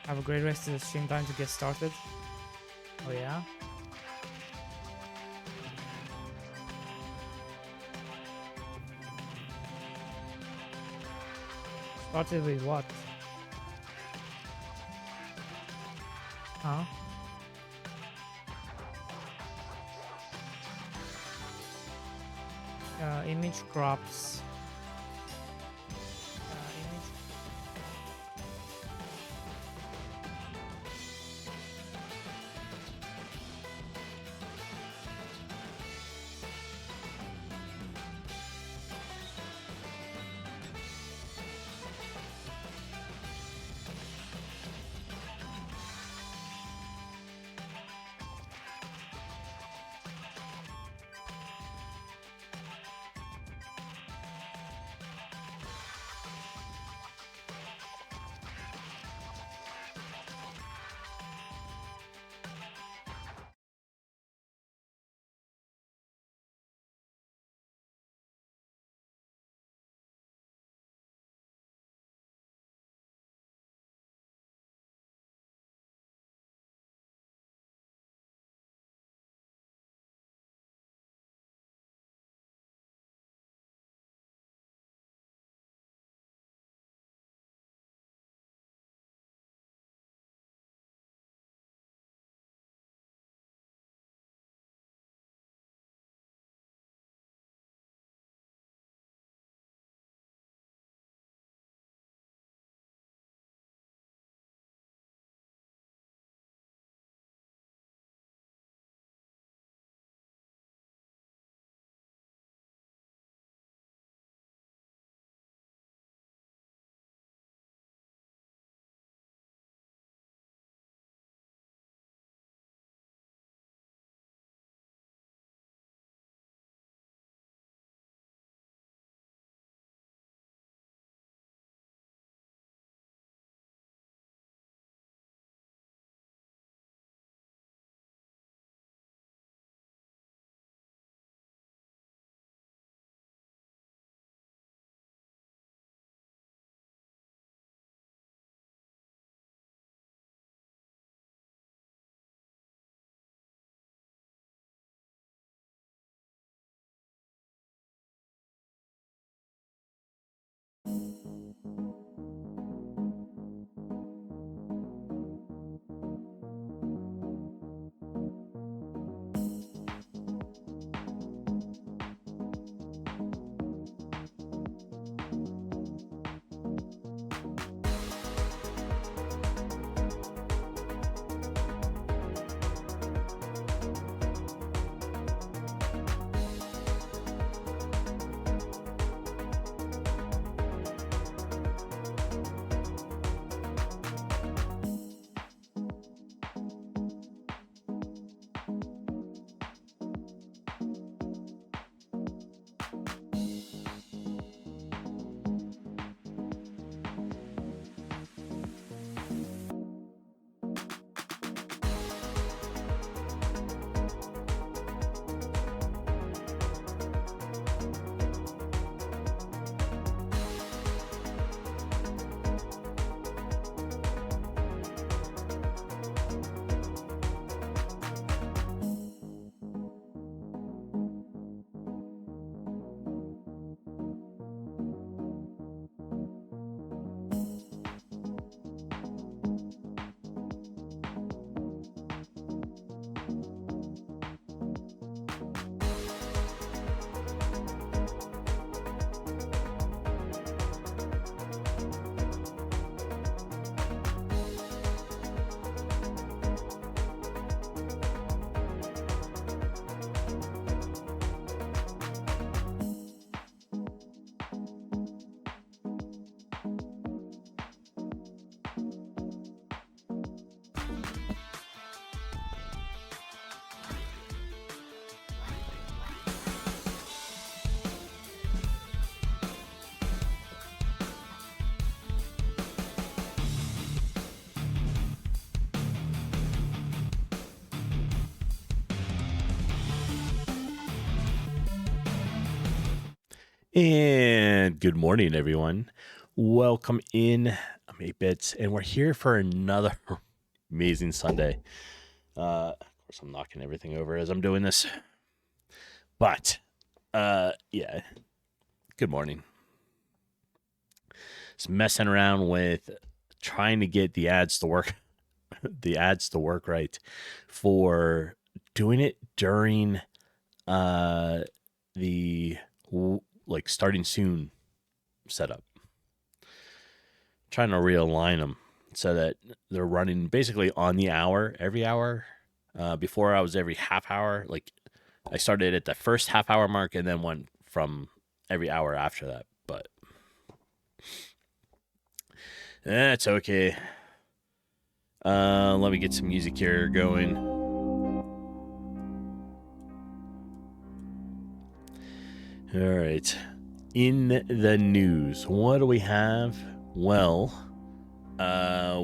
Have a great rest of the stream. Time to get started. Oh yeah? Started with what? Huh? Image crops. Image. And good morning, everyone. Welcome in. I'm 8-Bits, and we're here for another amazing Sunday. Of course, I'm knocking everything over as I'm doing this. But, yeah, good morning. Just messing around with trying to get the ads to work, right for doing it during the like starting soon setup. Trying to realign them so that they're running basically on the hour every hour. Before I was every half hour. Like I started at the first half hour mark and then went from every hour after that. But that's okay. Let me get some music here going. All right. In the news, what do we have? Well,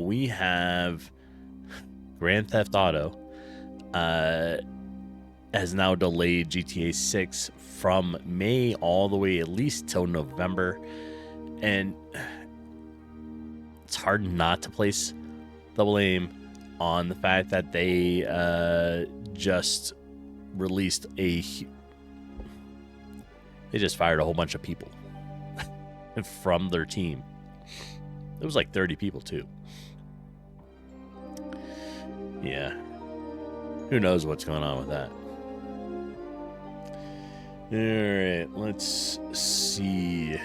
we have Grand Theft Auto has now delayed GTA 6 from May all the way at least till November. And it's hard not to place the blame on the fact that they just released they just fired a whole bunch of people from their team. It was like 30 people too. Yeah. Who knows what's going on with that? All right, let's see.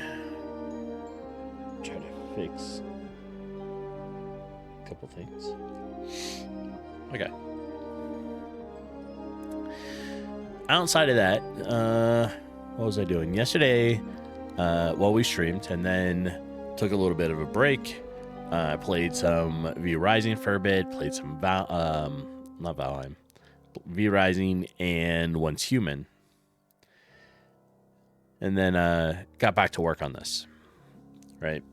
Try to fix a couple things. Okay. Outside of that, what was I doing yesterday? Well, we streamed and then took a little bit of a break. Played some V Rising for a bit. Played some not Valheim, V Rising and Once Human. And then got back to work on this, right?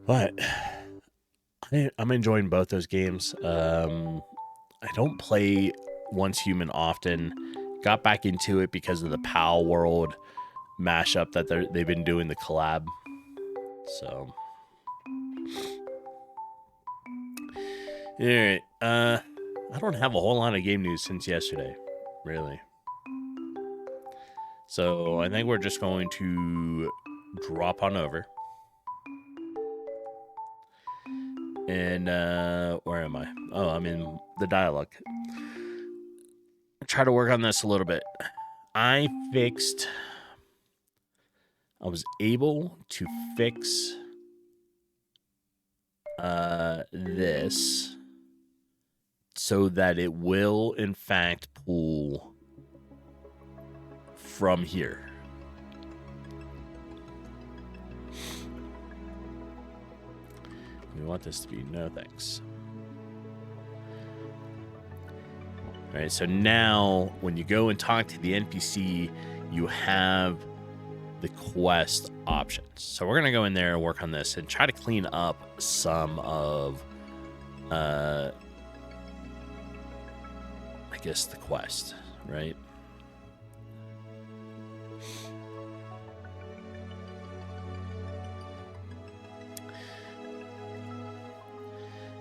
But I'm enjoying both those games. I don't play Once Human often. Got back into it because of the PAL World mashup that they've been doing, the collab. So, all right. I don't have a whole lot of game news since yesterday, really. So I think we're just going to drop on over. And where am I? Oh, I'm in the dialogue. Try to work on this a little bit. I was able to fix this so that it will in fact pull from here. We want this to be no thanks. All right, so now when you go and talk to the NPC, you have the quest options. So we're gonna go in there and work on this and try to clean up some of I guess the quest, right?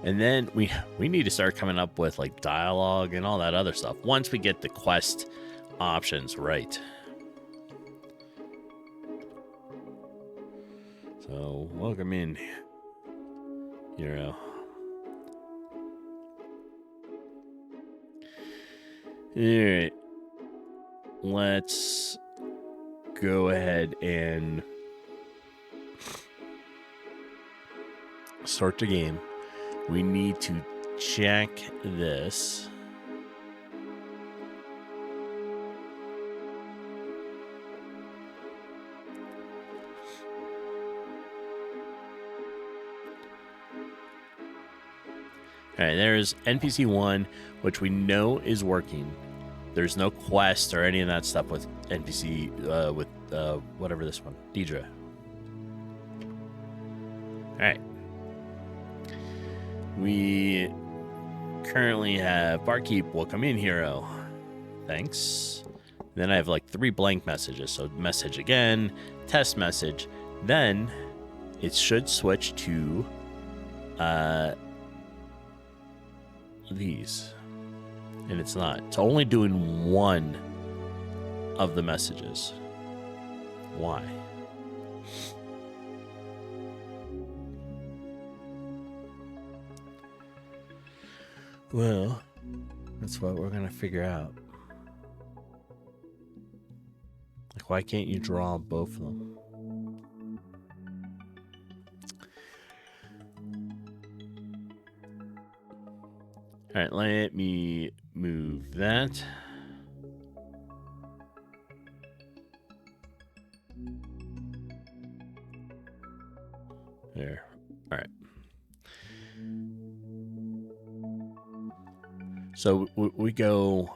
And then we need to start coming up with like dialogue and all that other stuff once we get the quest options right. So welcome in, Hero. All right, let's go ahead and start the game. We need to check this. All right, there's NPC 1, which we know is working. There's no quest or any of that stuff with NPC, with whatever this one, Deidre. All right. We currently have Barkeep, welcome in, Hero. Thanks. Then I have like 3 blank messages. So message again, test message. Then it should switch to these. And it's not. It's only doing one of the messages. Why? Well, that's what we're going to figure out. Like, why can't you draw both of them? All right, let me move that. There. All right. So we go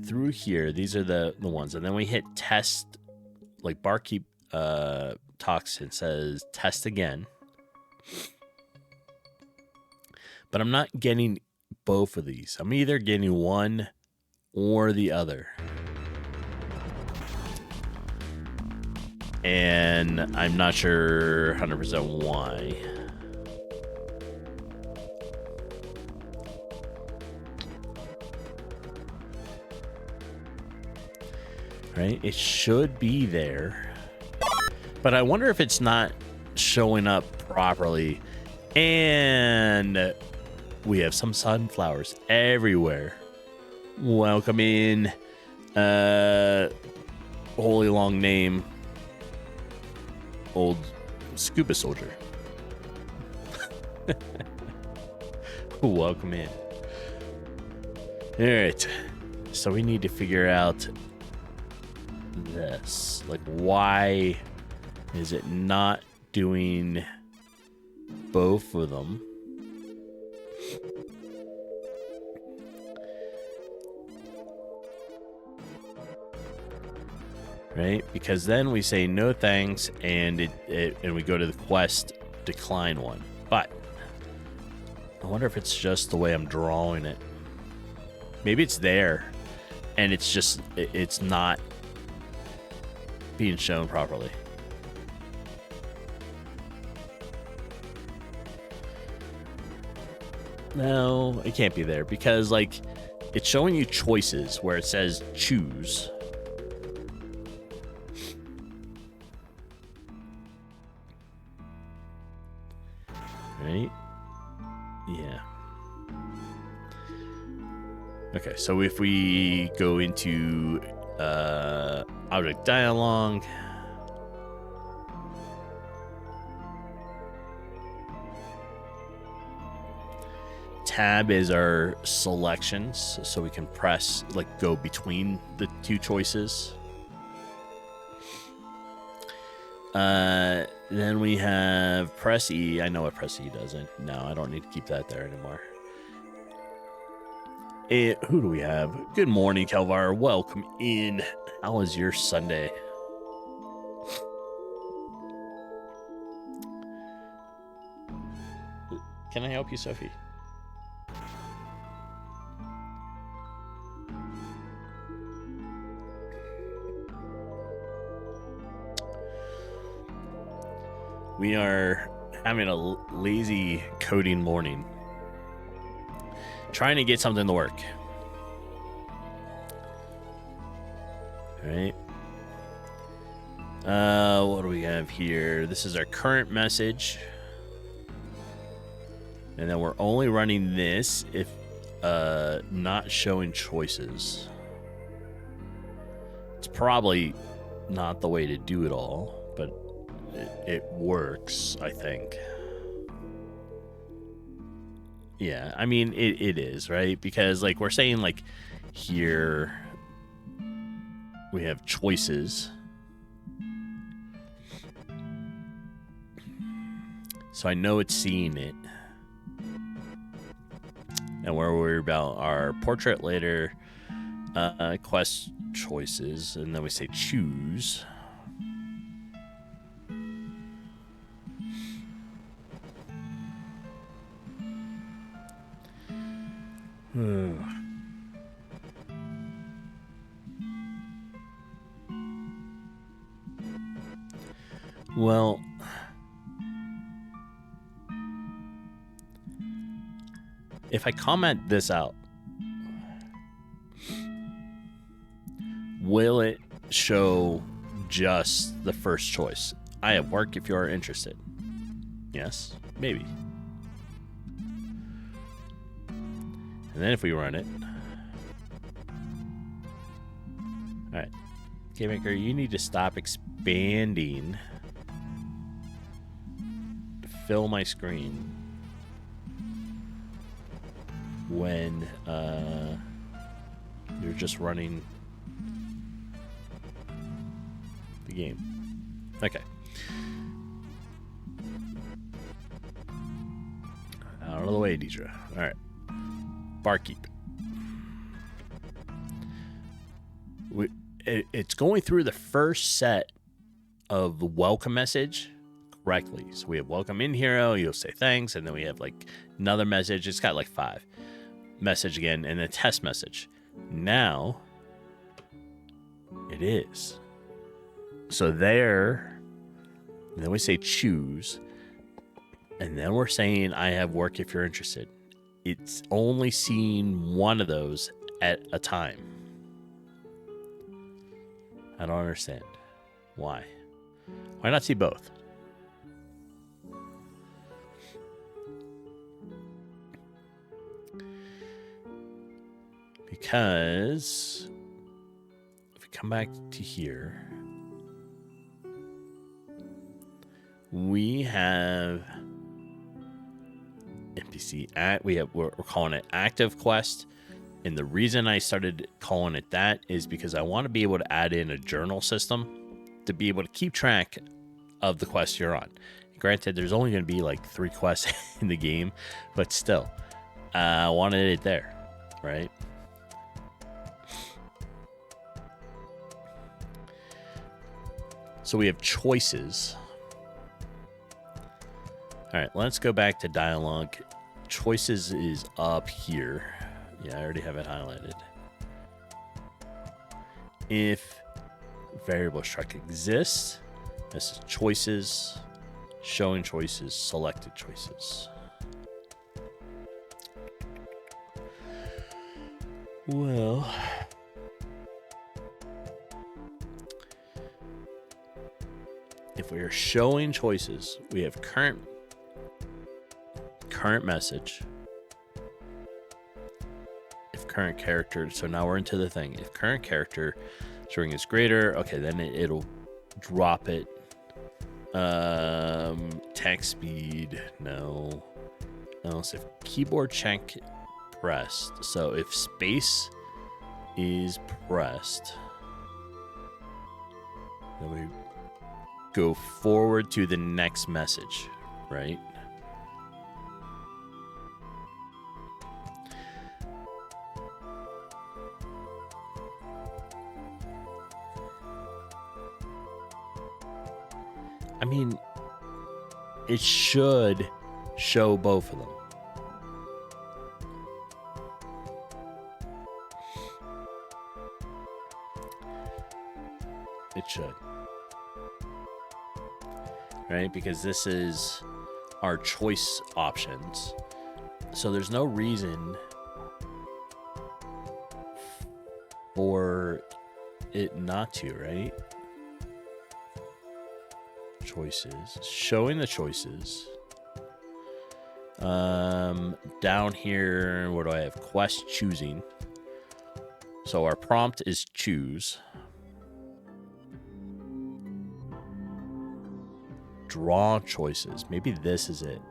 through here. These are the ones. And then we hit test. Like Barkeep talks and says test again. But I'm not getting both of these. I'm either getting one or the other. And I'm not sure 100% why. Right? It should be there. But I wonder if it's not showing up properly. And we have some sunflowers everywhere. Welcome in. Holy long name. Old scuba soldier. Welcome in. All right. So we need to figure out this. Like, why is it not doing both of them? Right? Because then we say no thanks, and and we go to the quest, decline one. But I wonder if it's just the way I'm drawing it. Maybe it's there, and it's just it's not being shown properly. No, it can't be there because like it's showing you choices where it says choose. Right? Yeah. Okay, so if we go into object dialog, tab is our selections, so we can press, like, go between the two choices. Then we have press E. I know what press E doesn't. No, I don't need to keep that there anymore. Who do we have? Good morning, Kelvar. Welcome in. How was your Sunday? Can I help you, Sophie? We are having a lazy coding morning. Trying to get something to work. All right. What do we have here? This is our current message. And then we're only running this if not showing choices. It's probably not the way to do it all, but it works, I think. Yeah, I mean, it is, right? Because, like, we're saying, like, here we have choices. So I know it's seeing it. And we're worried about our portrait later, quest choices, and then we say choose. Well, if I comment this out, will it show just the first choice? I have work if you are interested. Yes, maybe. And then if we run it. Alright. GameMaker, you need to stop expanding to fill my screen when you're just running the game. Okay. Out of the way, Deidre. Alright. Barkeep. It's going through the first set of the welcome message correctly. So we have welcome in hero, you'll say thanks, and then we have like another message. It's got like 5. Message again, and a test message. Now it is. So there, and then we say choose, and then we're saying I have work if you're interested. It's only seeing one of those at a time. I don't understand. Why? Why not see both? Because if we come back to here, we have NPC we're calling it active quest. And the reason I started calling it that is because I want to be able to add in a journal system to be able to keep track of the quest you're on. Granted, there's only going to be like 3 quests in the game, but still, I wanted it there, right? So we have choices. All right, let's go back to dialogue. Choices is up here. Yeah, I already have it highlighted. If variable struct exists, this is choices, showing choices, selected choices. Well, if we are showing choices, we have current message. If current character, so now we're into the thing. If current character string is greater, okay, then it'll drop it. Text speed, no. Else if keyboard check pressed. So if space is pressed, then we go forward to the next message, right? I mean, it should show both of them. It should. Right? Because this is our choice options. So there's no reason for it not to, right? Choices. Showing the choices. Down here, what do I have? Quest choosing. So our prompt is choose. Draw choices. Maybe this is it.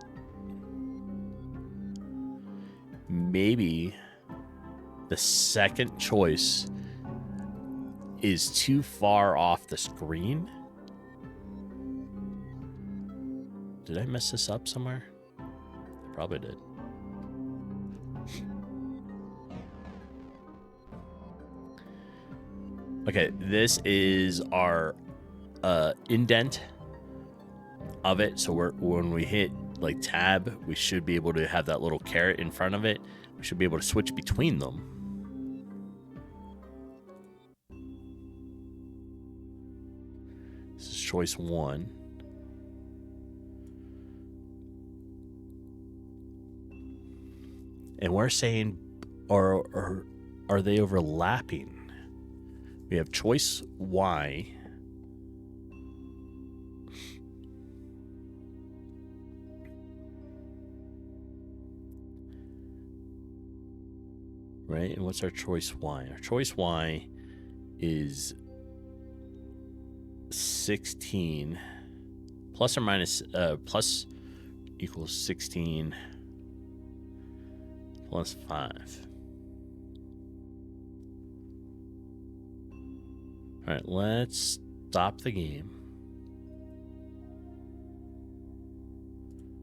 Maybe the second choice is too far off the screen. Did I mess this up somewhere? I probably did. Okay, this is our indent of it. So when we hit like tab, we should be able to have that little caret in front of it. We should be able to switch between them. This is choice 1. And we're saying, or are they overlapping? We have choice Y. Right? And what's our choice Y? Our choice Y is 16 plus or minus plus equals 16 plus 5. All right, let's stop the game.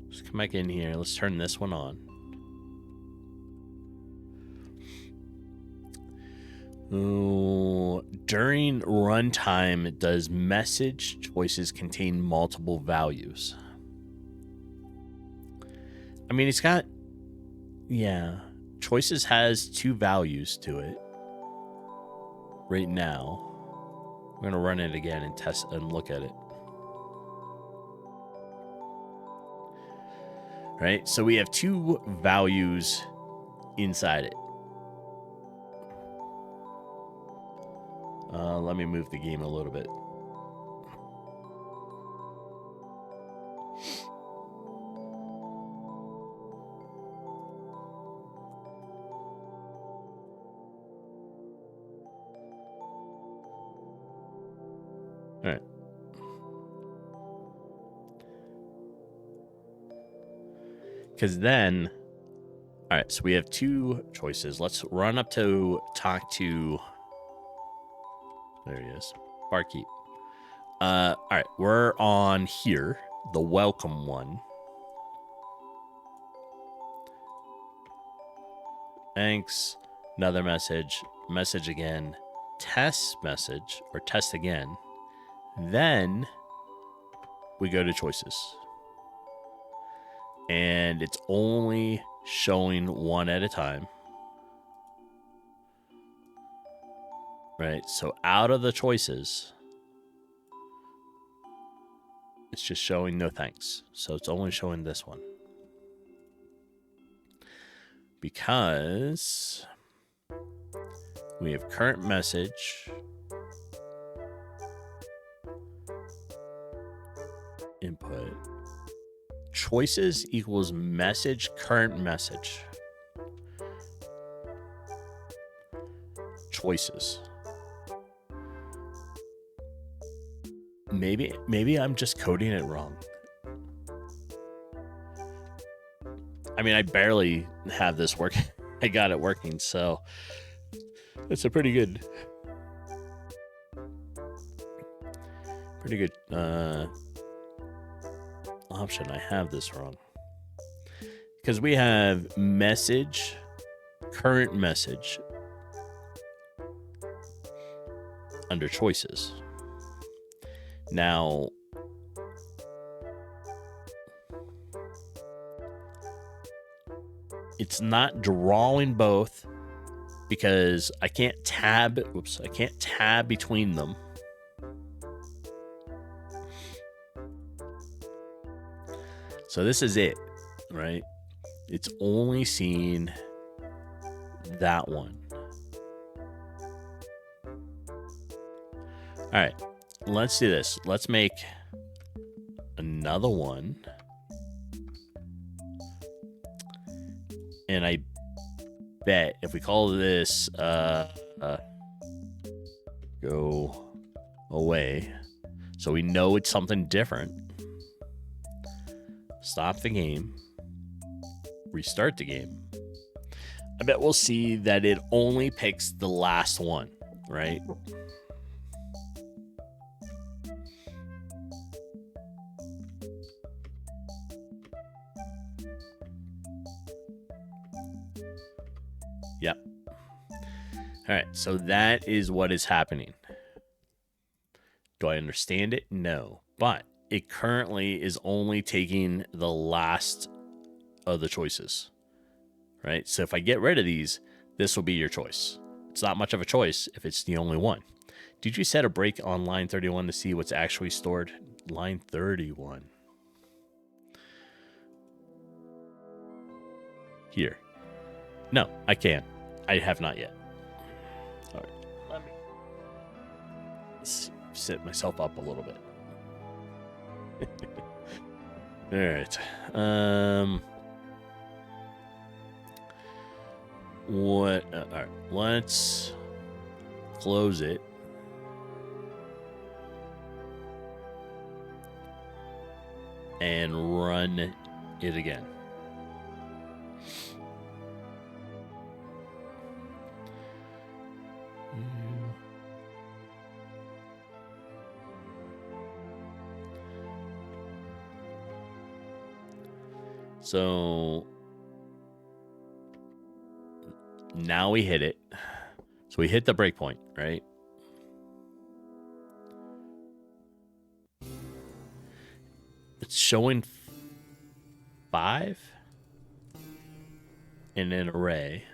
Let's come back in here. Let's turn this one on. Ooh, during runtime, does message choices contain multiple values? I mean, it's got, yeah, choices has 2 values to it right now. We're going to run it again and test and look at it. Right? So we have 2 values inside it. Let me move the game a little bit. All right. Because then, all right, so we have 2 choices. Let's run up to talk to, there he is, Barkeep. All right, we're on here, the welcome one. Thanks. Another message. Message again. Test message, or test again. Then we go to choices. And it's only showing one at a time. Right? So out of the choices, it's just showing no thanks. So it's only showing this one. Because we have current message, input, choices equals message, current message, choices. Maybe I'm just coding it wrong. I mean, I barely have this working. I got it working, so it's a pretty good option. I have this wrong because we have message, current message under choices. Now, it's not drawing both because I can't tab. I can't tab between them. So this is it, right? It's only seeing that one. All right, let's do this. Let's make another one. And I bet if we call this go away, so we know it's something different. Stop the game. Restart the game. I bet we'll see that it only picks the last one, right? Yep. All right, so that is what is happening. Do I understand it? No. But it currently is only taking the last of the choices, right? So if I get rid of these, this will be your choice. It's not much of a choice if it's the only one. Did you set a break on line 31 to see what's actually stored? Line 31. Here. No, I can't. I have not yet. All right. Let me sit myself up a little bit. All right. What? All right. Let's close it. And run it again. So now we hit it. So we hit the breakpoint, right? It's showing 5 in an array.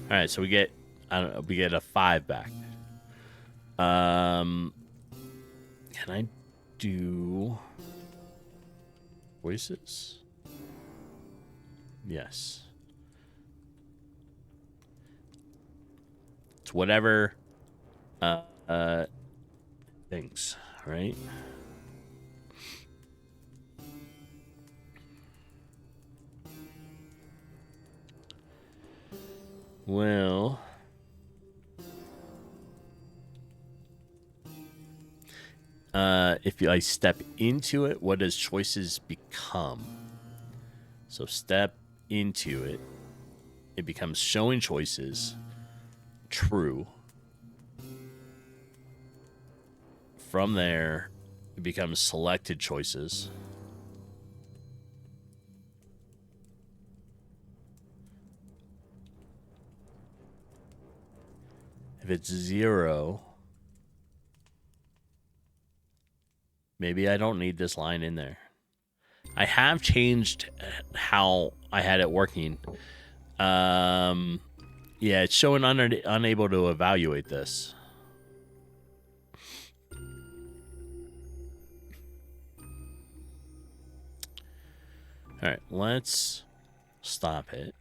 All right, so we get, I don't know, we get a 5 back. Can I do voices? Yes. It's whatever things, right? Well, if I step into it, what does choices become? So step into it, it becomes showing choices, true. From there, it becomes selected choices. If it's 0, maybe I don't need this line in there. I have changed how I had it working. Yeah, it's showing unable to evaluate this. All right, let's stop it.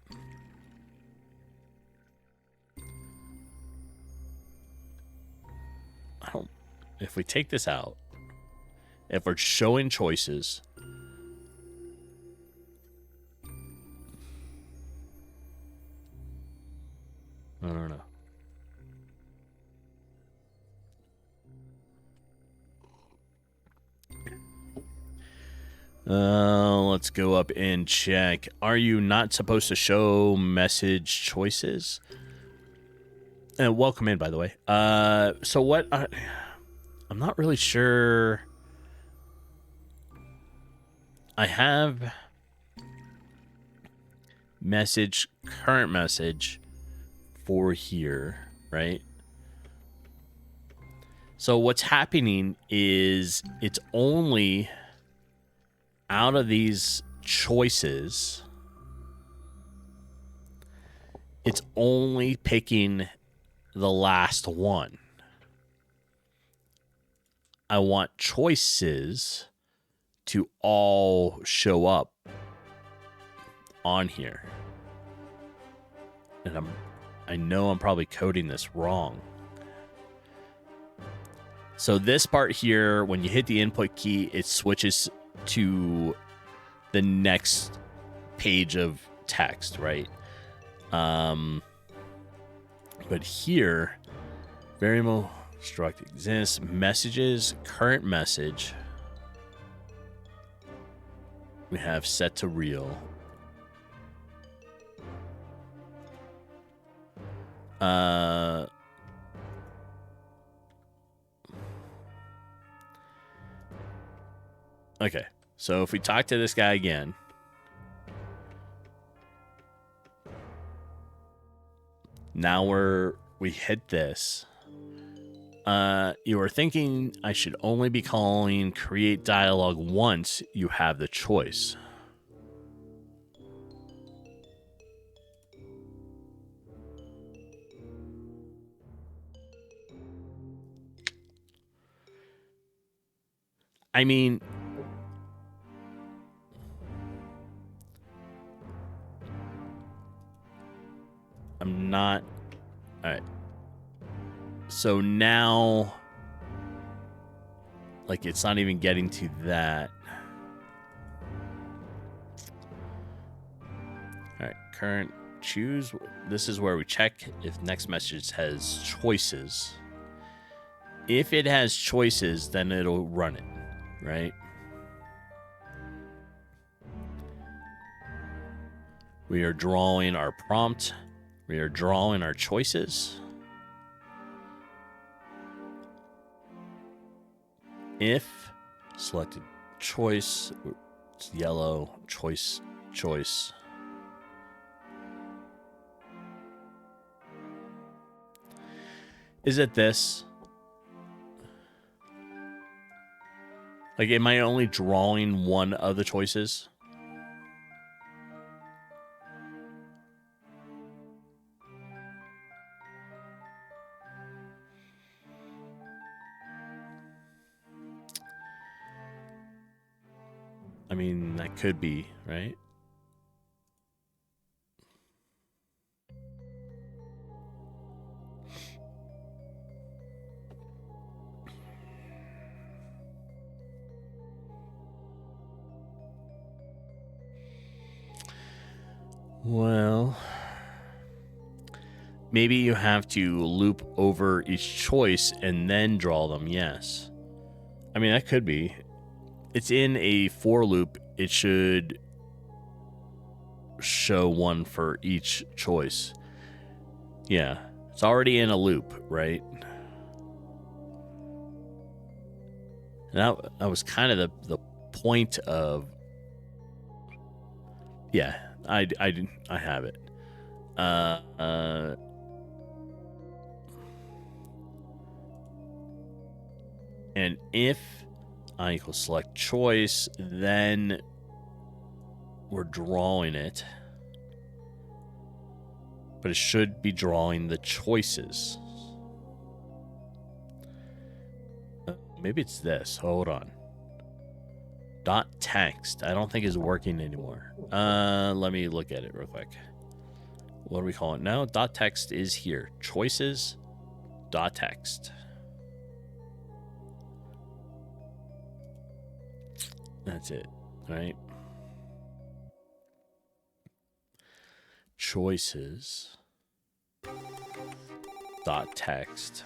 If we take this out, if we're showing choices, I don't know. Let's go up and check. Are you not supposed to show message choices? And welcome in, by the way. So what? I'm not really sure. I have message, current message for here, right? So what's happening is it's only out of these choices, it's only picking the last one. I want choices to all show up on here. And I know I'm probably coding this wrong. So this part here, when you hit the input key, it switches to the next page of text, right? But here, variable struct exists, messages, current message. We have set to real. Okay, so if we talk to this guy again, now we hit this. You are thinking I should only be calling create dialogue once you have the choice. I mean, I'm not. All right. So now, like, it's not even getting to that. All right. Current choose. This is where we check if next message has choices. If it has choices, then it'll run it, right? We are drawing our prompt. We are drawing our choices. If selected choice, it's yellow, choice, choice. Is it this? Like, am I only drawing one of the choices? I mean, that could be, right? Well, maybe you have to loop over each choice and then draw them, yes. I mean, that could be. It's in a for loop. It should show one for each choice. Yeah, it's already in a loop, right? And that was kind of the point of... Yeah, I have it. And if I equals select choice, then we're drawing it. But it should be drawing the choices. Maybe it's this. Hold on. Dot text. I don't think is working anymore. Let me look at it real quick. What do we call it now? Dot text is here. Choices. Dot text. That's it, right? Choices. Dot text.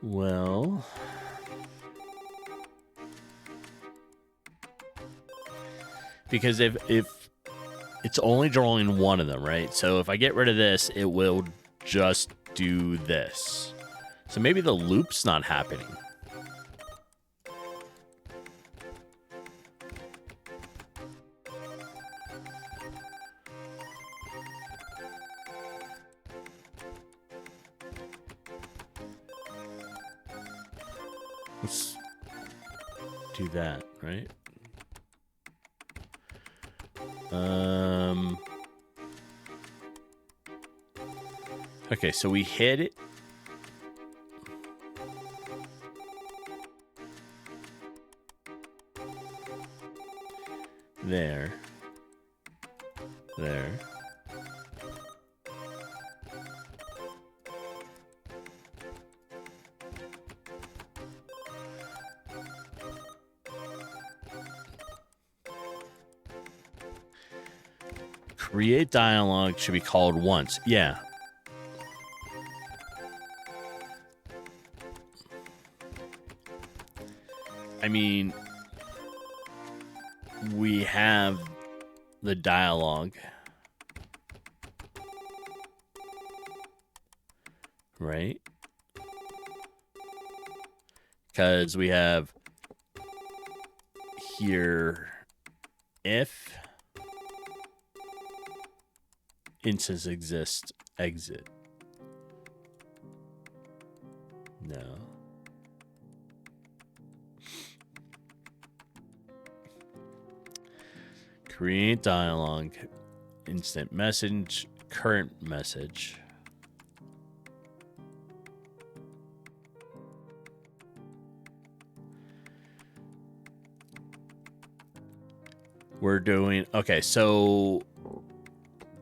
Well, because if it's only drawing one of them, right? So if I get rid of this, it will just do this. So maybe the loop's not happening. Let's do that, right? Okay, so we hit it. There. There. Create dialogue should be called once. Yeah. I mean, we have the dialogue, right? Because we have here if instance exists, exit. No. Create dialogue, instant message, current message. We're doing, okay, so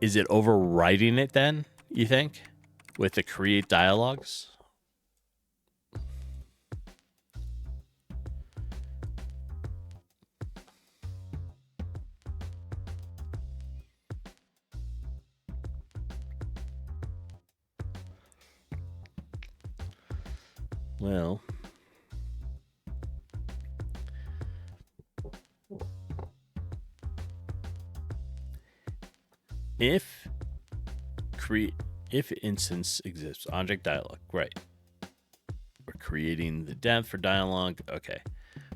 is it overwriting it then, you think, with the create dialogues? Well, if instance exists, object dialogue, right? We're creating the depth for dialogue. Okay,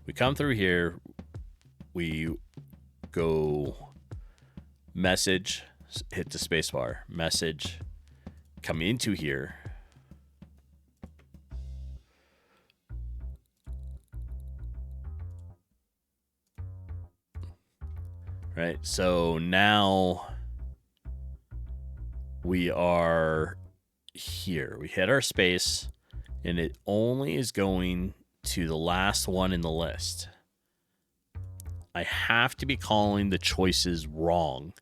we come through here. We go message, hit the spacebar, message, come into here. Right, so now we are here. We hit our space, and it only is going to the last one in the list. I have to be calling the choices wrong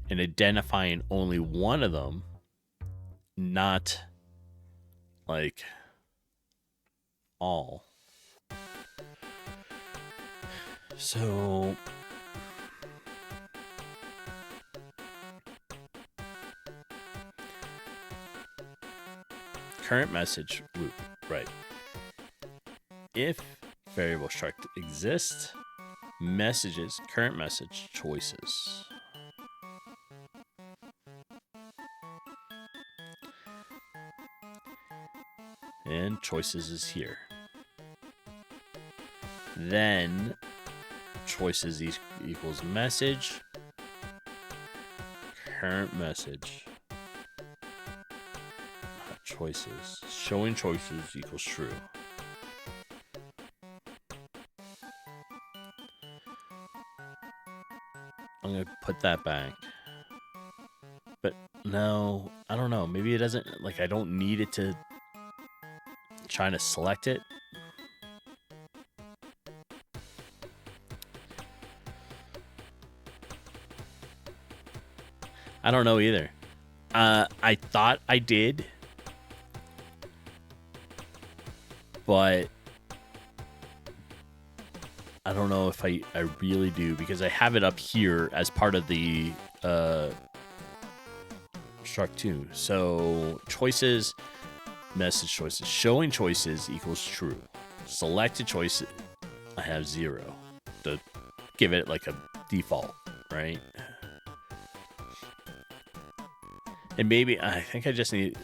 and identifying only one of them, not like all. So current message loop, right? If variable struct exists, messages, current message, choices. And choices is here. Then choices equals message, current message, choices, showing choices equals true. I'm gonna put that back. But no, I don't know. Maybe it doesn't, like, I don't need it to try to select it. I don't know either. I thought I did, but I don't know if I really do, because I have it up here as part of the struct 2. So choices, message choices, showing choices equals true. Selected choices, I have 0 to give it like a default, right? And maybe I think I just need,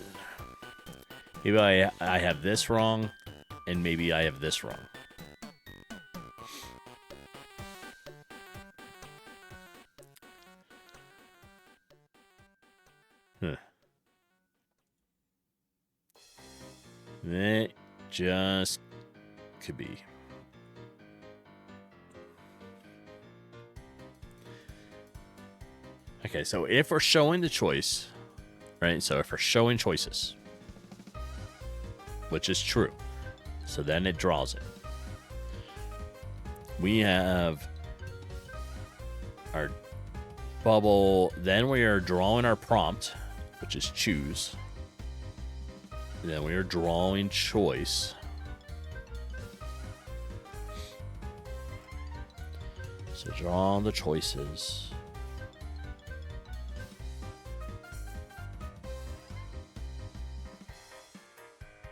maybe I have this wrong, and maybe I have this wrong. That just could be. Okay, so if we're showing the choice, right? So if we're showing choices, which is true, so then it draws it. We have our bubble, then we are drawing our prompt, which is choose. And then we are drawing choice. So draw the choices.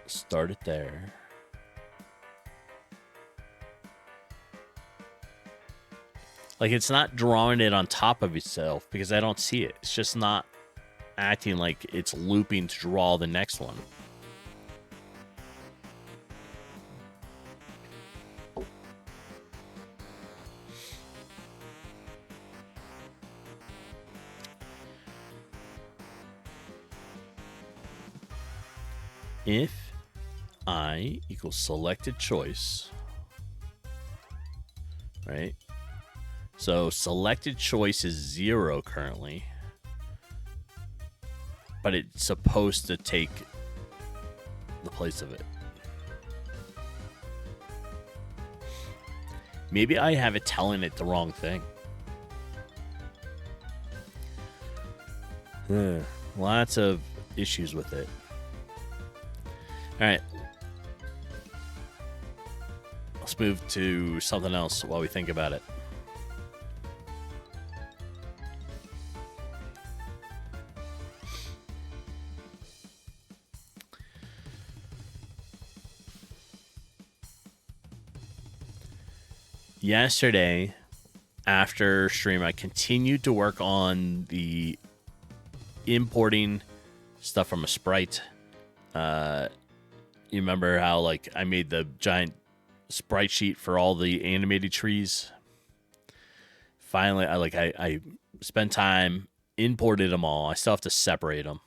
Start it there. Like, it's not drawing it on top of itself because I don't see it. It's just not acting like it's looping to draw the next one. If I equals selected choice, right? So selected choice is 0 currently. but it's supposed to take the place of it. Maybe I have it telling it the wrong thing. Lots of issues with it. All right. Let's move to something else while we think about it. Yesterday, after stream, I continued to work on the importing stuff from a sprite. You remember how like I made the giant sprite sheet for all the animated trees? Finally, I spent time, imported them all. I still have to separate them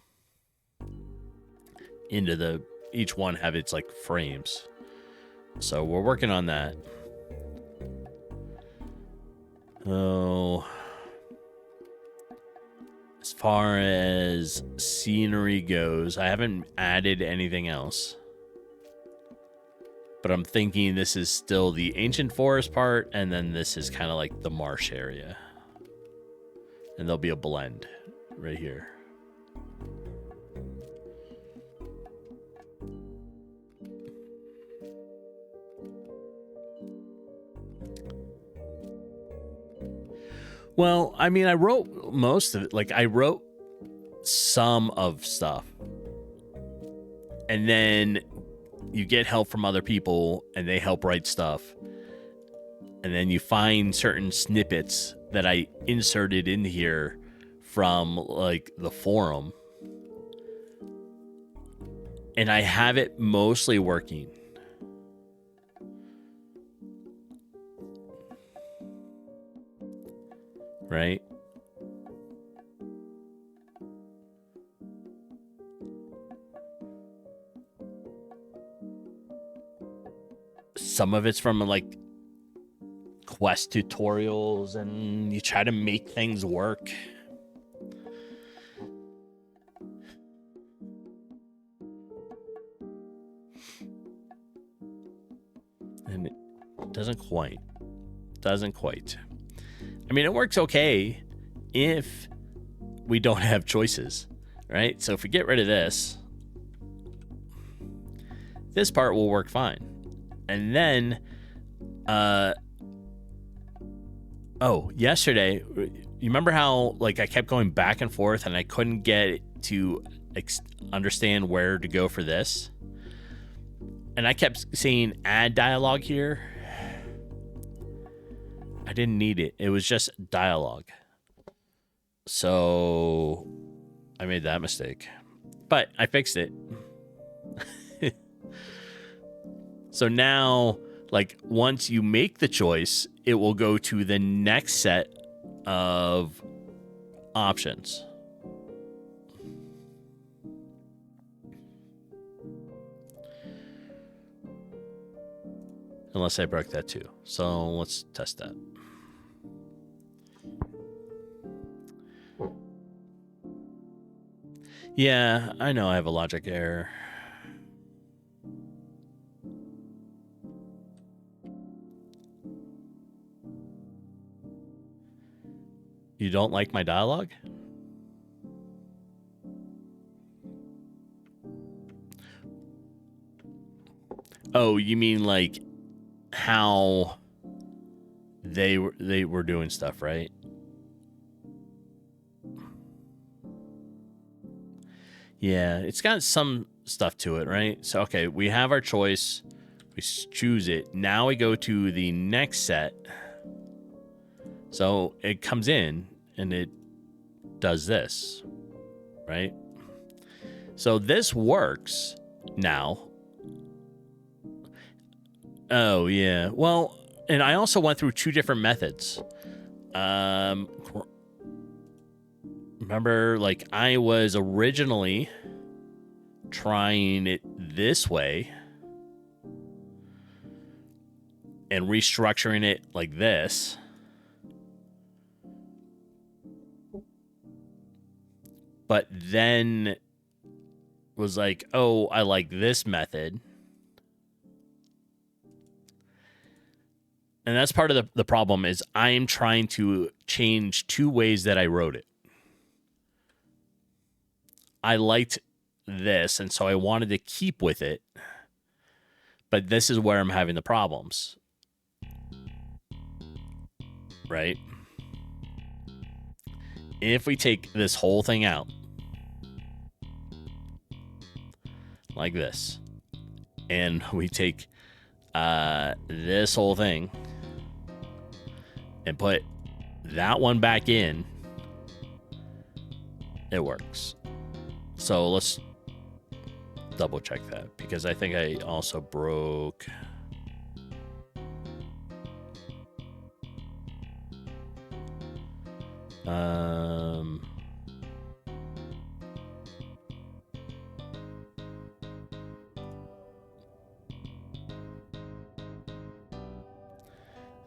into each one have its like frames. So we're working on that. Oh, as far as scenery goes, I haven't added anything else. But I'm thinking this is still the ancient forest part, and then this is kind of like the marsh area. And there'll be a blend right here. Well, I mean, I wrote most of it. Like, I wrote some of stuff. And then you get help from other people, and they help write stuff. And then you find certain snippets that I inserted in here from, like, the forum. And I have it mostly working. Right? Some of it's from like quest tutorials, and you try to make things work. And it doesn't quite. I mean, it works okay if we don't have choices, right? So if we get rid of this part will work fine. And then, yesterday, you remember how, like, I kept going back and forth and I couldn't get to understand where to go for this? And I kept saying add dialogue here. I didn't need it. It was just dialogue. So I made that mistake. But I fixed it. So now, like, once you make the choice, it will go to the next set of options. Unless I broke that too. So let's test that. Yeah, I know I have a logic error. You don't like my dialogue? Oh, you mean like how they were doing stuff, right? Yeah, it's got some stuff to it, right? So, okay, we have our choice. We choose it. Now we go to the next set. So it comes in and it does this, right? So this works now. Oh, yeah. Well, and I also went through two different methods. Remember, like, I was originally trying it this way and restructuring it like this. But then was like, oh, I like this method. And that's part of the problem is I am trying to change 2 ways that I wrote it. I liked this, and so I wanted to keep with it. But this is where I'm having the problems. Right? If we take this whole thing out, like this, and we take this whole thing and put that one back in, it works. So let's double check that, because I think I also broke.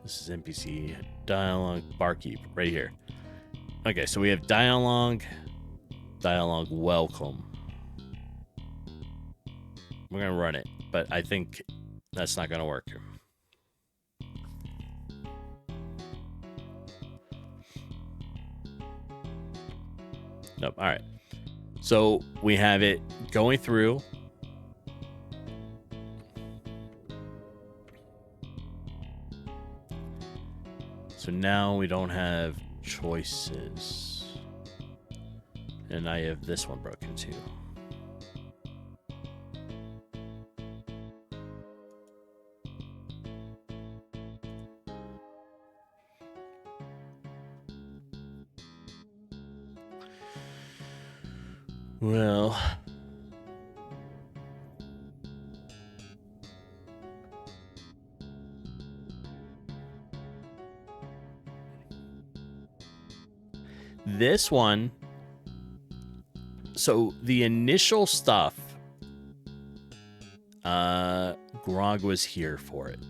This is NPC dialogue barkeep right here. Okay, so we have dialogue welcome. We're gonna run it, but I think that's not gonna work. Nope. All right. So we have it going through. So now we don't have choices. And I have this one broken too. Well, this one, so the initial stuff, Grog was here for it.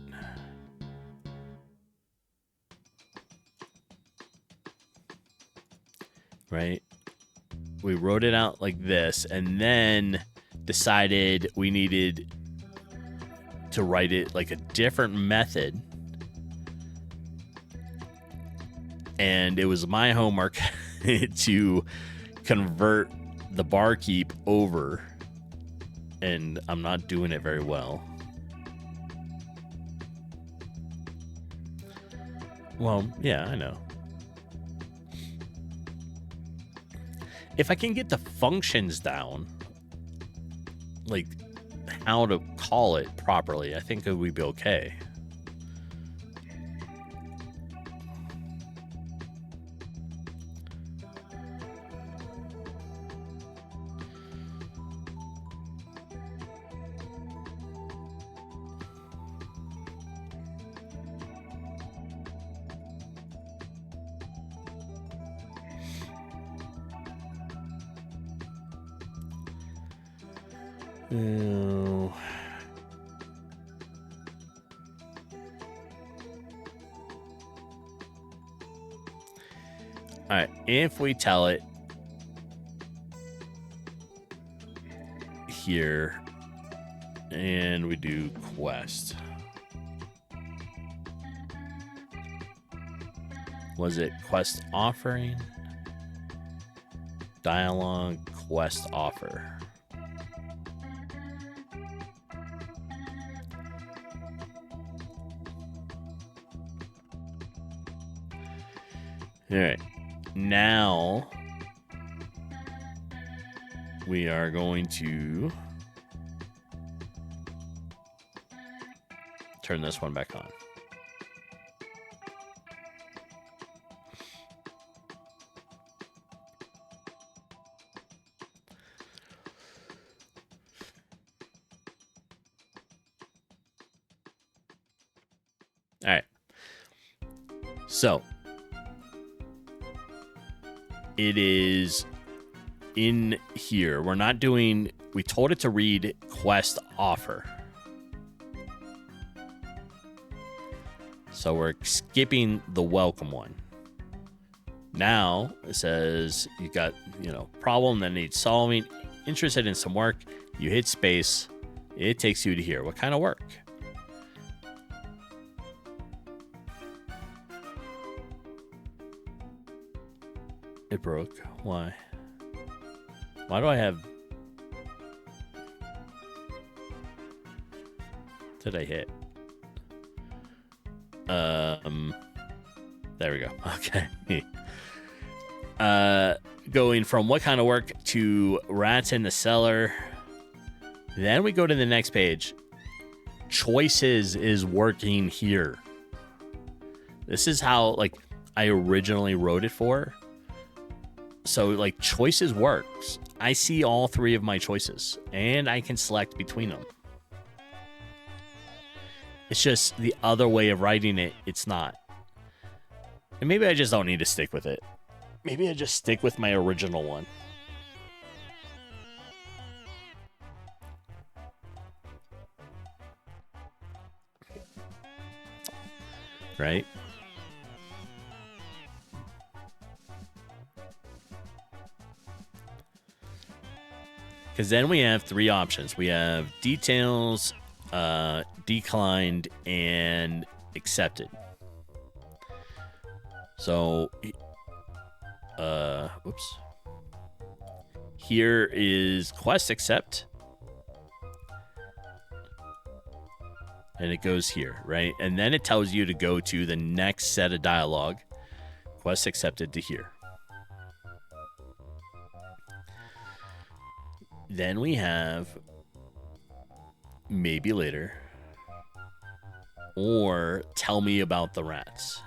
Right? We wrote it out like this, and then decided we needed to write it like a different method. And it was my homework to convert the barkeep over, and I'm not doing it very well. Well, yeah, I know. If I can get the functions down, like how to call it properly, I think it would be okay. Oh. All right, if we tell it here and we do quest, was it quest offering? Dialogue quest offer. All right, now we are going to turn this one back on. All right. So it is in here. We're not doing, we told it to read quest offer. So we're skipping the welcome one. Now it says you got, problem that needs solving interested in some work, you hit space, it takes you to here. What kind of work? It broke. Why? Why do I have... What did I hit? There we go. Okay. Going from what kind of work to rats in the cellar. Then we go to the next page. Choices is working here. This is how, like, I originally wrote it for. So, like, choices works. I see all three of my choices, and I can select between them. It's just the other way of writing it, it's not. And maybe I just don't need to stick with it. Maybe I just stick with my original one. Right? Because then we have three options. We have details, declined, and accepted. So, whoops. Here is quest accept. And it goes here, right? And then it tells you to go to the next set of dialogue. Quest accepted to here. Then we have maybe later. Or tell me about the rats.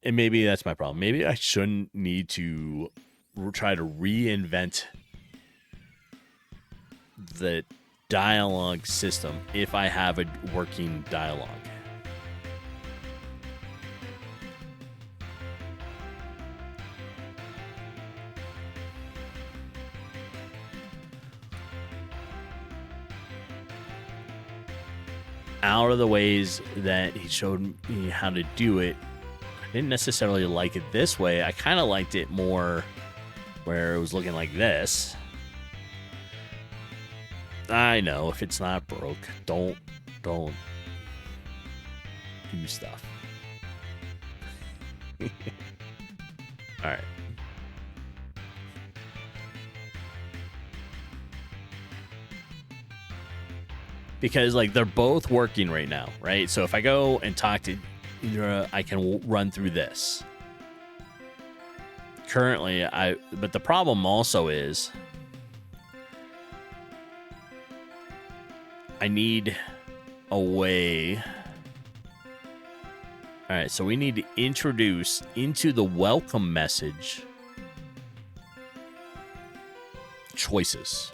And maybe that's my problem. Maybe I shouldn't need to try to reinvent the dialogue system if I have a working dialogue. Out of the ways that he showed me how to do it, I didn't necessarily like it this way. I kind of liked it more where it was looking like this. I know, if it's not broke, don't do stuff. All right. Because, like, they're both working right now, right? So if I go and talk to Indra, I can run through this. Currently, but the problem also is I need a way. All right, so we need to introduce into the welcome message choices.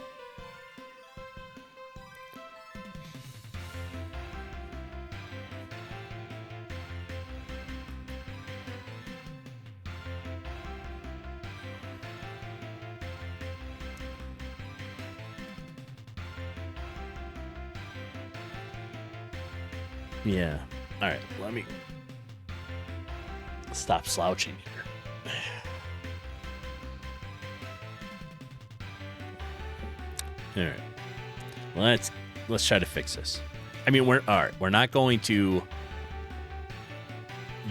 Yeah. All right. Let me stop slouching here. All right. Let's try to fix this. I mean, we're not going to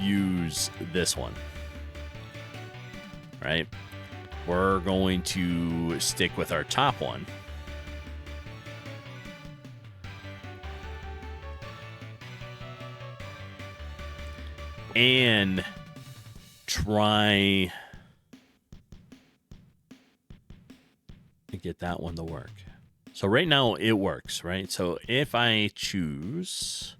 use this one. Right? We're going to stick with our top one. And try to get that one to work. So right now it works, right? So if I choose,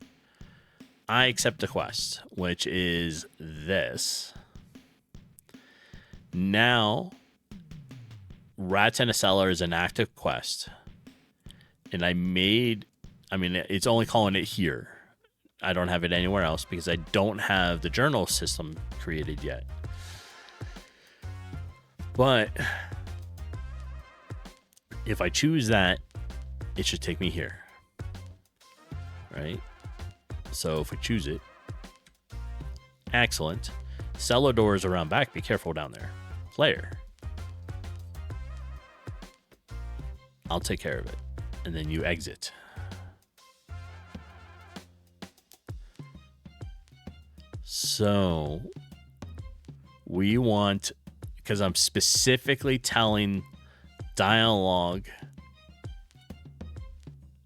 I accept the quest, which is this. Now, Rats in a Cellar is an active quest. And it's only calling it here. I don't have it anywhere else because I don't have the journal system created yet. But if I choose that, it should take me here. Right? So if we choose it, excellent. Cellar doors around back. Be careful down there. Player. I'll take care of it. And then you exit. So we want, because I'm specifically telling dialogue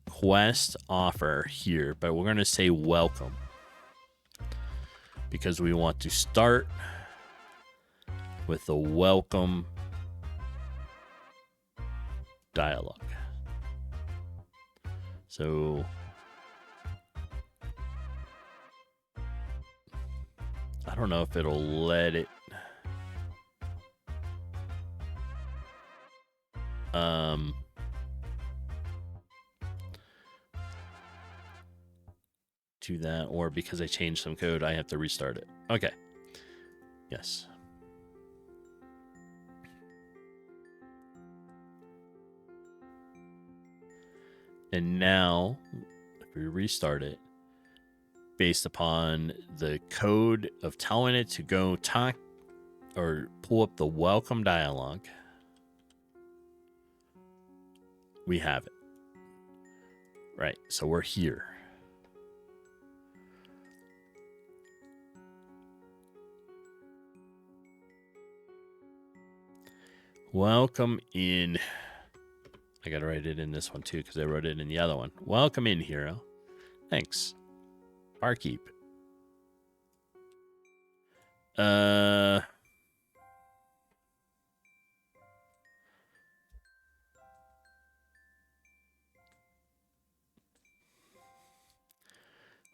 quest offer here, but we're going to say welcome because we want to start with the welcome dialogue. So I don't know if it'll let it do that, or because I changed some code, I have to restart it. Okay. Yes. And now, if we restart it, based upon the code of telling it to go talk or pull up the welcome dialogue, we have it. Right, so we're here. Welcome in. I gotta write it in this one too because I wrote it in the other one. Welcome in, hero. Thanks. Barkeep.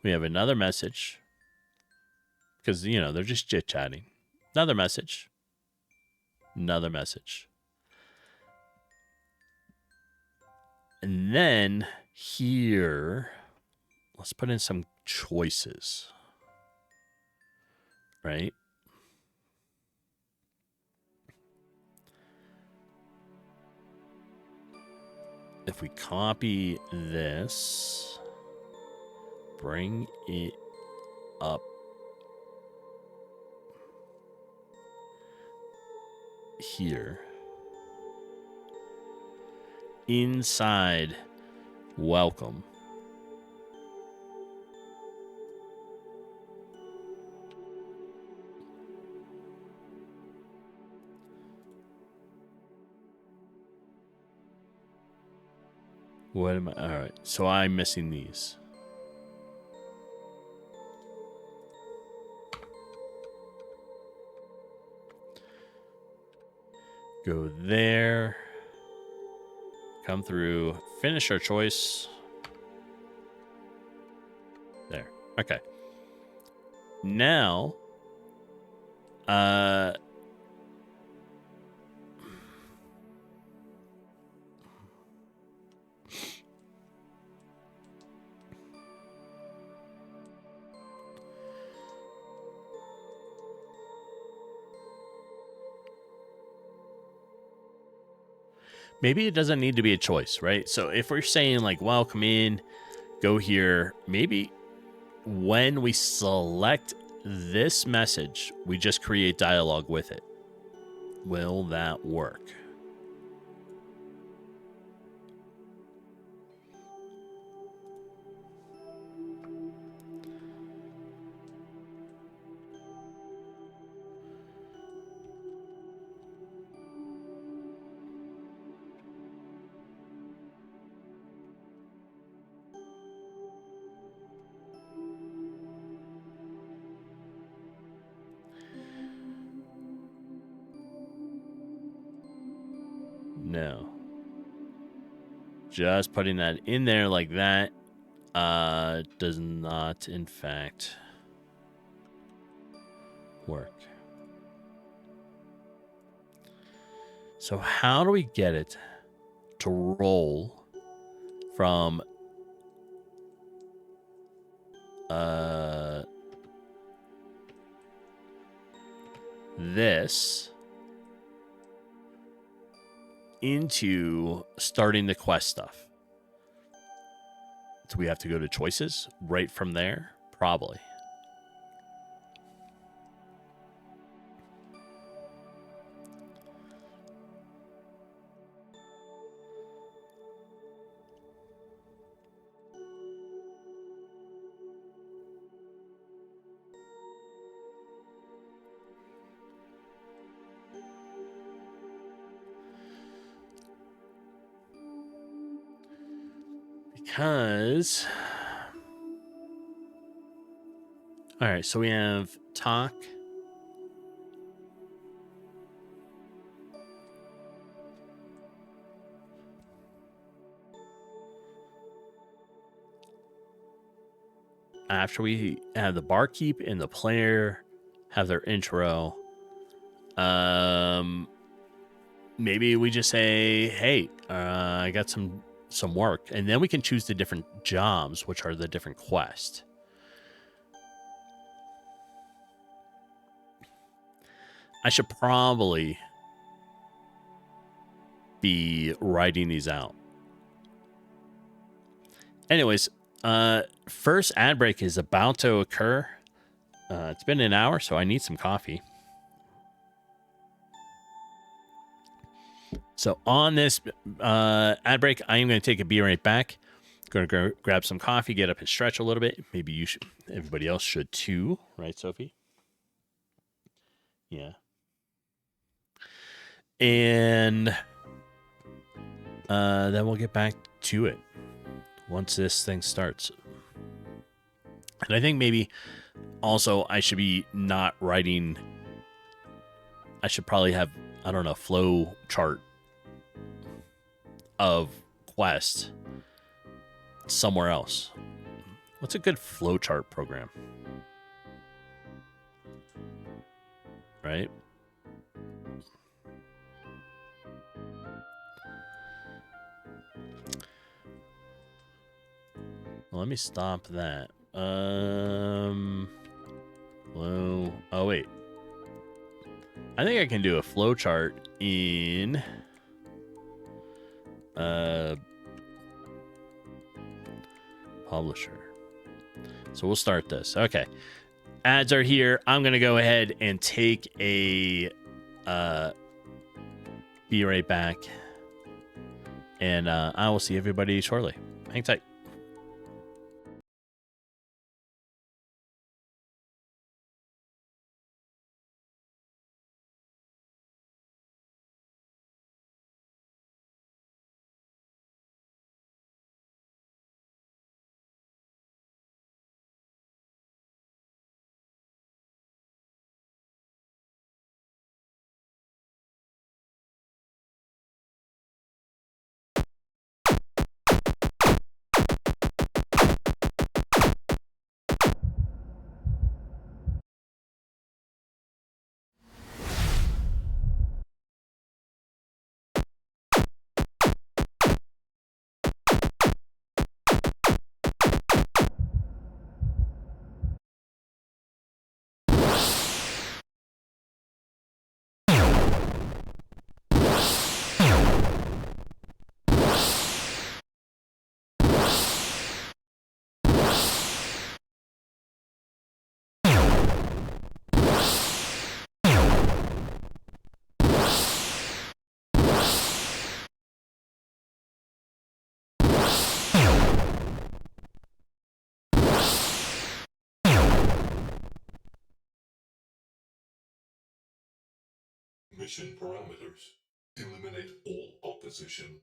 We have another message because, you know, they're just chit-chatting. Another message. Another message. And then here, let's put in some choices. Right? If we copy this, bring it up here. Inside welcome. What am I? All right. So I'm missing these. Go there. Come through. Finish our choice. There. Okay. Now, maybe it doesn't need to be a choice, right? So if we're saying like, welcome in, go here, maybe when we select this message, we just create dialogue with it. Will that work? No. Just putting that in there like that does not, in fact, work. So how do we get it to roll from this into starting the quest stuff? Do we have to go to choices right from there? Probably. because... All right, so we have talk. After we have the barkeep and the player have their intro, maybe we just say, hey, I got some work, and then we can choose the different jobs, which are the different quests. I should probably be writing these out. Anyways, first ad break is about to occur. It's been an hour, so I need some coffee. So on this ad break, I am going to take a be right back. Going to grab some coffee, get up and stretch a little bit. Maybe you should. Everybody else should too, right, Sophie? Yeah. And then we'll get back to it once this thing starts. And I think maybe also I should be not writing. I should probably have, I don't know, flow chart of quest somewhere else. What's a good flowchart program? Right? Well, let me stop that. Flow. Oh, wait. I think I can do a flowchart in publisher. So we'll start this. Okay. Ads are here. I'm going to go ahead and take a be right back. And I will see everybody shortly. Hang tight. Mission parameters. Eliminate all opposition.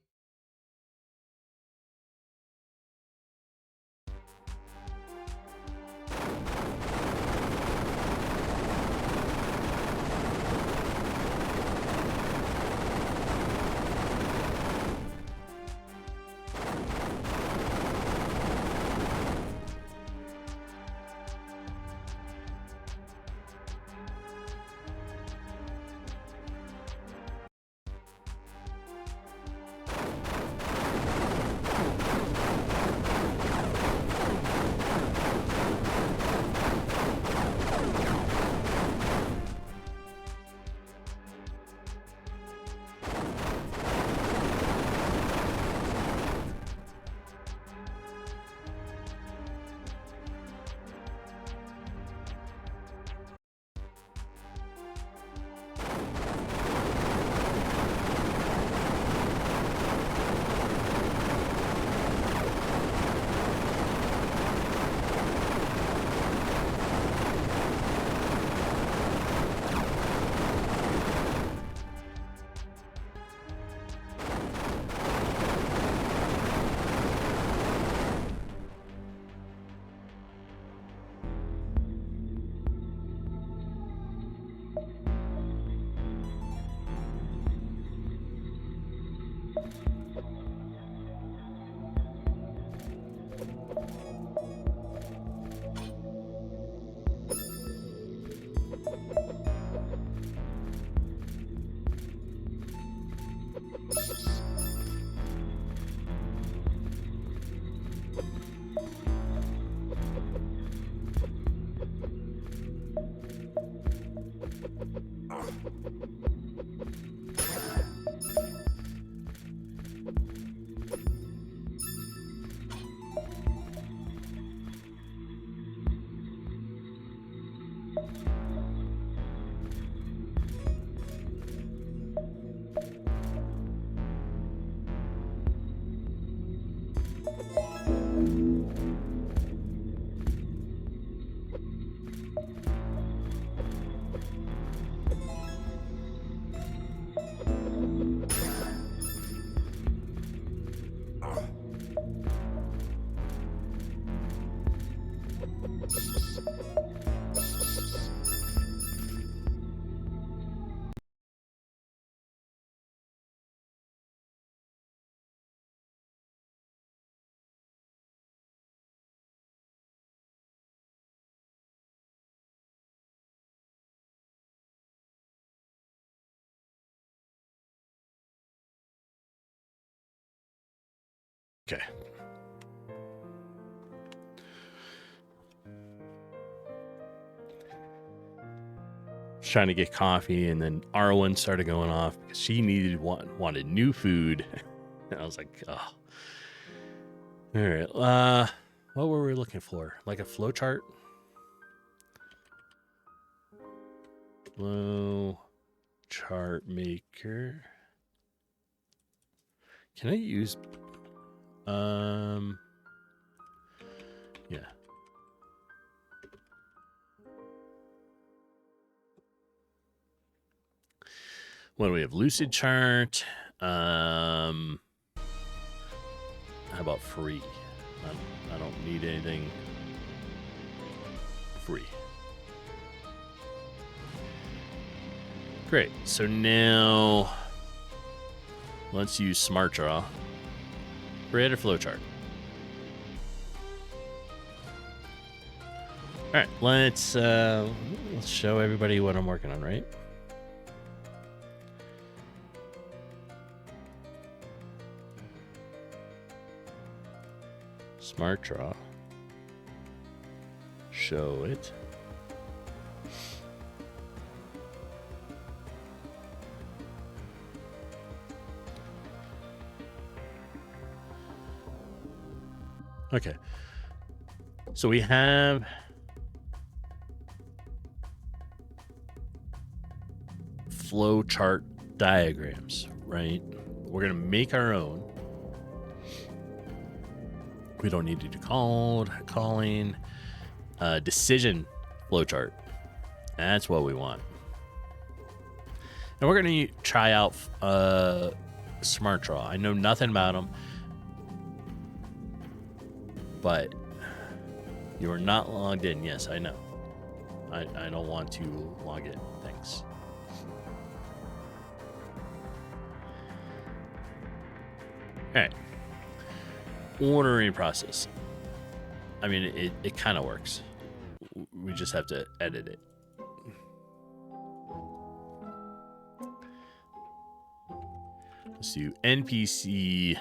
Okay. Was trying to get coffee, and then Arwen started going off because she wanted new food. And I was like, oh. All right. What were we looking for? Like a flowchart? Flow chart maker. Can I use yeah. What do we have? Lucid chart. How about free? I don't need anything free. Great. So now let's use Smart Draw. Create a flowchart. All right, let's show everybody what I'm working on, right? Smart Draw. Show it. Okay. So we have flow chart diagrams, right? We're going to make our own. We don't need to do calling, decision flowchart. That's what we want. And we're going to try out Smart Draw. I know nothing about them, but you are not logged in. Yes, I know. I don't want to log in. Thanks. All right. Ordering process. I mean, it kind of works. We just have to edit it. Let's do NPC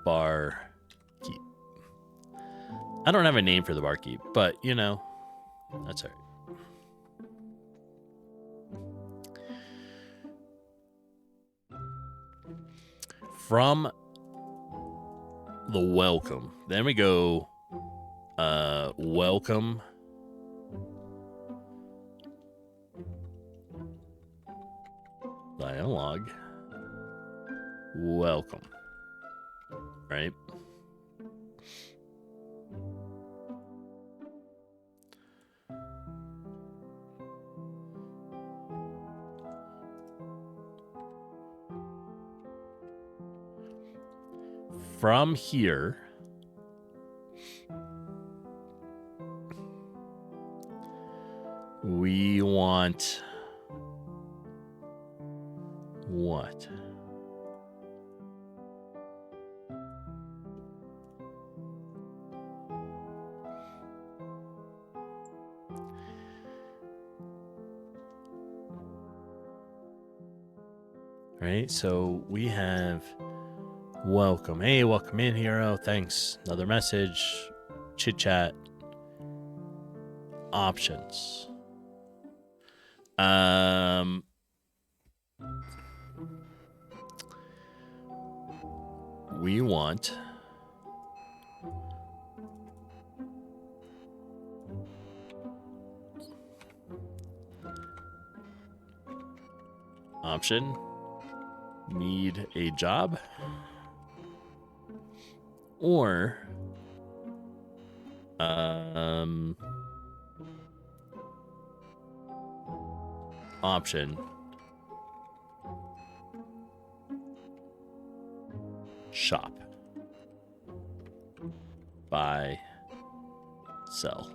bar keep. I don't have a name for the barkeep, but you know, that's all right. From the welcome, then we go welcome dialogue, welcome, right? From here, we want what? Right? So we have Welcome. Hey, welcome in, hero. Thanks. Another message. Chit chat. Options. We want option. Need a job. Or option. Shop. Buy. Sell.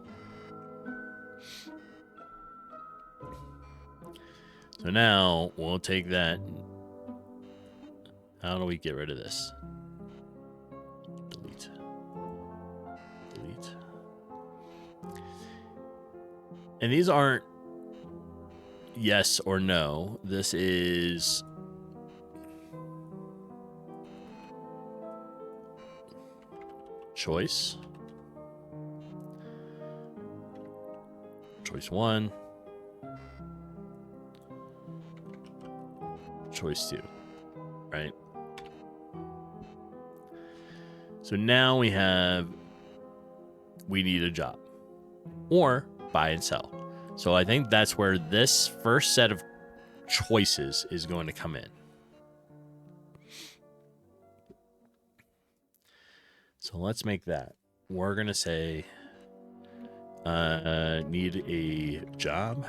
So now we'll take that. How do we get rid of this? Delete. Delete. And these aren't yes or no. This is choice. Choice 1. Choice 2. Right? So now we need a job. Or buy and sell. So I think that's where this first set of choices is going to come in. So let's make that. We're going to say need a job.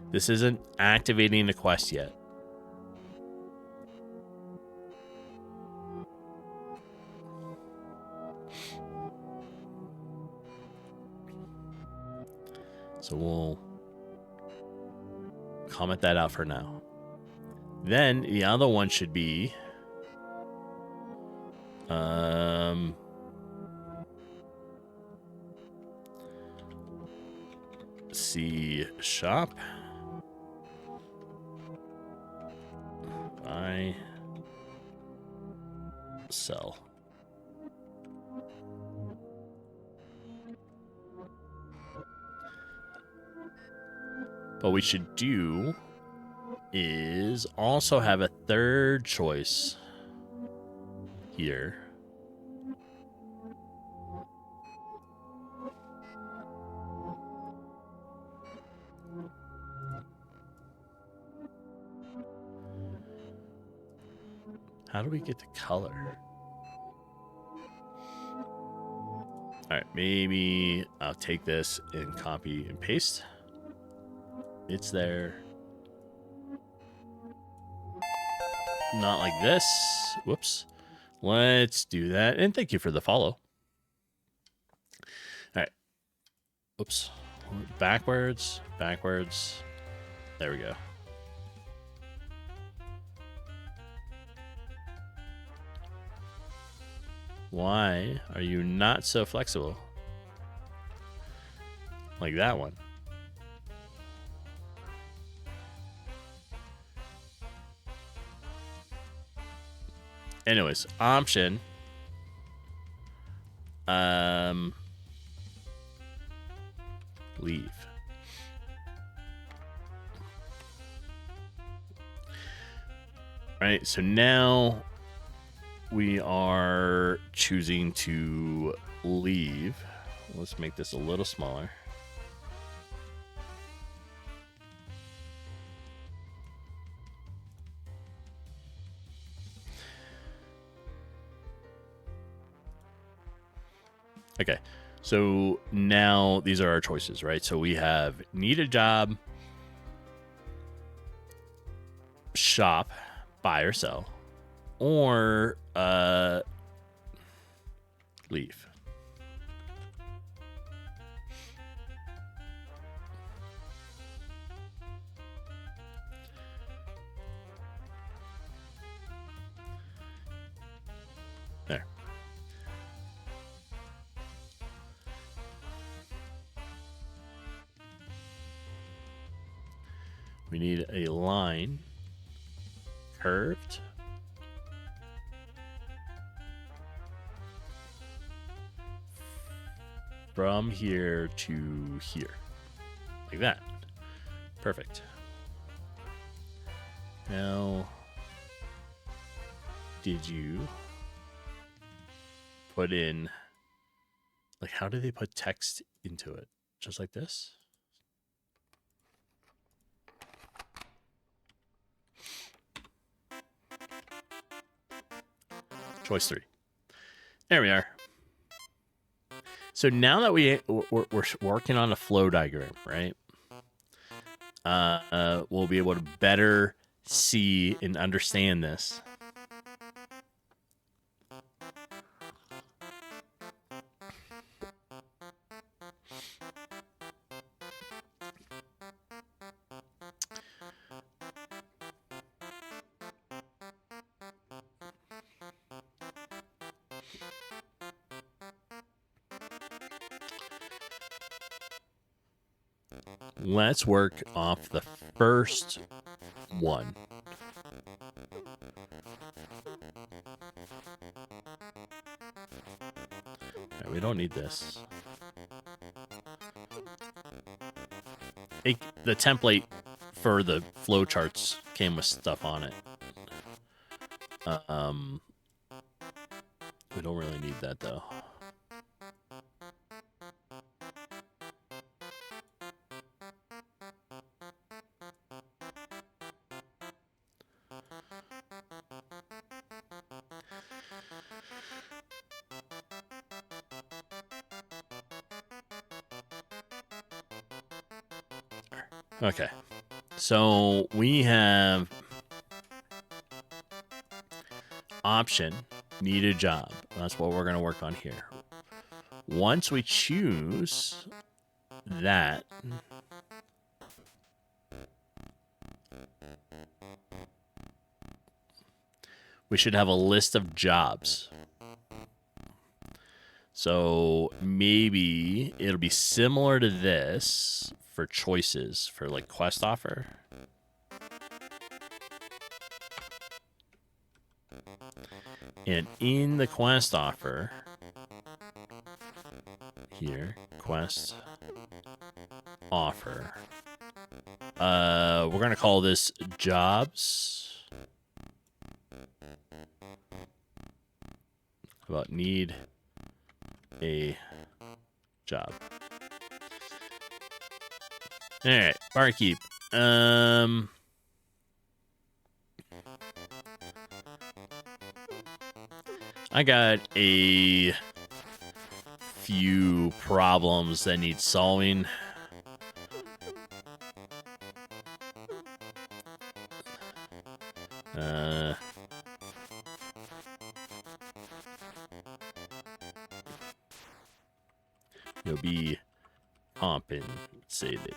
This isn't activating the quest yet. So we'll comment that out for now. Then the other one should be see shop. Buy. Sell. What we should do is also have a third choice here. How do we get the color? All right, maybe I'll take this and copy and paste. It's there. Not like this. Whoops. Let's do that. And thank you for the follow. All right. Oops. Backwards. Backwards. There we go. Why are you not so flexible? Like that one. Anyways, option. Leave. Right, so now we are choosing to leave. Let's make this a little smaller. Okay, so now these are our choices, right? So we have need a job, shop, buy or sell, or leave. There. We need a line curved from here to here. Like that. Perfect. Now, did you put in, like, how do they put text into it? Just like this? Choice 3. There we are. So now that we're working on a flow diagram, right? We'll be able to better see and understand this. Let's work off the first one. Right, we don't need this. The template for the flowcharts came with stuff on it. We don't really need that though. Okay, so we have option, need a job. That's what we're going to work on here. Once we choose that, we should have a list of jobs. So maybe it'll be similar to this for choices for like quest offer. And in the quest offer here, quest offer, we're going to call this jobs. How about need a job? All right, barkeep. I got a few problems that need solving. You'll be compensated.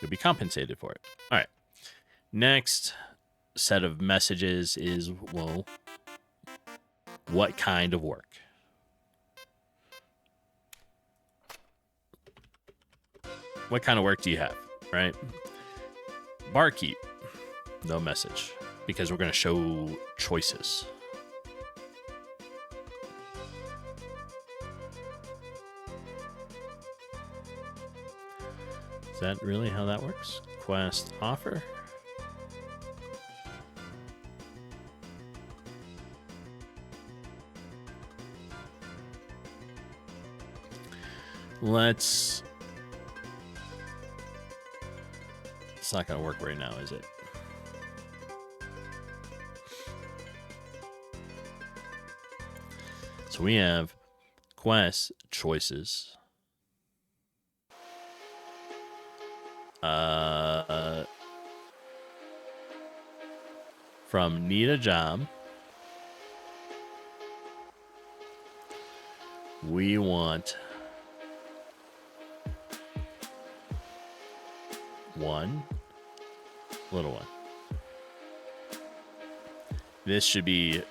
You'll be compensated for it. All right. Next set of messages is, well, what kind of work? What kind of work do you have, right? Barkeep, no message, because we're going to show choices. Is that really how that works? Quest offer. It's not going to work right now, is it? So we have quest choices. From need a job, we want one little one. This should be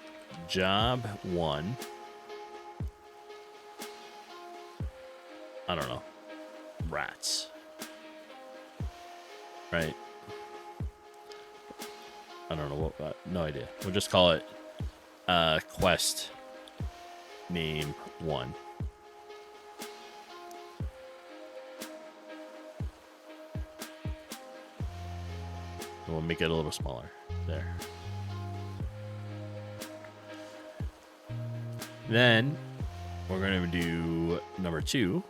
job 1 I don't know, rats, right? I don't know what, no idea. We'll just call it quest name 1. We'll make it a little smaller. There. Then we're going to do number 2.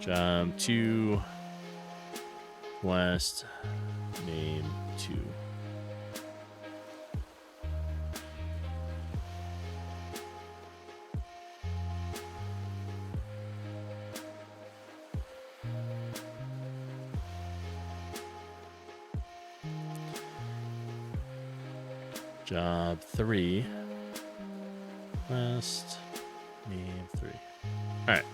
Job 2, quest name 2. Job 3, quest name 3. All right.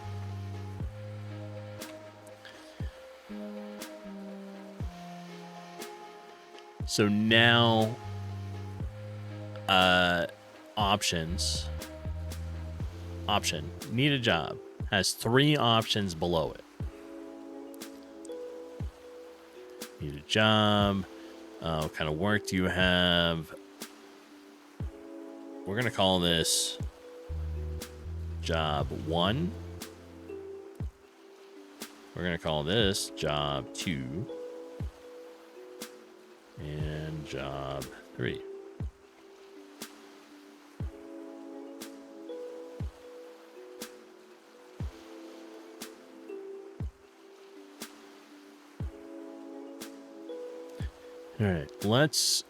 So now, options. Option, need a job, has 3 options below it. Need a job. What kind of work do you have? We're going to call this job 1. We're going to call this job 2. And job 3. All right, let's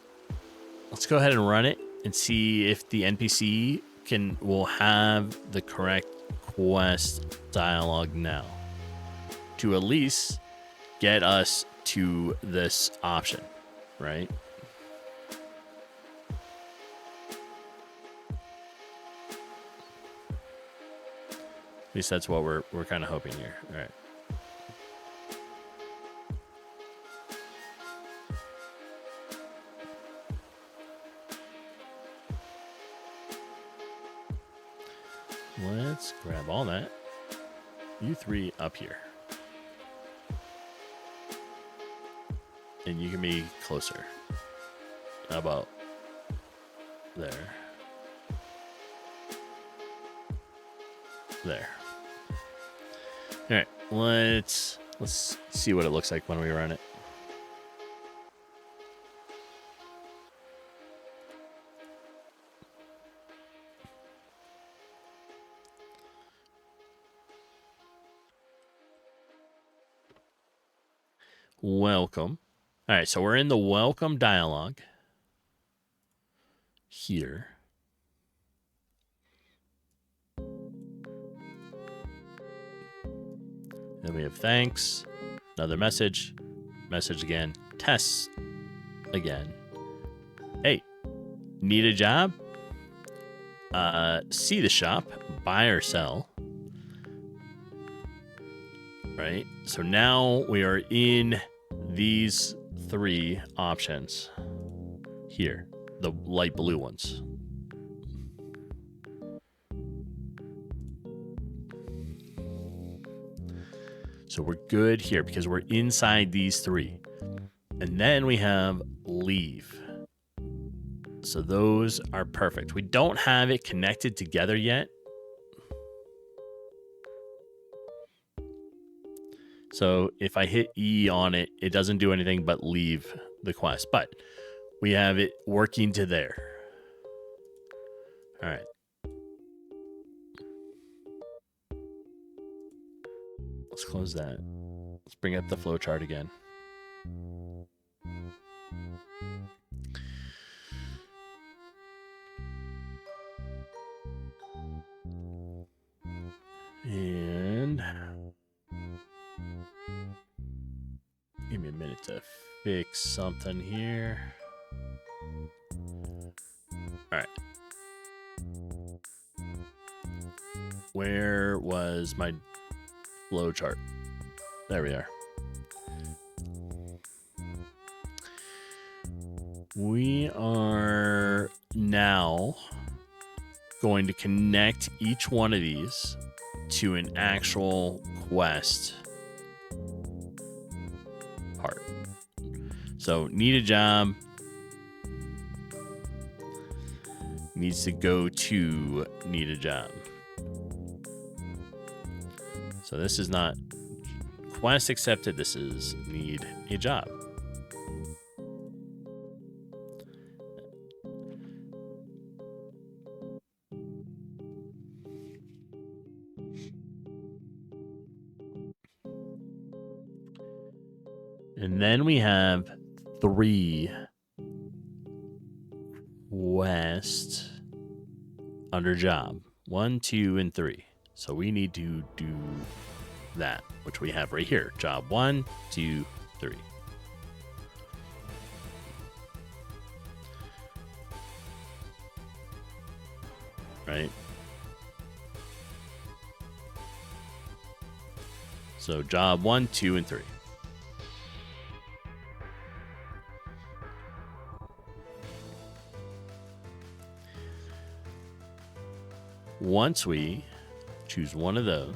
go ahead and run it and see if the NPC will have the correct quest dialogue now to at least get us to this option, right? At least that's what we're kind of hoping here. All right. Let's grab all that. You 3 up here. And you can be closer. How about there? There. All right, let's see what it looks like when we run it. Welcome. All right, so we're in the welcome dialogue here. Then we have thanks, another message, message again, tests again. Hey, need a job? See the shop, buy or sell. Right? So now we are in these 3 options here, the light blue ones. So we're good here because we're inside these 3. And then we have leave. So those are perfect. We don't have it connected together yet. So if I hit E on it, it doesn't do anything but leave the quest. But we have it working to there. All right. Let's close that. Let's bring up the flowchart again. And give me a minute to fix something here. All right. Where was my flow chart? There we are. We are now going to connect each one of these to an actual quest part. So, need a job needs to go to need a job. So this is not quest accepted. This is need a job. And then we have 3 quest under job. 1, 2, and 3. So we need to do that, which we have right here. Job 1, 2, 3. Right? So job 1, 2, and 3. Once we choose one of those,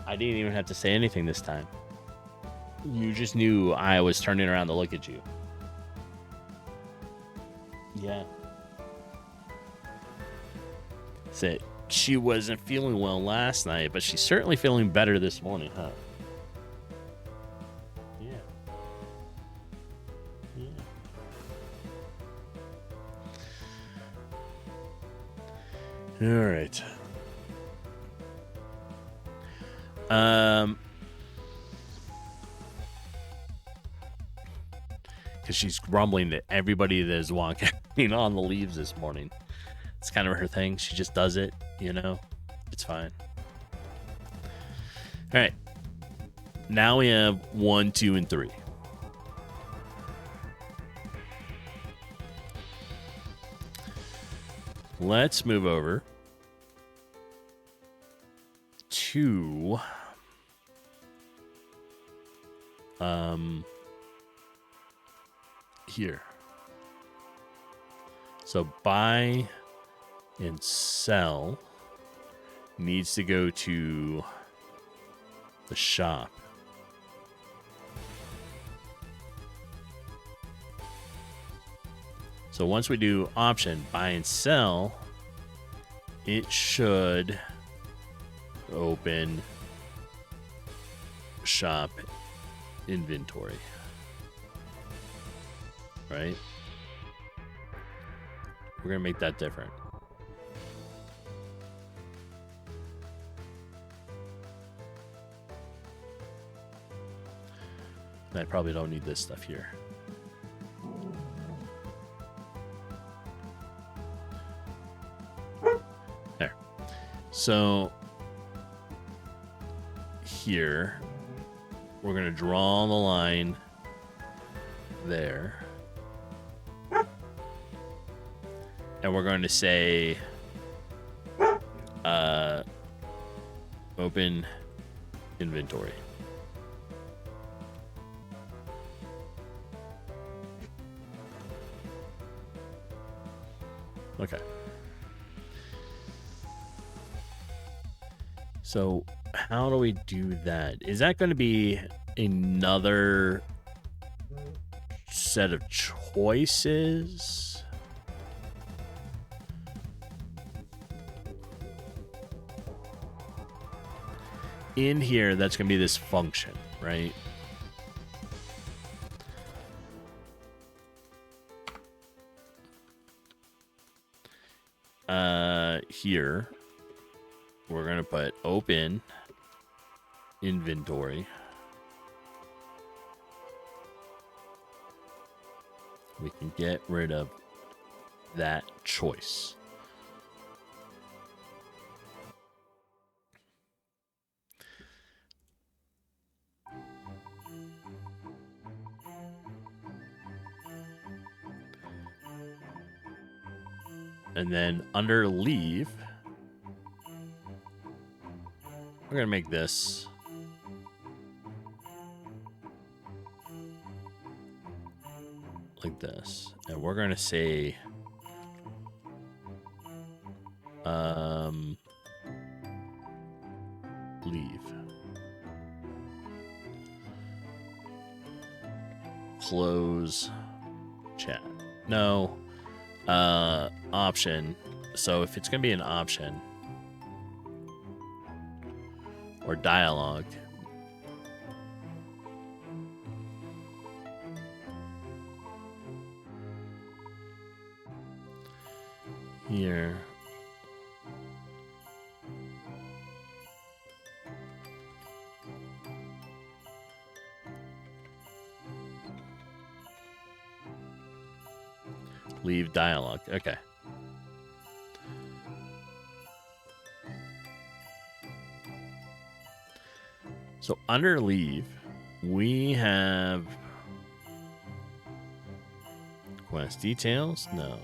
I didn't even have to say anything this time. You just knew I was turning around to look at you. Yeah. Said she wasn't feeling well last night, but she's certainly feeling better this morning, huh? Yeah. Yeah. All right. Because she's grumbling that everybody that is walking on the leaves this morning. It's kind of her thing. She just does it, you know? It's fine. All right. Now we have 1, 2, and 3. Let's move over to here. So buy and sell needs to go to the shop. So once we do option buy and sell, it should open shop inventory. Right? We're going to make that different. I probably don't need this stuff here. There. So here, we're going to draw the line there. And we're going to say open inventory. Okay. So how do we do that? Is that going to be another set of choices? In here, that's going to be this function, right? Here, we're going to put open inventory. We can get rid of that choice. And then under leave, we're going to make this this, and we're going to say leave. Close chat. No. Option. So if it's going to be an option or dialogue, here. Leave dialogue. Okay. So under leave, we have quest details. No.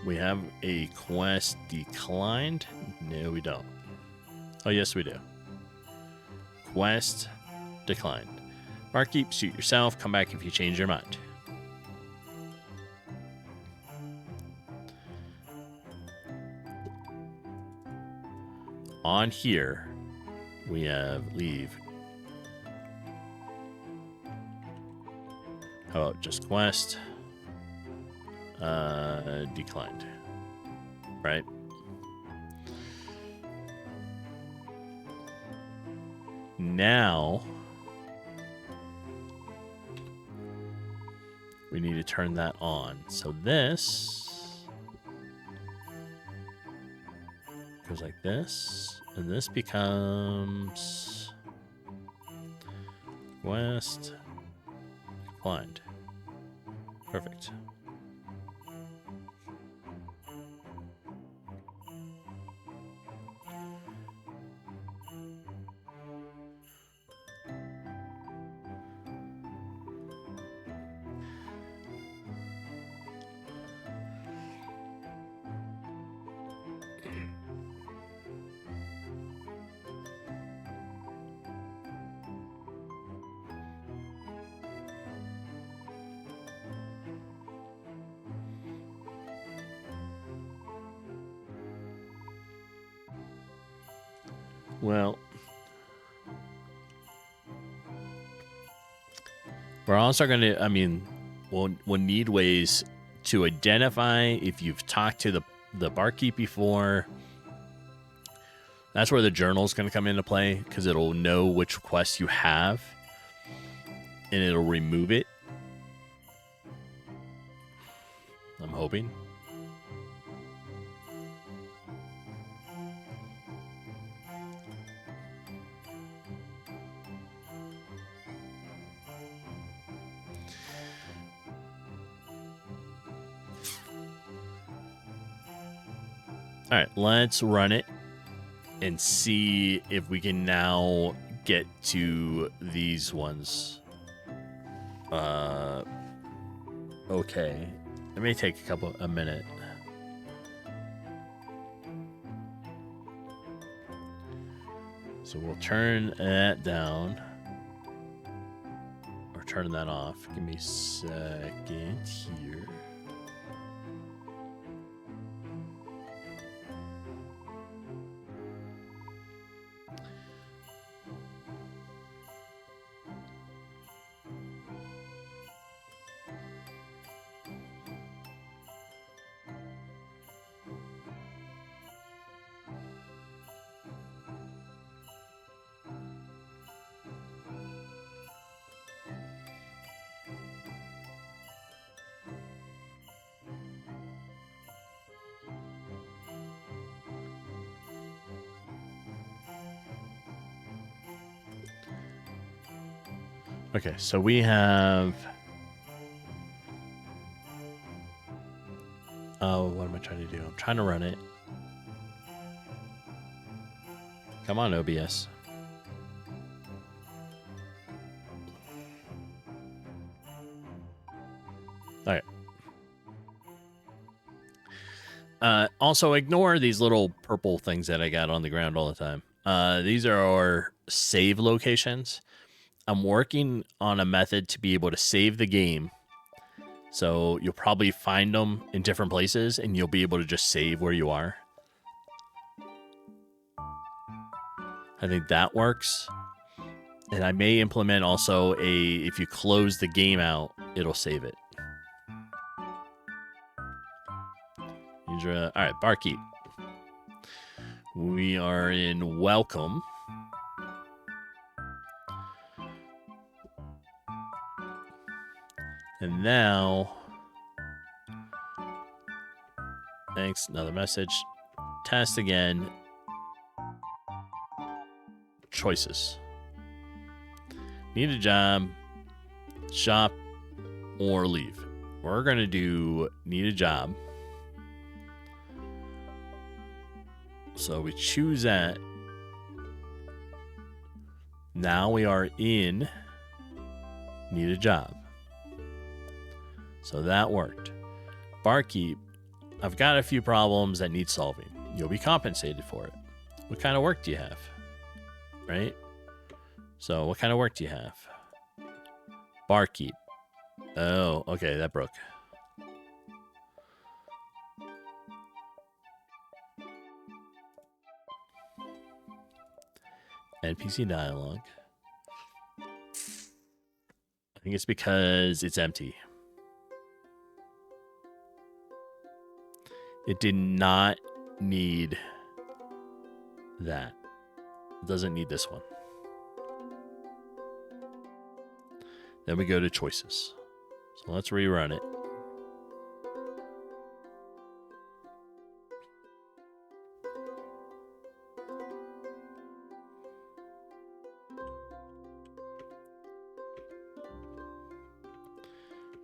We have a quest declined. No, we don't. Oh, yes, we do. Quest declined. Barkeep, suit yourself. Come back if you change your mind. On here, we have leave. How about just quest? Declined. Right? Now, we need to turn that on. So this goes like this, and this becomes quest declined. Perfect. Well, we're also going to, I mean, we'll need ways to identify if you've talked to the barkeep before. That's where the journal is going to come into play, because it'll know which quest you have, and it'll remove it. I'm hoping. All right, let's run it and see if we can now get to these ones. Okay. It may take a minute. So we'll turn that down. Or turn that off. Give me a second here. Okay, so we have... Oh, what am I trying to do? I'm trying to run it. Come on, OBS. All right. Also, ignore these little purple things that I got on the ground all the time. These are our save locations. I'm working on a method to be able to save the game. So you'll probably find them in different places and you'll be able to just save where you are. I think that works. And I may implement also if you close the game out, it'll save it. All right, Barkeep. We are in Welcome. And now, thanks, another message. Test again. Choices. Need a job, shop, or leave. We're going to do need a job. So we choose that. Now we are in need a job. So that worked. Barkeep, I've got a few problems that need solving. You'll be compensated for it. What kind of work do you have? Right? So what kind of work do you have? Barkeep. Oh, okay, that broke. NPC dialogue. I think it's because it's empty. It did not need that. It doesn't need this one. Then we go to choices. So let's rerun it.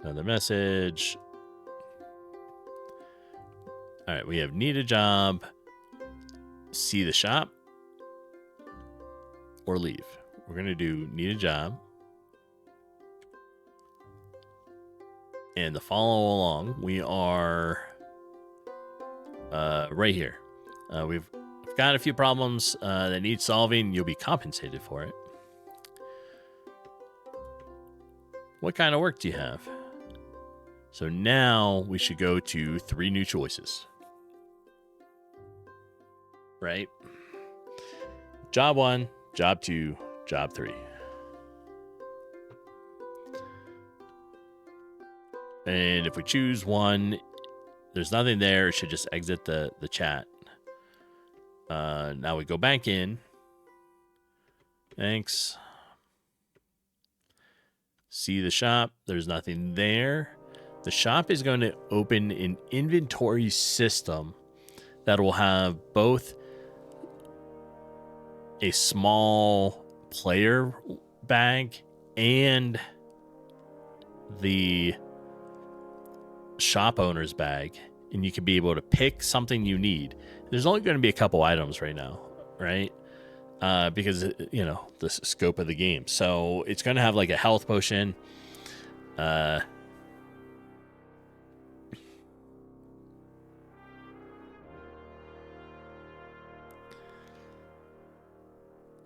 Another message. All right, we have need a job, see the shop, or leave. We're going to do need a job. And to follow along, we are right here. We've got a few problems that need solving. You'll be compensated for it. What kind of work do you have? So now we should go to 3 new choices. Right? Job 1, job 2, job 3. And if we choose one, there's nothing there. It should just exit the chat. Now we go back in. Thanks. See the shop. There's nothing there. The shop is going to open an inventory system that will have both a small player bag and the shop owner's bag, and you can be able to pick something you need. There's only going to be a couple items right now, right? Because, you know, the scope of the game. So it's going to have like a health potion. I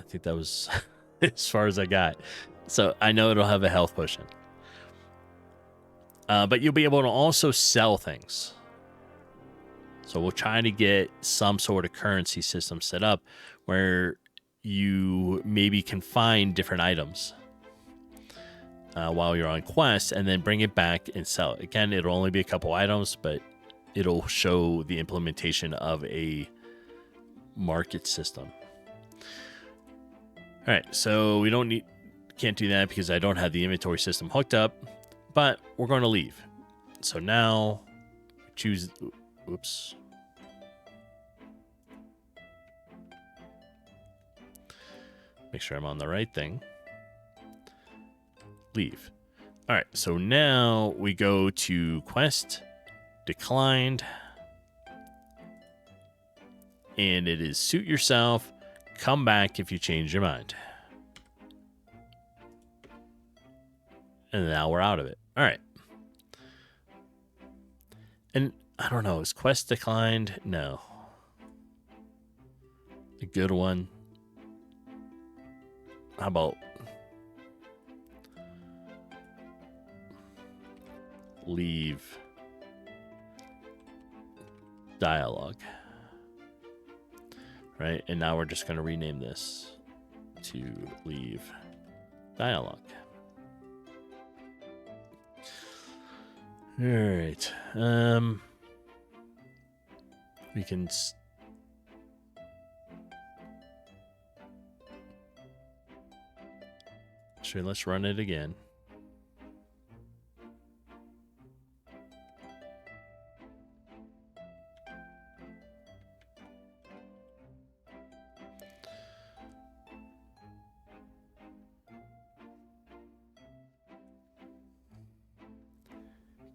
think that was as far as I got. So I know it'll have a health potion. But you'll be able to also sell things. So we'll try to get some sort of currency system set up where you maybe can find different items while you're on quest and then bring it back and sell it. Again, it'll only be a couple items, but it'll show the implementation of a market system. All right, so we can't do that because I don't have the inventory system hooked up, but we're going to leave. So now choose, oops. Make sure I'm on the right thing. Leave. All right, so now we go to quest, declined, and it is suit yourself. Come back if you change your mind. And now we're out of it. All right. And I don't know, is quest declined? No. A good one. How about leave dialogue. Right? And now we're just going to rename this to leave dialogue. All right. We can sure, let's run it again.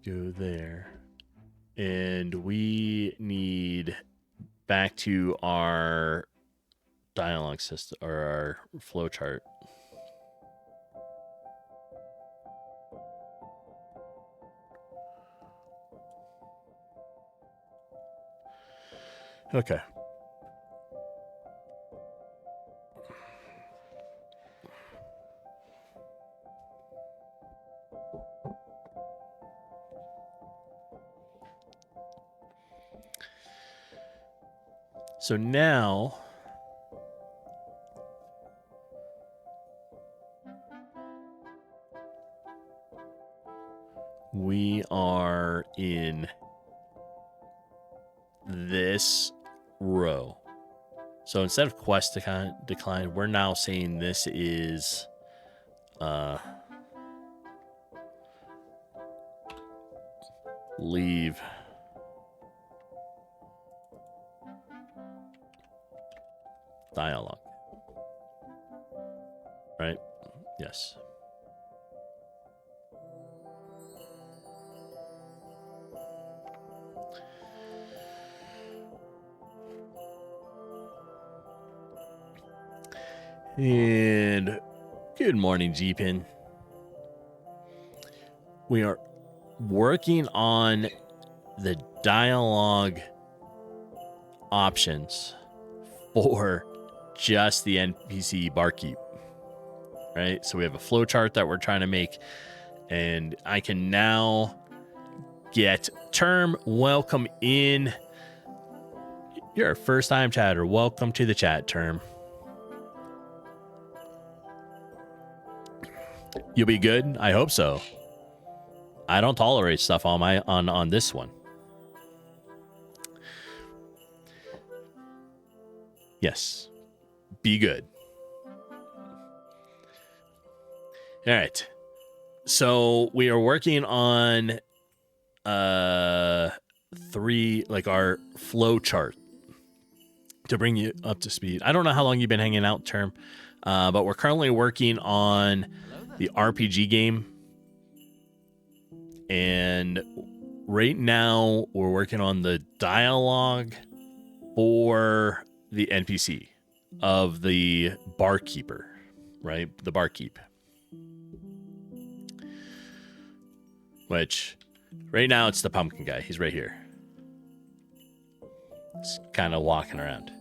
Go there. And we need back to our dialogue system or our flowchart. Okay. So now we are in this row. So instead of quest decline, we're now saying this is leave dialogue. Right? Yes. And good morning, G-Pin. We are working on the dialogue options for just the NPC barkeep, right? So we have a flowchart that we're trying to make, and I can now get term welcome in. You're a first-time chatter. Welcome to the chat, term. You'll be good? I hope so. I don't tolerate stuff on this one. Yes. Be good. All right. So we are working on our flow chart to bring you up to speed. I don't know how long you've been hanging out, term, but we're currently working on the RPG game. And right now we're working on the dialogue for the NPC of the barkeeper, right? The barkeep. Which right now it's the pumpkin guy. He's right here. He's kind of walking around.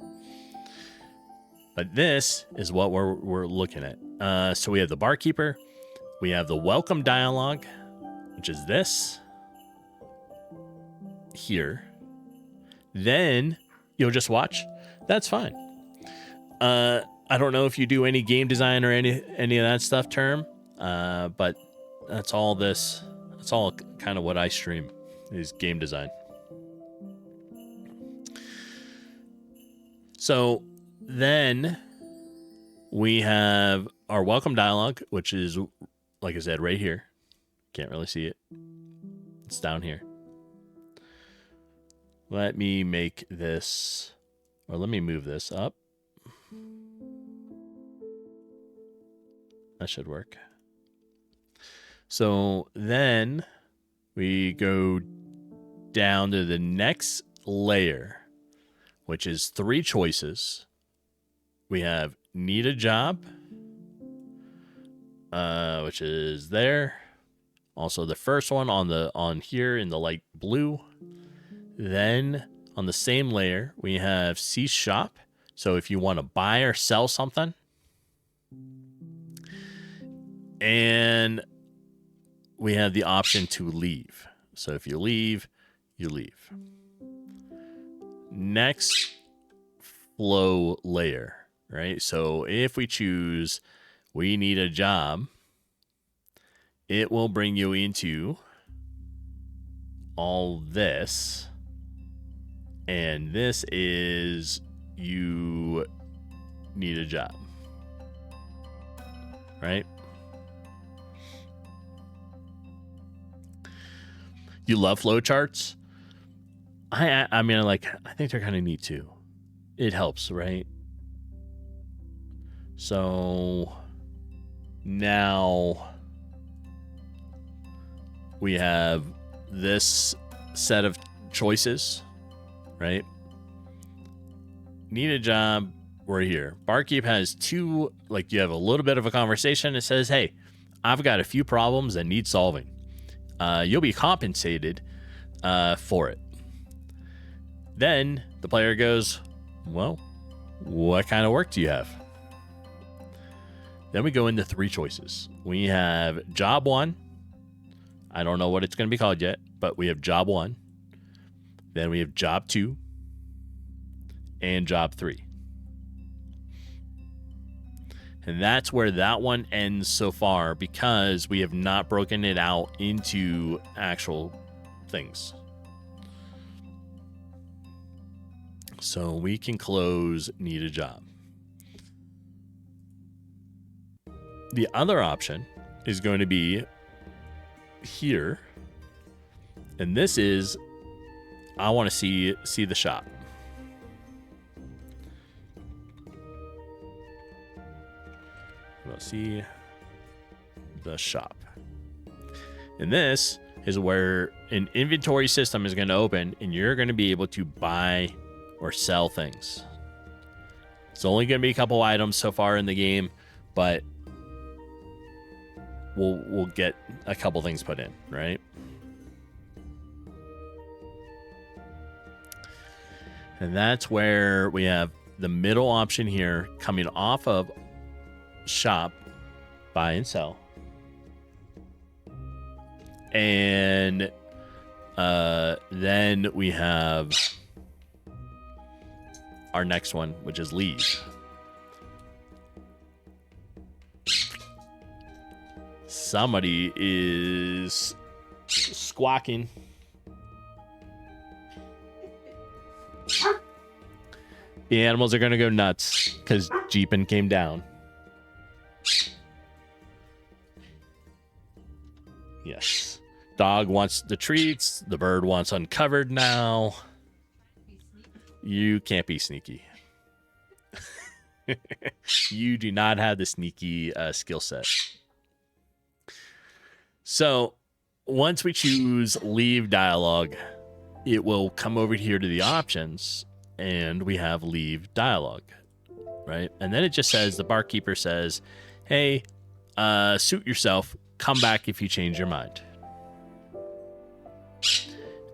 But this is what we're looking at. So we have the barkeeper. We have the welcome dialogue, which is this here. Then you'll just watch. That's fine. I don't know if you do any game design or any of that stuff, term. But that's all this. That's all kind of what I stream is game design. So then we have our welcome dialogue, which is, like I said, right here. Can't really see it. It's down here. Let me make this, or let me move this up. That should work. So then we go down to the next layer, which is 3 choices. We have need a job, which is there. Also the first one on here in the light blue. Then on the same layer, we have see shop. So if you want to buy or sell something. And we have the option to leave. So if you leave, you leave. Next flow layer, right? So if we choose we need a job, it will bring you into all this. And this is you need a job, right? You love flowcharts? I mean, like, I think they're kind of neat too. It helps, right? So now we have this set of choices, right? Need a job, we're here. Barkeep has two, like, you have a little bit of a conversation. It says, hey, I've got a few problems that need solving. You'll be compensated for it. Then the player goes, well, what kind of work do you have? Then we go into three choices. We have job 1. I don't know what it's going to be called yet, but we have job 1. Then we have job 2 and job 3. And that's where that one ends so far, because we have not broken it out into actual things. So we can close need a job. The other option is going to be here. And this is, I want to see the shop. We'll see the shop. And this is where an inventory system is going to open, and you're going to be able to buy or sell things. It's only going to be a couple items so far in the game, but we'll get a couple things put in, right? And that's where we have the middle option here coming off of shop, buy and sell. And then we have our next one, which is leave. Somebody is squawking. The animals are going to go nuts because Jeepin came down. Yes. Dog wants the treats. The bird wants uncovered now. You can't be sneaky. You do not have the sneaky skill set. So once we choose leave dialogue, it will come over here to the options, and we have leave dialogue, right? And then it just says, the barkeeper says, hey, suit yourself. Come back if you change your mind.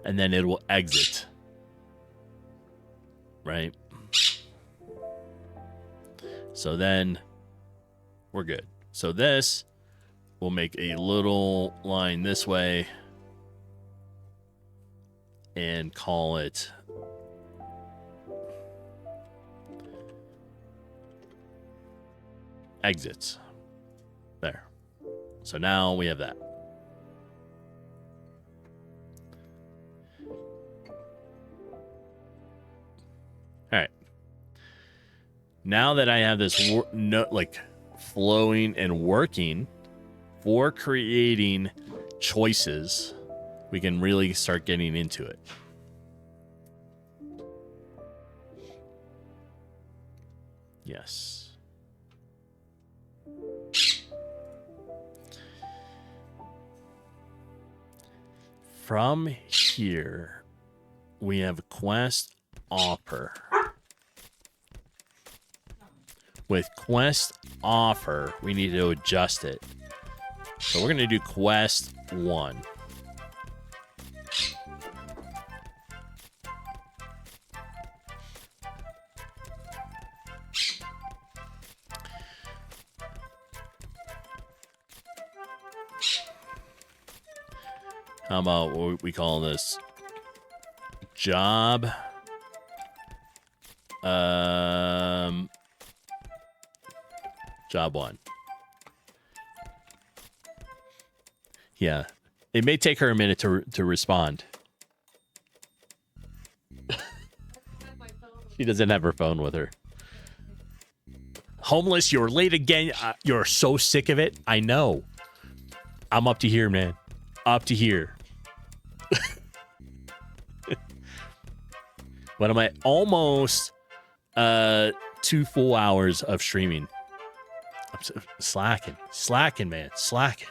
And then it will exit, right? So then we're good. So this will make a little line this way and call it exits. There. So now we have that. All right. Now that I have this flowing and working for creating choices, we can really start getting into it. Yes. From here, we have quest offer. With quest offer, we need to adjust it. So we're going to do quest 1. How about what we call this? Job. Job 1. Yeah. It may take her a minute to respond. She doesn't have her phone with her. Homeless, you're late again. You're so sick of it. I know. I'm up to here, man. Up to here. What am I? Almost 2 full hours of streaming. I'm slacking. Slacking, man. Slacking.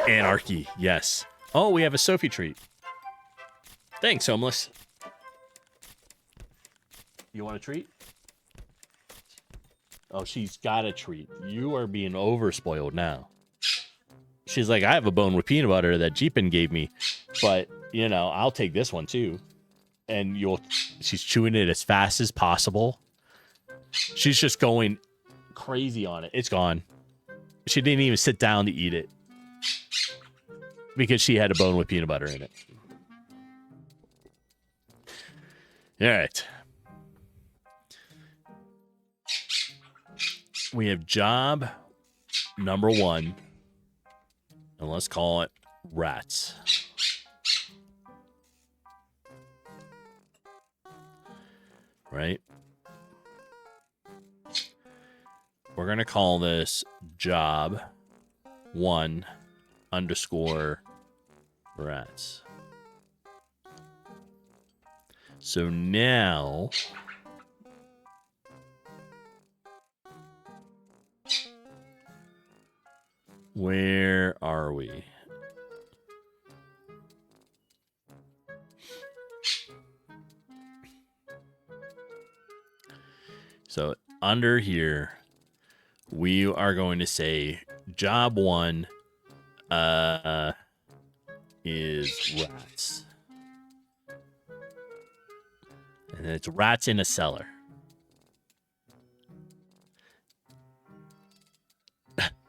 Anarchy, yes. Oh, we have a Sophie treat. Thanks, homeless. You want a treat? Oh, she's got a treat. You are being overspoiled now. She's like, I have a bone with peanut butter that Jeepin gave me, but, you know, I'll take this one too. And she's chewing it as fast as possible. She's just going crazy on it. It's gone. She didn't even sit down to eat it because she had a bone with peanut butter in it. All right. We have job number 1. And let's call it rats. Right? We're going to call this job 1 underscore rats. So now where are we? So under here, we are going to say job 1 is rats. And it's rats in a cellar.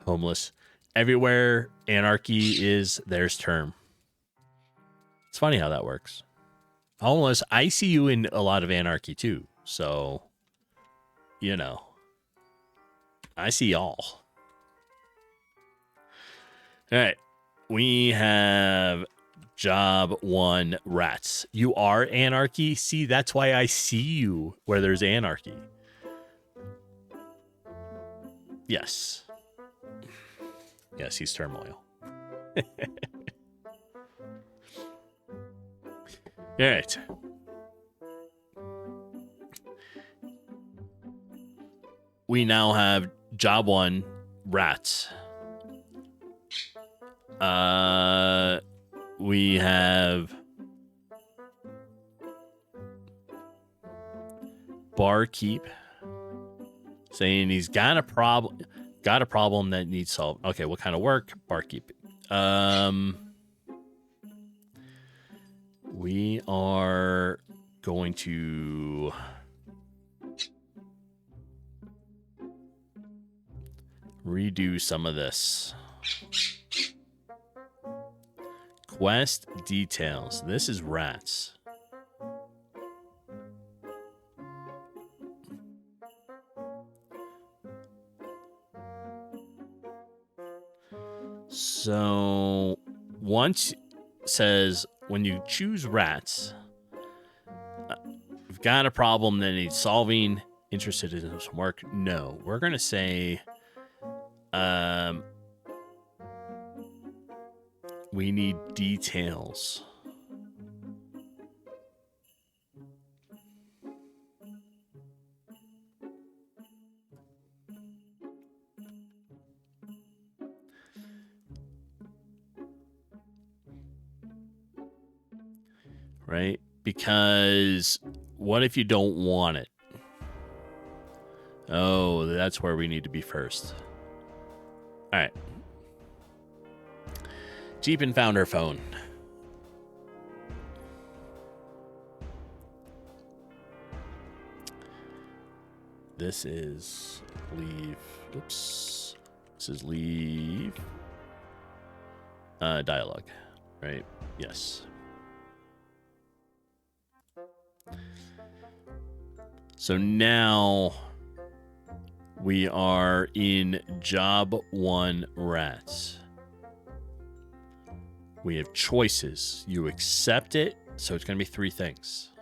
Homeless. Everywhere anarchy is, there's term. It's funny how that works. Homeless, I see you in a lot of anarchy too. So, you know, I see y'all. All right. We have job 1 rats. You are anarchy. See, that's why I see you where there's anarchy. Yes. Yes, he's turmoil. All right. We now have job 1 rats. We have barkeep saying he's got a problem that needs solved. Okay, what kind of work? Barkeep. We are going to redo some of this. Quest details. This is rats. So once says when you choose rats, you've got a problem that needs solving, interested in some work. No, we're going to say we need details. Right? Because what if you don't want it? Oh, that's where we need to be first. All right. Jeepin found her phone. This is leave. Oops. This is leave dialogue, right? Yes. So now we are in job 1 rats. We have choices. You accept it, so it's going to be 3 things.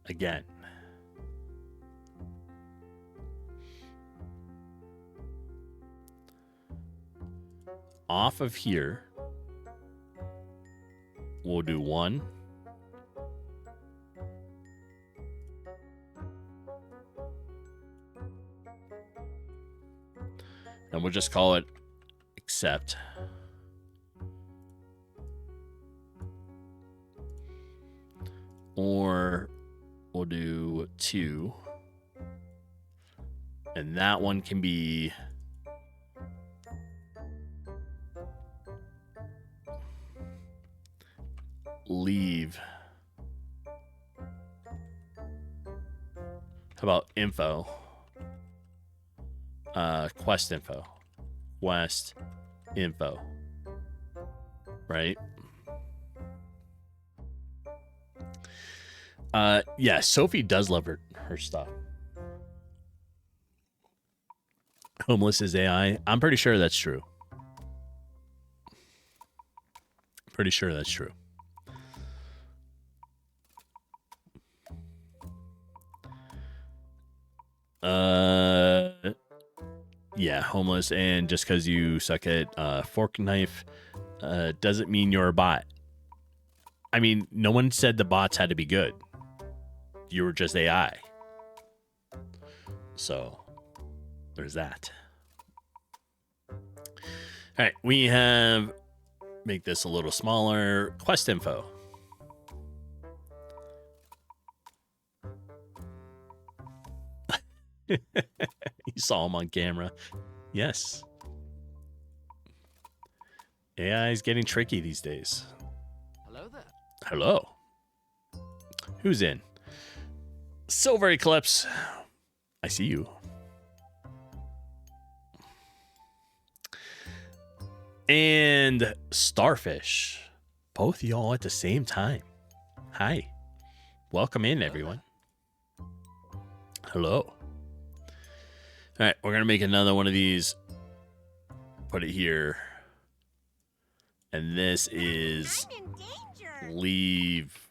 Again. Off of here, we'll do 1. And we'll just call it accept. Or we'll do 2. And that one can be leave. How about info? Quest info. Quest info. Right? Yeah, Sophie does love her stuff. Homeless is AI. I'm pretty sure that's true. Pretty sure that's true. Yeah, homeless, and just because you suck at fork and knife doesn't mean you're a bot. I mean, no one said the bots had to be good. You were just AI. So, there's that. All right, we have, make this a little smaller, quest info. You saw him on camera. Yes. AI is getting tricky these days. Hello there. Hello. Who's in? Silver Eclipse. I see you. And Starfish. Both y'all at the same time. Hi. Welcome in, everyone. Hello. All right, we're going to make another one of these. Put it here. And this is I'm in danger. leave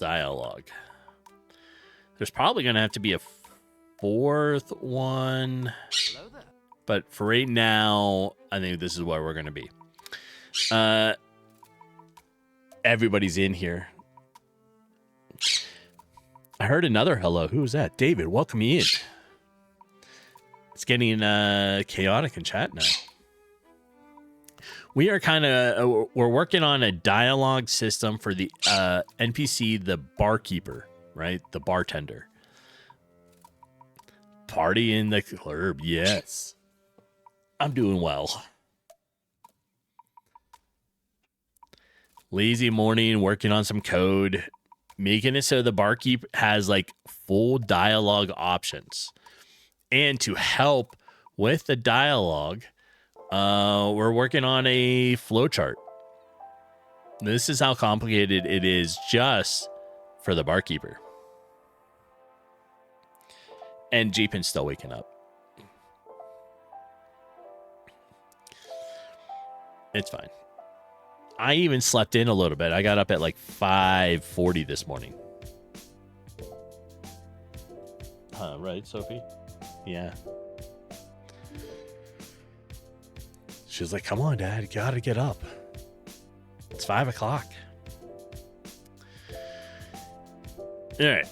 dialogue. There's probably going to have to be a 4th one. Hello there. But for right now, I think this is where we're going to be. Everybody's in here. I heard another hello. Who was that? David, welcome in. It's getting chaotic in chat now. We are we're working on a dialogue system for the NPC, the barkeeper, right? The bartender. Party in the club, yes. I'm doing well. Lazy morning, working on some code, making it so the barkeep has like full dialogue options. And to help with the dialogue, we're working on a flowchart. This is how complicated it is just for the barkeeper. And Jeepin's still waking up. It's fine. I even slept in a little bit. I got up at like 5:40 this morning. Right, Sophie? Yeah. She was like, come on, Dad, you gotta get up. It's 5 o'clock. All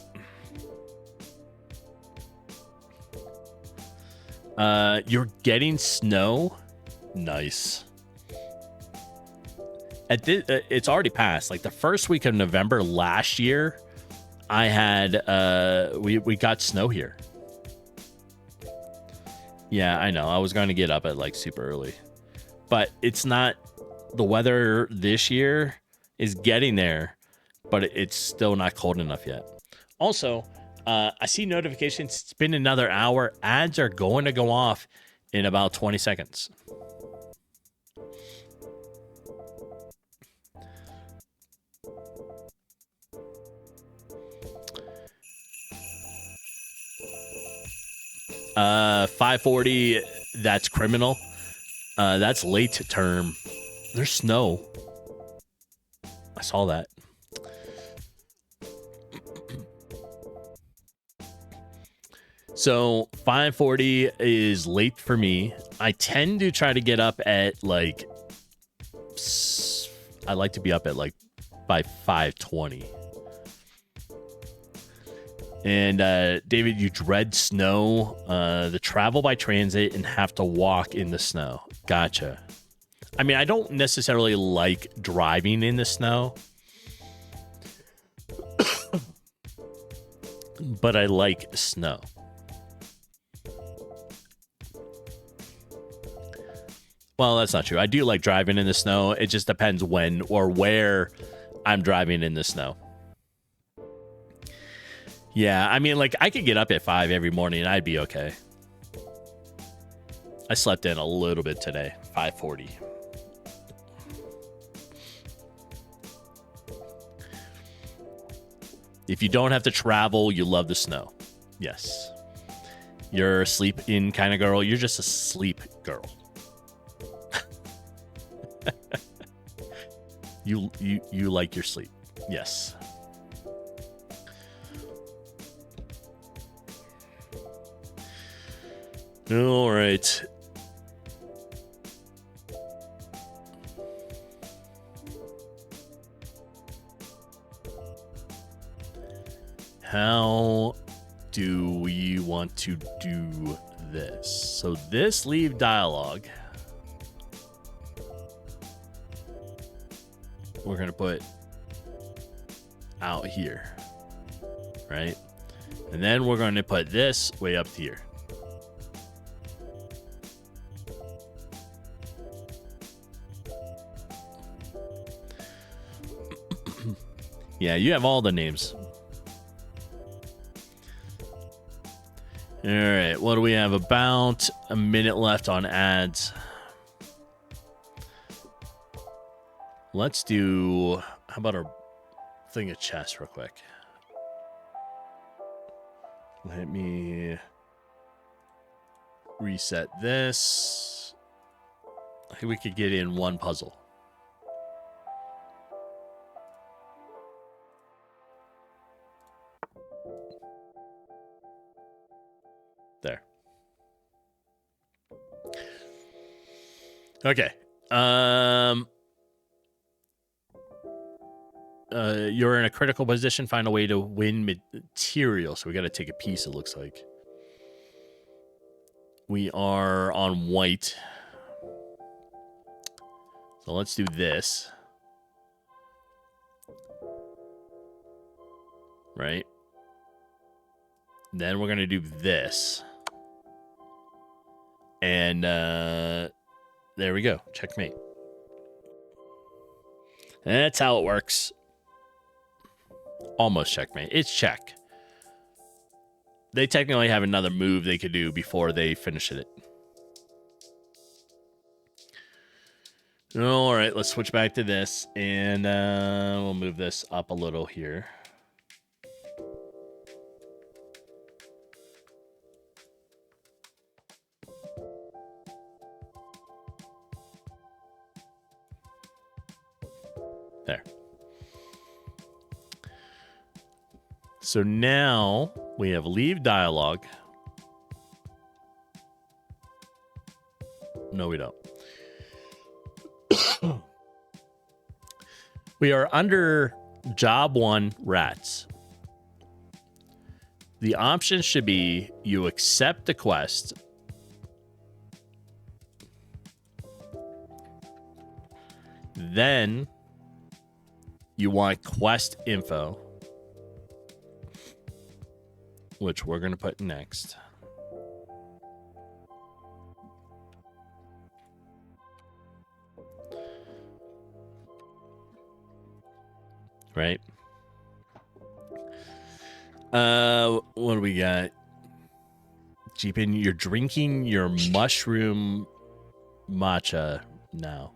right. You're getting snow? Nice. It's already passed. Like the first week of November last year, I had we got snow here. Yeah, I know. I was going to get up at like super early. But it's not, the weather this year is getting there, but it's still not cold enough yet. Also, I see notifications. It's been another hour. Ads are going to go off in about 20 seconds. Uh, 540, that's criminal. That's late term. There's snow. I saw that. So 540 is late for me. I tend to try to get up at like, I like to be up at like by 520. And David, you dread snow, the travel by transit and have to walk in the snow. Gotcha. I mean, I don't necessarily like driving in the snow, but I like snow. Well, that's not true. I do like driving in the snow. It just depends when or where I'm driving in the snow. Yeah, I mean, like, I could get up at 5 every morning and I'd be okay. I slept in a little bit today, 5:40. If you don't have to travel, you love the snow. Yes. You're a sleep-in kind of girl. You're just a sleep girl. You like your sleep. Yes. All right. How do we want to do this? So this leave dialogue, we're going to put out here, right? And then we're going to put this way up here. Yeah, you have all the names. All right, what do we have? About a minute left on ads. Let's do, how about a thing of chess real quick? Let me reset this. I think we could get in one puzzle. There. Okay. You're in a critical position. Find a way to win material. So we got to take a piece, it looks like. We are on white. So let's do this. Right? Then we're going to do this. And there we go. Checkmate. That's how it works. Almost checkmate. It's check. They technically have another move they could do before they finish it. All right, let's switch back to this. And we'll move this up a little here. There. So now we have leave dialogue. No, we don't. We are under job 1, rats. The option should be you accept the quest. Then you want quest info, which we're going to put next. Right? What do we got? Jeepin, you're drinking your mushroom matcha now.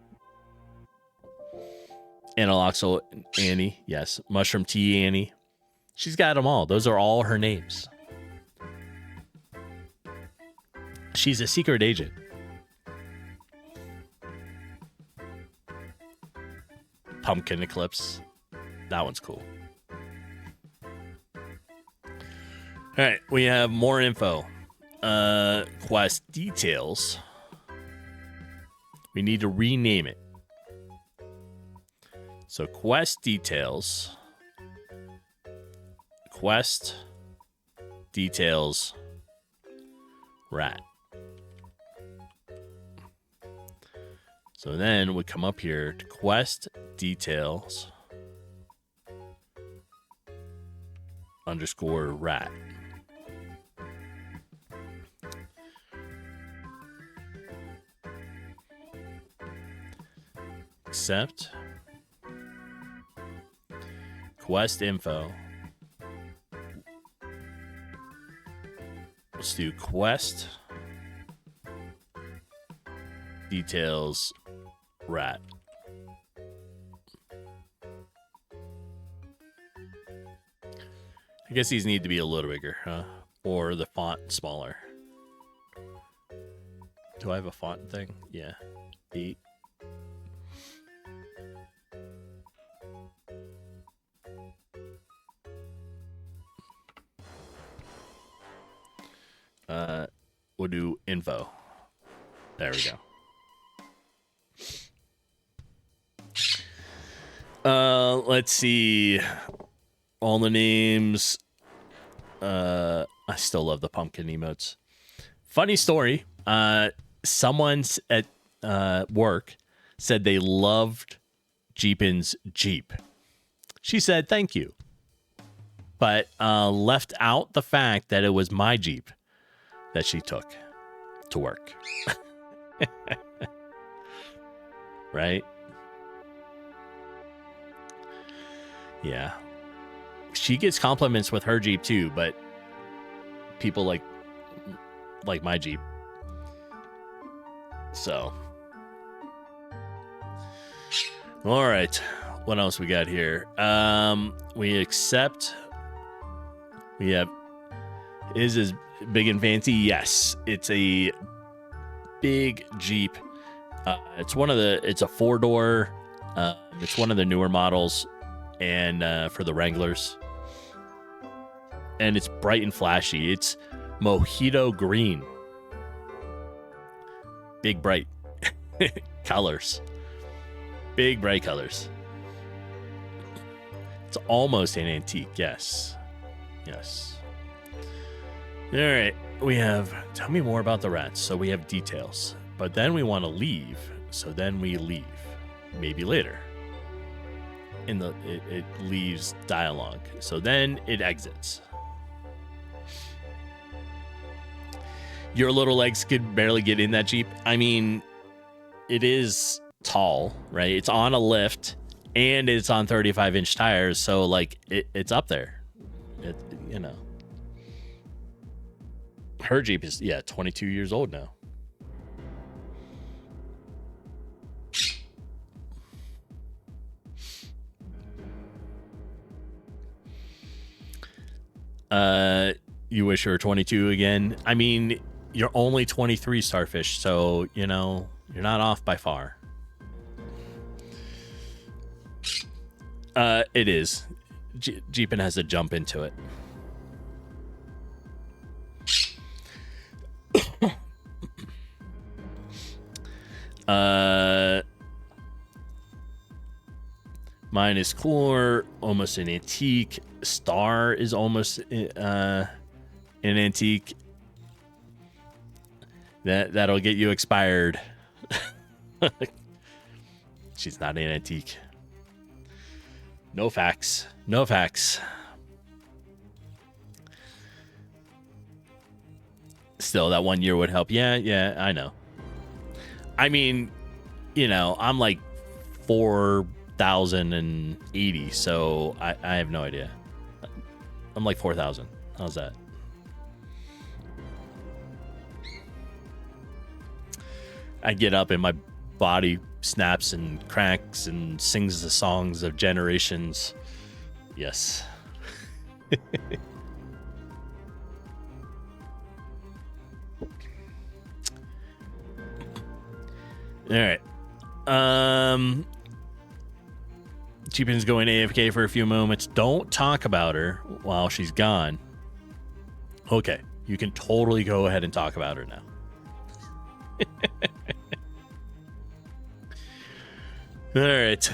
Analoxal Annie, yes. Mushroom tea Annie. She's got them all. Those are all her names. She's a secret agent. Pumpkin Eclipse. That one's cool. All right, we have more info. Quest details. We need to rename it. So quest details. Quest details rat. So then we come up here to quest details underscore rat. Accept. Quest info. Let's do quest details rat. I guess these need to be a little bigger, huh? Or the font smaller. Do I have a font thing? Yeah. 8. We'll do info. There we go. Let's see. All the names. I still love the pumpkin emotes. Funny story. Someone at work said they loved Jeepin's Jeep. She said thank you, but left out the fact that it was my Jeep that she took to work. Right? Yeah. She gets compliments with her Jeep too, but people like my Jeep. So. All right. What else we got here? We accept. We have is big and fancy. Yes, it's a big Jeep. It's a 4-door. It's one of the newer models, and for the Wranglers. And it's bright and flashy. It's mojito green. Big bright colors. Big bright colors. It's almost an antique. Yes. Yes. All right. We have, tell me more about the rats. So we have details, but then we want to leave. So then we leave. Maybe later. It leaves dialogue. So then it exits. Your little legs could barely get in that Jeep. I mean, it is tall, right? It's on a lift and it's on 35-inch tires. So like it's up there. You know, her Jeep is 22 years old now. You wish you were 22 again. I mean, you're only 23, Starfish, so you know you're not off by far. It is. Jeepin has to jump into it. Mine is cooler, almost an antique. Star is almost an antique. That'll get you expired. She's not an antique. No facts. No facts. Still, that 1 year would help. Yeah, I know. I mean, you know, I'm like 4,080, so I have no idea. I'm like 4,000. How's that? I get up and my body snaps and cracks and sings the songs of generations. Yes. All right. Cheapin's going AFK for a few moments. Don't talk about her while she's gone. Okay, you can totally go ahead and talk about her now. All right.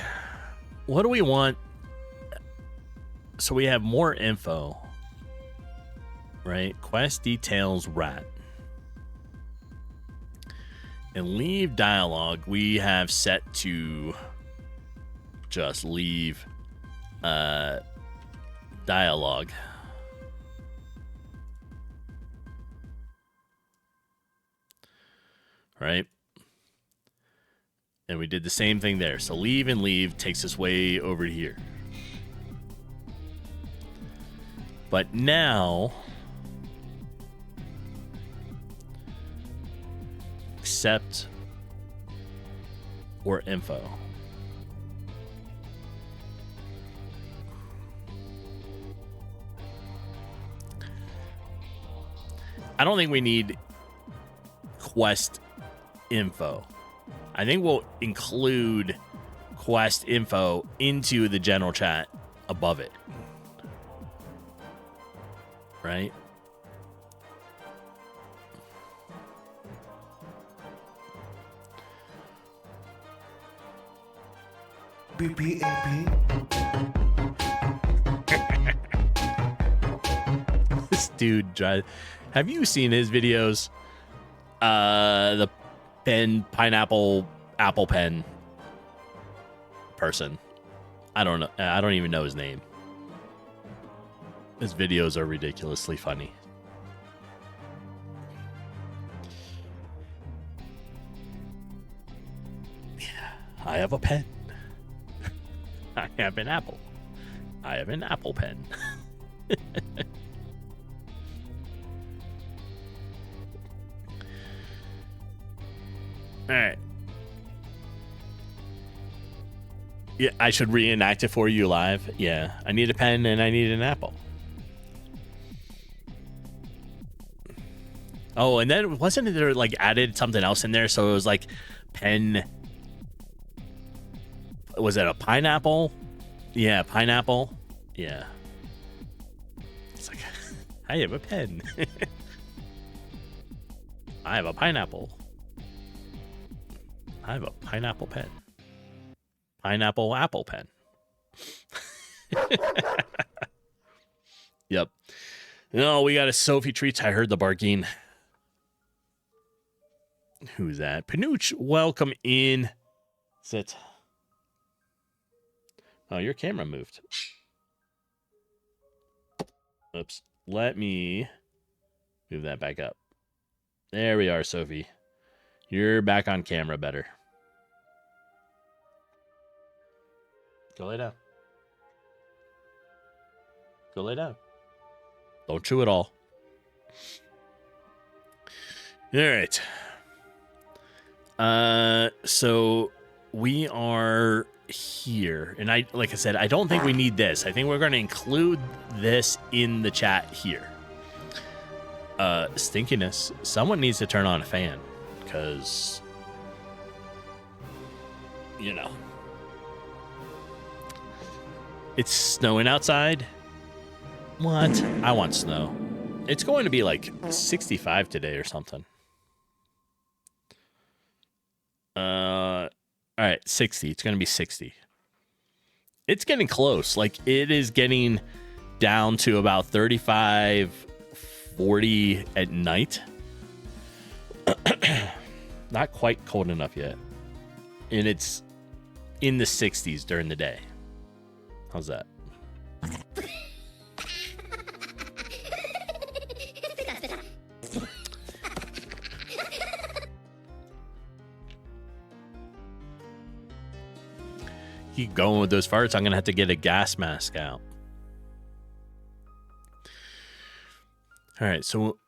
What do we want? So we have more info, right? Quest details rat. And leave dialogue we have set to just leave dialogue. Right? And we did the same thing there. So leave and leave takes us way over here. But now, accept or info. I don't think we need quest info. I think we'll include quest info into the general chat above it. Right? BBAB. This dude drives. Have you seen his videos? The pineapple apple pen person. I don't know. I don't even know his name. His videos are ridiculously funny. Yeah, I have a pen. I have an apple. I have an apple pen. All right. Yeah, I should reenact it for you live. Yeah, I need a pen and I need an apple. Oh, and then wasn't there like added something else in there? So it was like pen. Was it a pineapple? Yeah, pineapple. Yeah. It's like, I have a pen. I have a pineapple. I have a pineapple pen. Pineapple apple pen. Yep. No, we got a Sophie Treats. I heard the bargain. Who's that? Panooch, welcome in. Sit. Oh, your camera moved. Oops. Let me move that back up. There we are, Sophie. You're back on camera better. Go lay down. Go lay down. Don't chew it all. All right. So we are here, and like I said, I don't think we need this. I think we're going to include this in the chat here. Stinkiness. Someone needs to turn on a fan, because, you know, it's snowing outside. What? I want snow. It's going to be like 65 today or something. All right, 60. It's going to be 60. It's getting close. Like, it is getting down to about 35, 40 at night. Not quite cold enough yet. And it's in the 60s during the day. How's that? Keep going with those farts. I'm gonna have to get a gas mask out. All right, so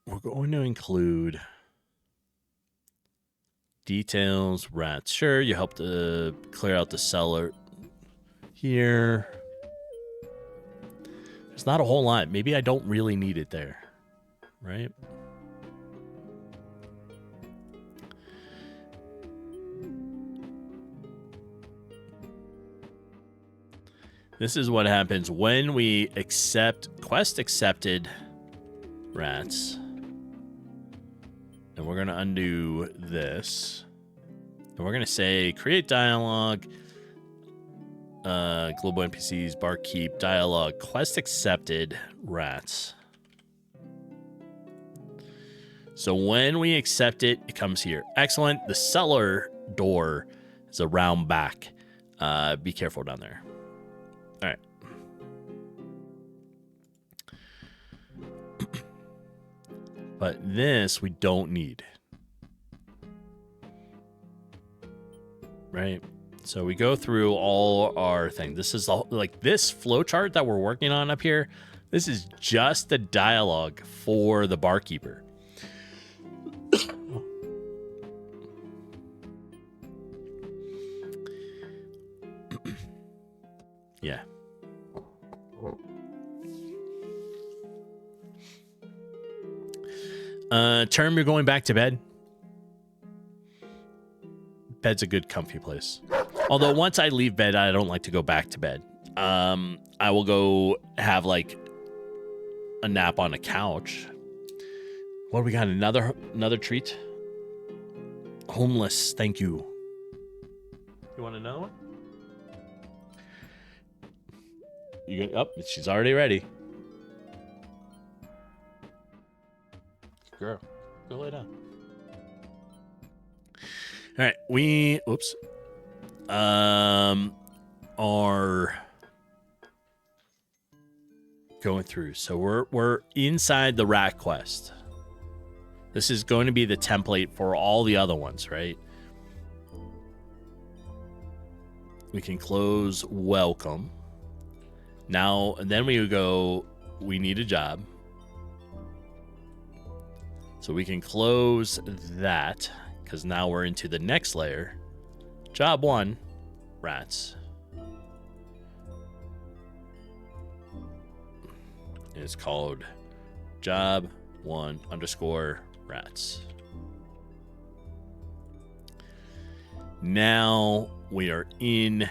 we're going to include Details, rats. Sure, you help to clear out the cellar here. There's not a whole lot. Maybe I don't really need it there, right? This is what happens when we accept quest accepted rats. And we're going to undo this. And we're going to say create dialogue. Global NPCs, barkeep, dialogue, quest accepted, rats. So when we accept it, it comes here. Excellent. The cellar door is around back. Be careful down there. All right. But this we don't need. Right? So we go through all our things. This is like this flowchart that we're working on up here. This is just the dialogue for the barkeeper. Yeah. Term, you're going back to bed. Bed's a good comfy place. Although once I leave bed, I don't like to go back to bed. I will go have like a nap on a couch. What do we got? Another treat? Homeless, thank you. You want another one? You gonna, she's already ready. Girl, go lay down. All right, we are going through. So we're inside the rat quest. This is going to be the template for all the other ones, right? We can close welcome. Now, and then we would go, we need a job. So we can close that because now we're into the next layer. Job 1, rats. And it's called job 1 _ rats. Now we are in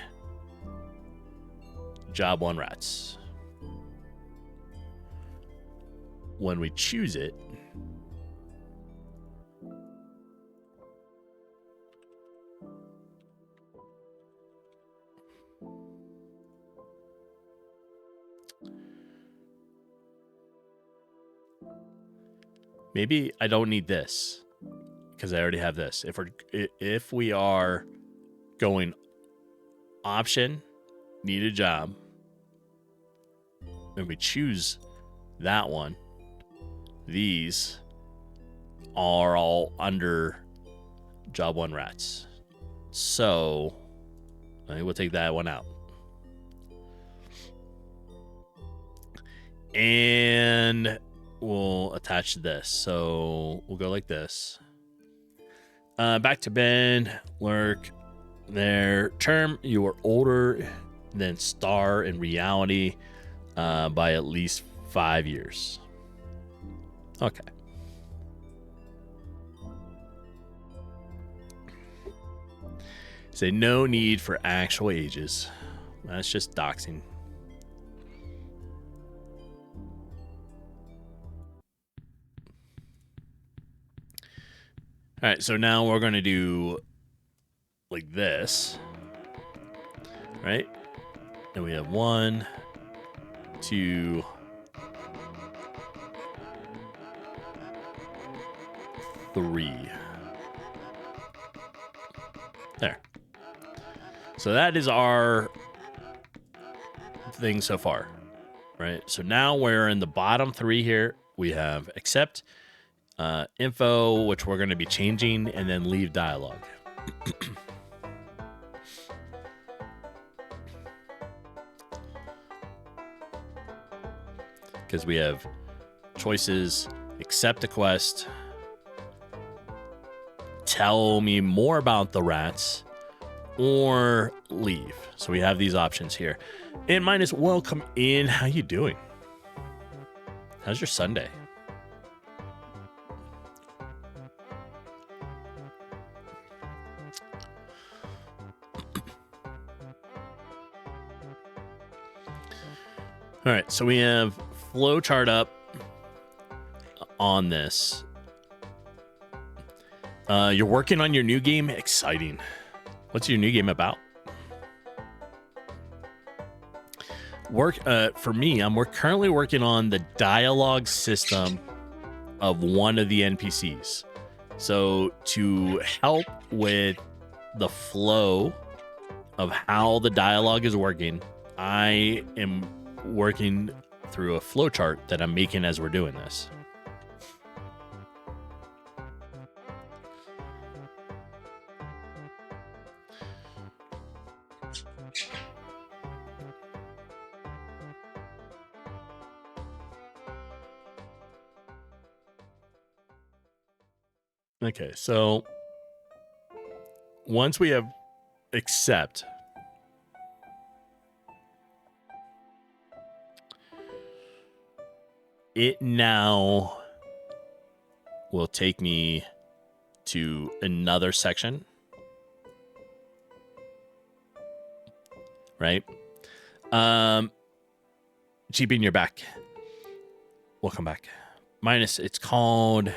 job 1 rats. When we choose it, maybe I don't need this because I already have this. If we are going option, need a job, and we choose that one, these are all under job 1 rats. So I think we'll take that one out. And we'll attach this. So we'll go like this. Back to bed, lurk there. Term, you are older than Star in reality by at least 5 years. Okay. Say no need for actual ages. That's just doxing. All right, so now we're going to do like this, right? And we have 1, 2, 3. There. So that is our thing so far, right? So now we're in the bottom 3 here. We have accept, info, which we're going to be changing, and then leave dialogue. Because we have choices, accept a quest, tell me more about the rats, or leave. So we have these options here. And minus, welcome in. How you doing? How's your Sunday? All right, so we have flowchart up on this. You're working on your new game. Exciting. What's your new game about? For me, I'm currently working on the dialogue system of one of the NPCs. So to help with the flow of how the dialogue is working, I am working through a flowchart that I'm making as we're doing this. Okay, so once we have accept, it now will take me to another section, right? Cheaping, you're back. Welcome back. Minus, it's called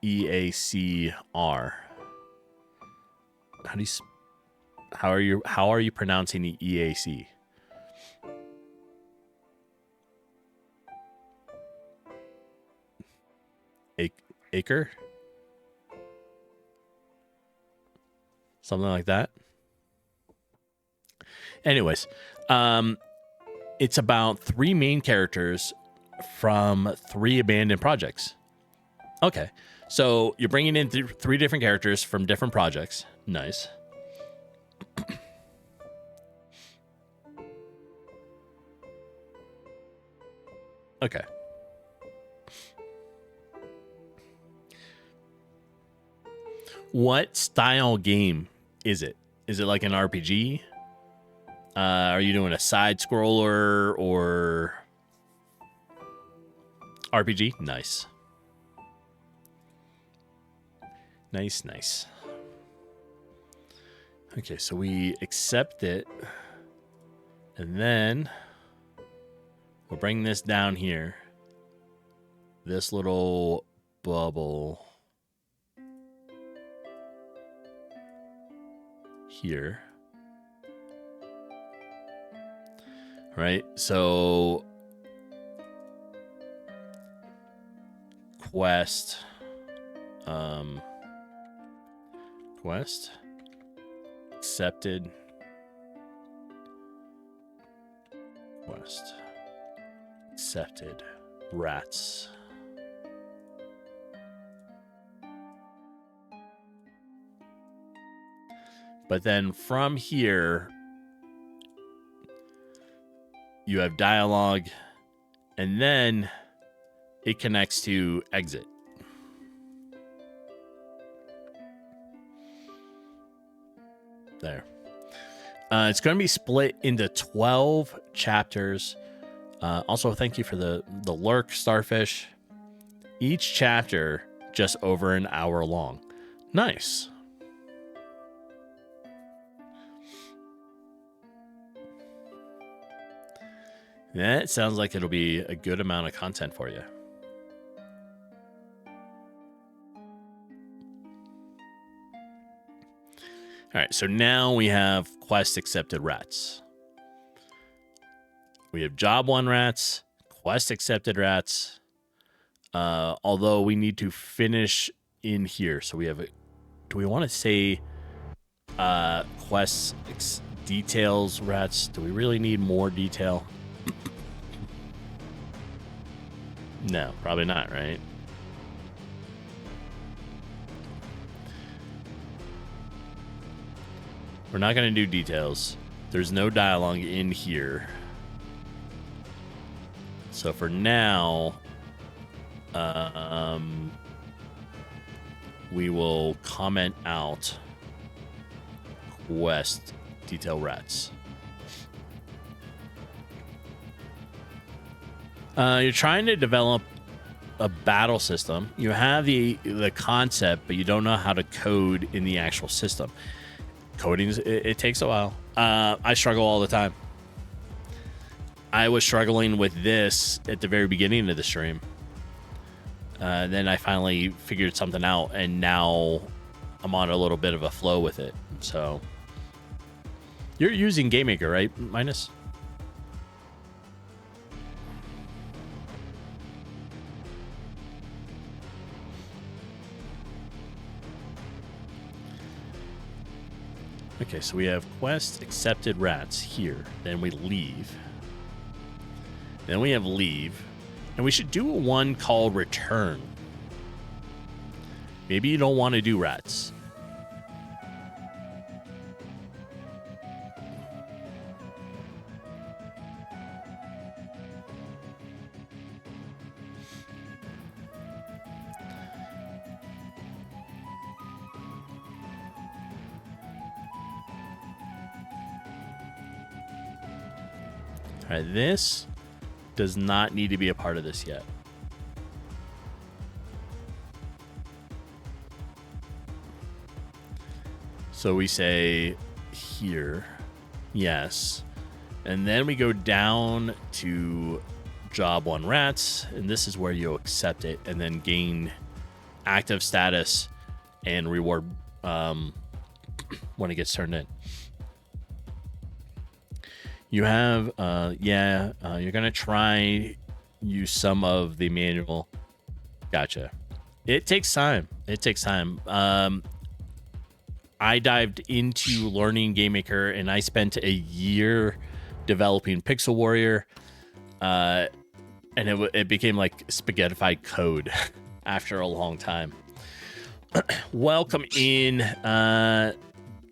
EACR. How are you pronouncing the EAC? Acre? Something like that. Anyways, it's about 3 main characters from 3 abandoned projects. Okay, so you're bringing in 3 different characters from different projects. Nice. Okay. What style game is it? Is it like an RPG? Are you doing a side scroller or RPG? Nice. Nice. Okay, so we accept it. And then we'll bring this down here. This little bubble here. Right? So quest accepted, quest accepted, rats. But then from here, you have dialogue, and then it connects to exit. There. It's going to be split into 12 chapters. Also, thank you for the lurk, Starfish. Each chapter just over an hour long. Nice. That sounds like it'll be a good amount of content for you. All right, so now we have quest accepted rats. We have job 1 rats, quest accepted rats. Although we need to finish in here. So we have a, do we want to say quest details rats? Do we really need more detail? No, probably not, right? We're not going to do details. There's no dialogue in here. So for now, we will comment out quest detail rats. You're trying to develop a battle system. You have the concept, but you don't know how to code in the actual system. Coding, it takes a while. I struggle all the time. I was struggling with this at the very beginning of the stream. Then I finally figured something out, and now I'm on a little bit of a flow with it. So you're using GameMaker, right, Minus? Okay, so we have quest accepted rats here. Then we leave. Then we have leave. And we should do one called return. Maybe you don't want to do rats. All right, this does not need to be a part of this yet. So we say here, yes. And then we go down to job 1 rats, and this is where you accept it and then gain active status and reward when it gets turned in. You have, you're going to try use some of the manual. Gotcha. It takes time. It takes time. I dived into learning GameMaker, and I spent a year developing Pixel Warrior, and it became like spaghettified code after a long time. Welcome in,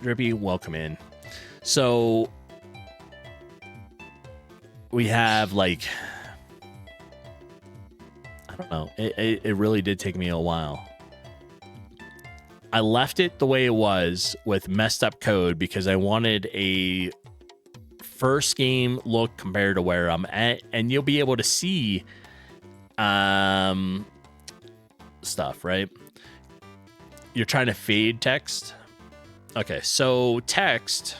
Drippy. Welcome in. So we have like, I don't know. It really did take me a while. I left it the way it was with messed up code because I wanted a first game look compared to where I'm at, and you'll be able to see stuff, right? You're trying to fade text. Okay, so text.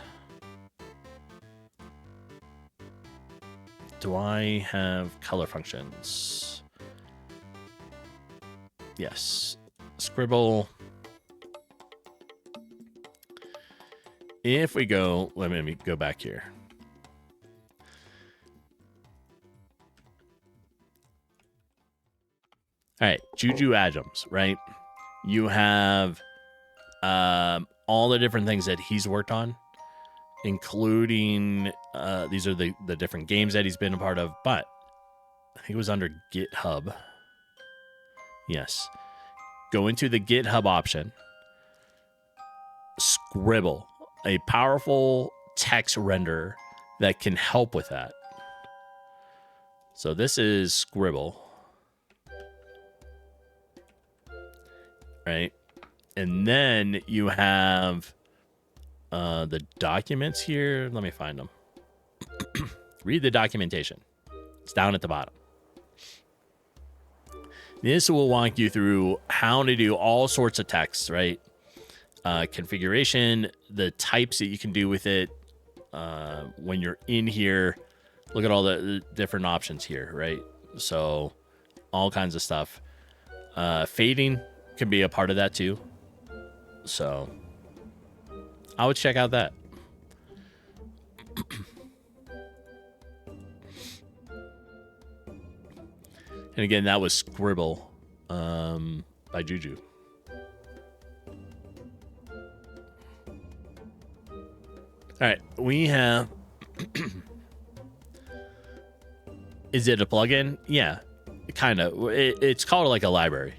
Do I have color functions? Yes. Scribble. If we go, let me go back here. All right, Juju Adams, right? You have all the different things that he's worked on, including these are the different games that he's been a part of, but I think it was under GitHub. Yes. Go into the GitHub option. Scribble, a powerful text renderer that can help with that. So this is Scribble. Right? And then you have the documents here. Let me find them. Read the documentation. It's down at the bottom. This will walk you through how to do all sorts of text, right? Configuration, the types that you can do with it. When you're in here, look at all the different options here, right? So all kinds of stuff. Fading can be a part of that too. So I would check out that. And again, that was Scribble by Juju. All right, we have... Is it a plugin? Yeah, kind of. It's called like a library.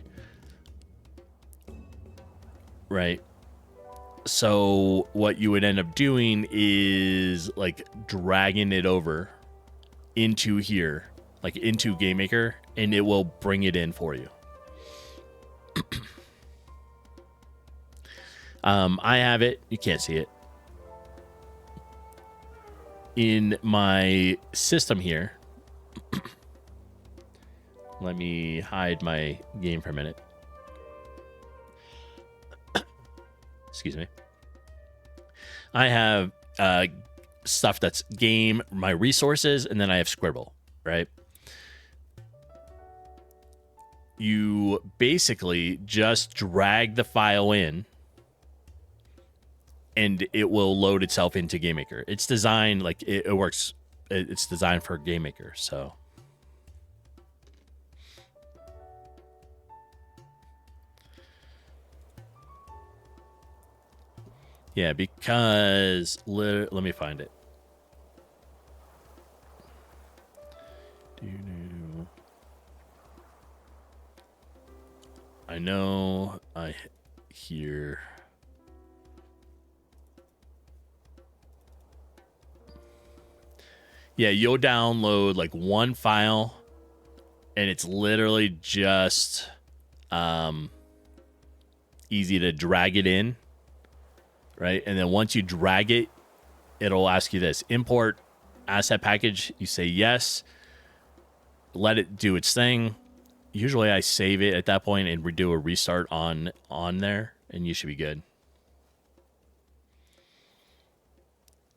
Right? So what you would end up doing is like dragging it over into here like into GameMaker, and it will bring it in for you. I have it. You can't see it. In my system here. Let me hide my game for a minute. Excuse me. I have stuff that's game, my resources, and then I have Scribble, right? You basically just drag the file in and it will load itself into GameMaker. It's designed like it works. It's designed for GameMaker. So yeah, because let me find it. I know I hear. Yeah, you'll download like one file and it's literally just easy to drag it in, right? And then once you drag it, it'll ask you this: import asset package. You say yes, let it do its thing. Usually I save it at that point and redo a restart on there, and you should be good.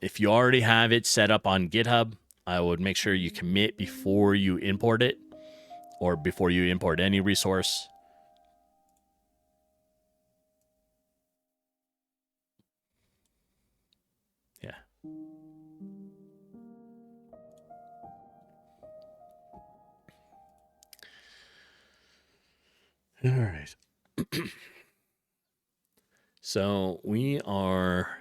If you already have it set up on GitHub, I would make sure you commit before you import it, or before you import any resource. Yeah. All right. So we are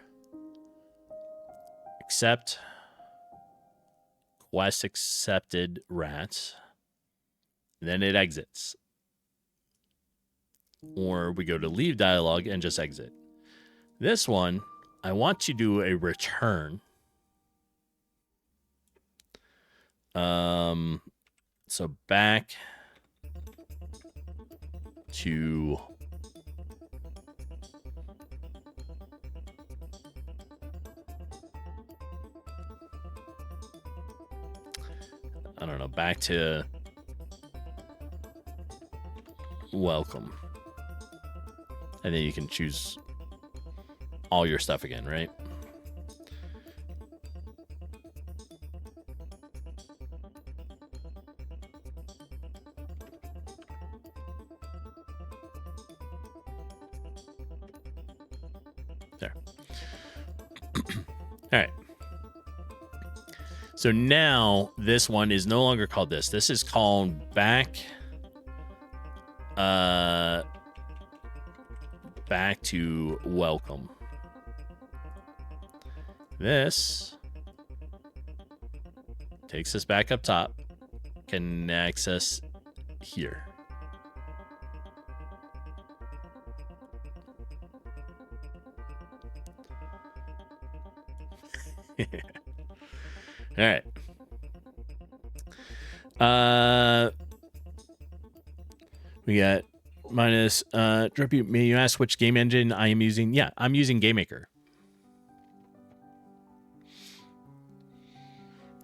accept quest accepted rats. Then it exits. Or we go to leave dialogue and just exit. This one, I want to do a return. So back to I don't know, back to welcome. And then you can choose all your stuff again, right? There. All right. So now this one is no longer called this. This is called back to welcome. This takes us back up top, connects us here. All right. We got minus Drippy, may you ask which game engine I am using? Yeah, I'm using GameMaker.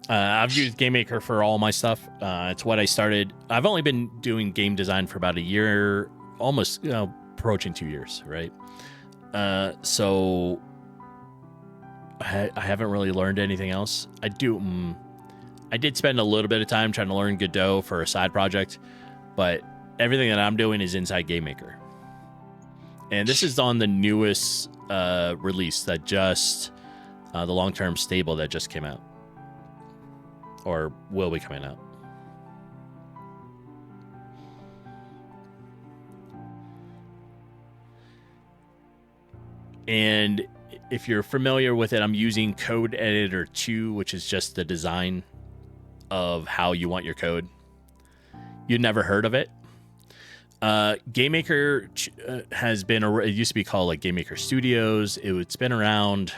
I've used GameMaker for all my stuff. It's what I started. I've only been doing game design for about a year, almost approaching 2 years, right? So I haven't really learned anything else. I did spend a little bit of time trying to learn Godot for a side project, but everything that I'm doing is inside GameMaker. And this is on the newest release that just, the long-term stable that just came out. Or will be coming out. And if you're familiar with it, I'm using Code Editor 2, which is just the design of how you want your code. You'd never heard of it. GameMaker has been, it used to be called like GameMaker Studios. It's been around.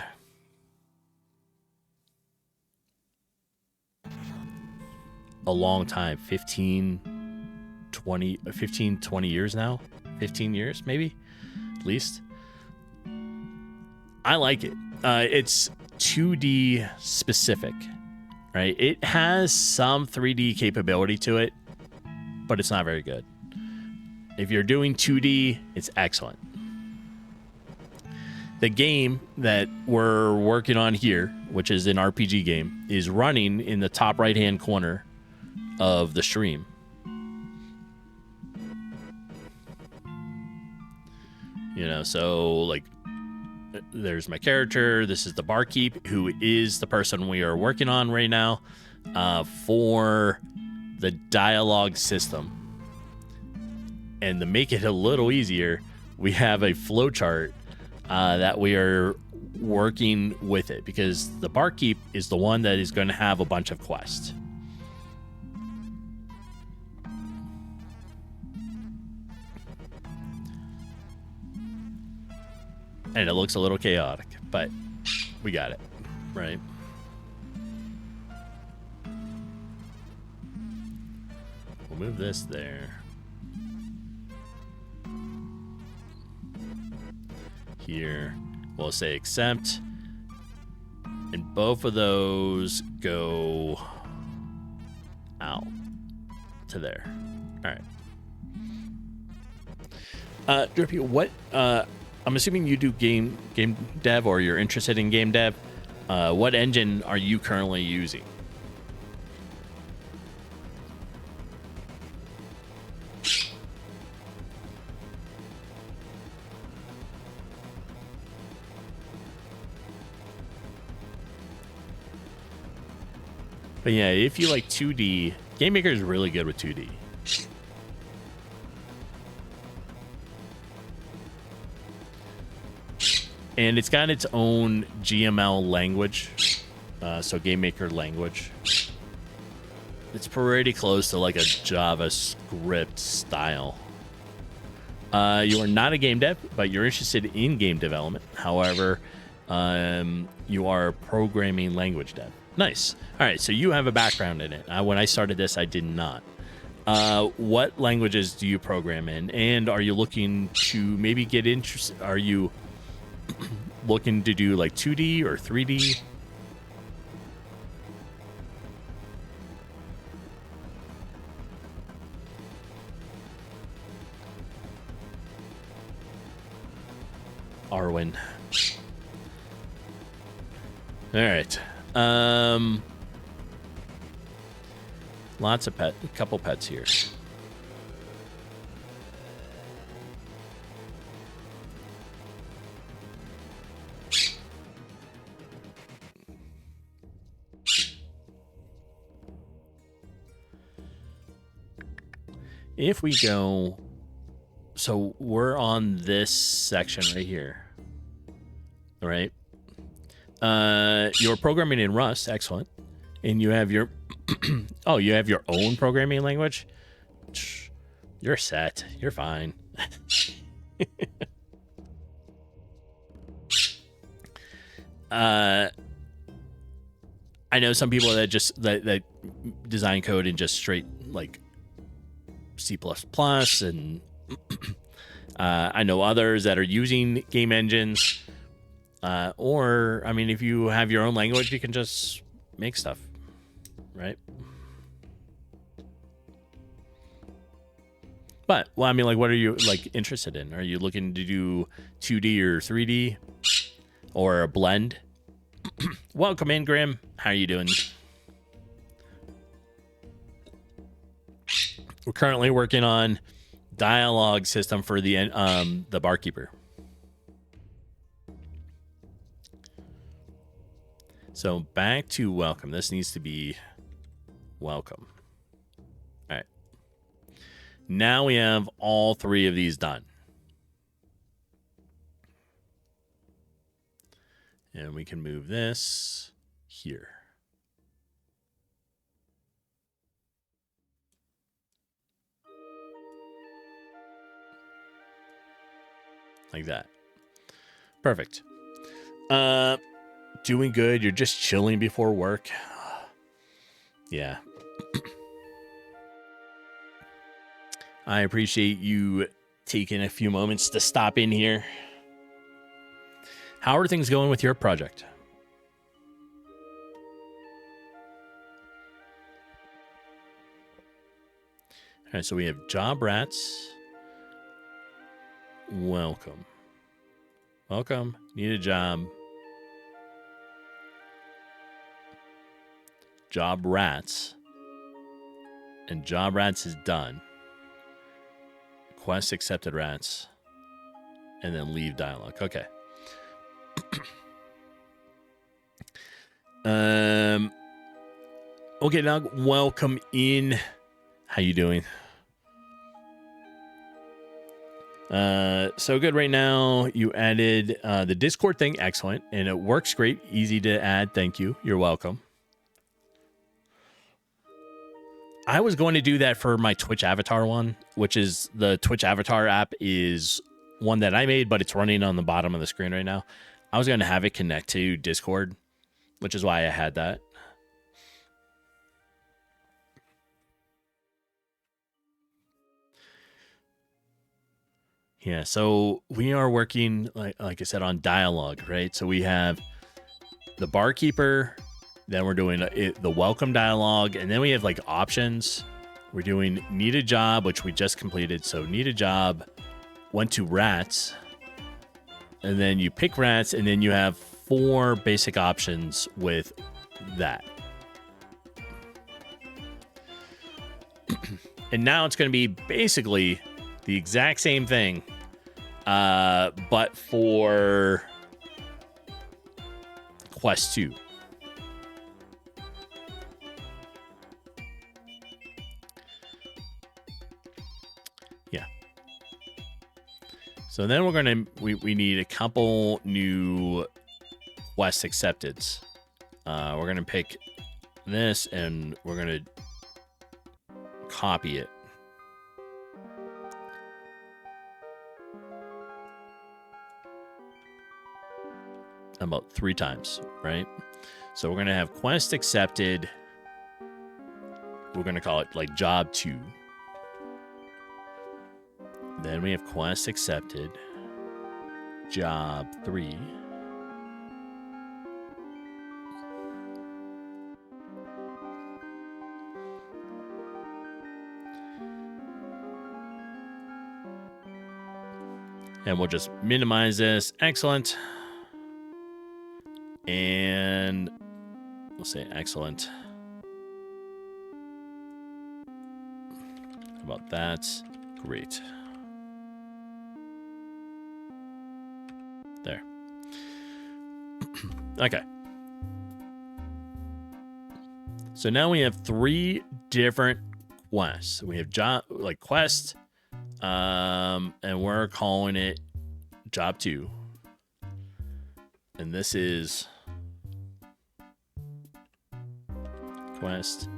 a long time, 20 years now, 15 years maybe, at least. I like it. It's 2D specific, right? It has some 3D capability to it, but it's not very good. If you're doing 2D, it's excellent. The game that we're working on here, which is an RPG game, is running in the top right-hand corner of the stream. You know, so like there's my character. This is the barkeep, who is the person we are working on right now for the dialogue system. And to make it a little easier, we have a flowchart that we are working with it, because the barkeep is the one that is going to have a bunch of quests. And it looks a little chaotic, but we got it, right? We'll move this there. Here, we'll say accept. And both of those go out to there. All right. Drippy, what... I'm assuming you do game dev, or you're interested in game dev. What engine are you currently using? But yeah, if you like 2D, GameMaker is really good with 2D. And it's got its own GML language, so GameMaker language. It's pretty close to like a JavaScript style. You are not a game dev, but you're interested in game development. However, you are a programming language dev. Nice. All right, so you have a background in it. When I started this, I did not. What languages do you program in? And are you looking to maybe get interested? Are you looking to do like 2D or 3D? Arwen. All right. Lots of a couple pets here. If we go, so we're on this section right here, right? You're programming in Rust, excellent, and you have your, oh, you have your own programming language. You're set. You're fine. I know some people that just that design code in just straight like C++, and I know others that are using game engines. Or, I mean, if you have your own language, you can just make stuff, right? But, well, I mean, like, what are you, like, interested in? Are you looking to do 2D or 3D? Or a blend? Welcome in, Grim. How are you doing? We're currently working on dialogue system for the barkeeper. So back to welcome. This needs to be welcome. All right. Now we have all three of these done. And we can move this here. Like that. Perfect. Doing good. You're just chilling before work. Yeah. I appreciate you taking a few moments to stop in here. How are things going with your project? All right, so we have job rats. Welcome. Welcome. Need a job. Job rats. And job rats is done. Quest accepted rats. And then leave dialogue. Okay. Okay, now welcome in. How you doing? So good right now. You added the Discord thing. Excellent. And it works great. Easy to add. Thank you. You're welcome. I was going to do that for my Twitch avatar one, which is the Twitch avatar app is one that I made, but it's running on the bottom of the screen right now. I was going to have it connect to Discord, which is why I had that. Yeah, so we are working, like I said, on dialogue, right? So we have the barkeeper, then we're doing the welcome dialogue, and then we have like options. We're doing need a job, which we just completed. So need a job, went to rats, and then you pick rats, and then you have 4 basic options with that. And now it's going to be basically the exact same thing, but for Quest 2. Yeah. So then we're going to, we need a couple new Quest accepteds. We're going to pick this and we're going to copy it. About 3 times, right? So we're going to have quest accepted. We're going to call it like job 2. Then we have quest accepted, job 3. And we'll just minimize this. Excellent. And we'll say excellent. How about that? Great. There. Okay. So now we have 3 different quests. We have job, like quest, and we're calling it job 2. And this is quest.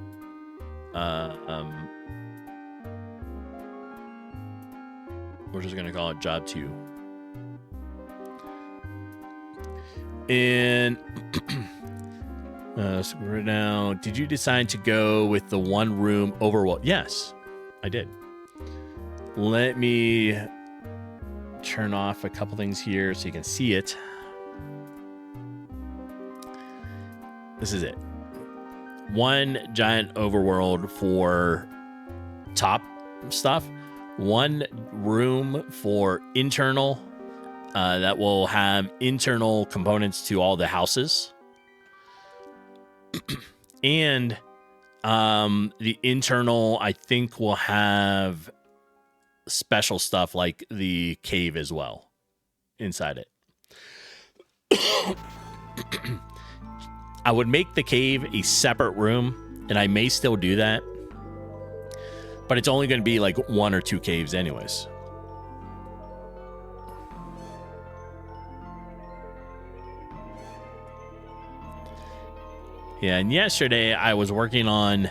We're just gonna call it job 2. And so right now, did you decide to go with the 1 room overworld? Yes, I did. Let me turn off a couple things here so you can see it. This is it. 1 giant overworld for top stuff. 1 room for internal that will have internal components to all the houses. And the internal, I think, will have special stuff like the cave as well inside it. I would make the cave a separate room, and I may still do that. But it's only going to be like 1 or 2 caves anyways. Yeah, and yesterday I was working on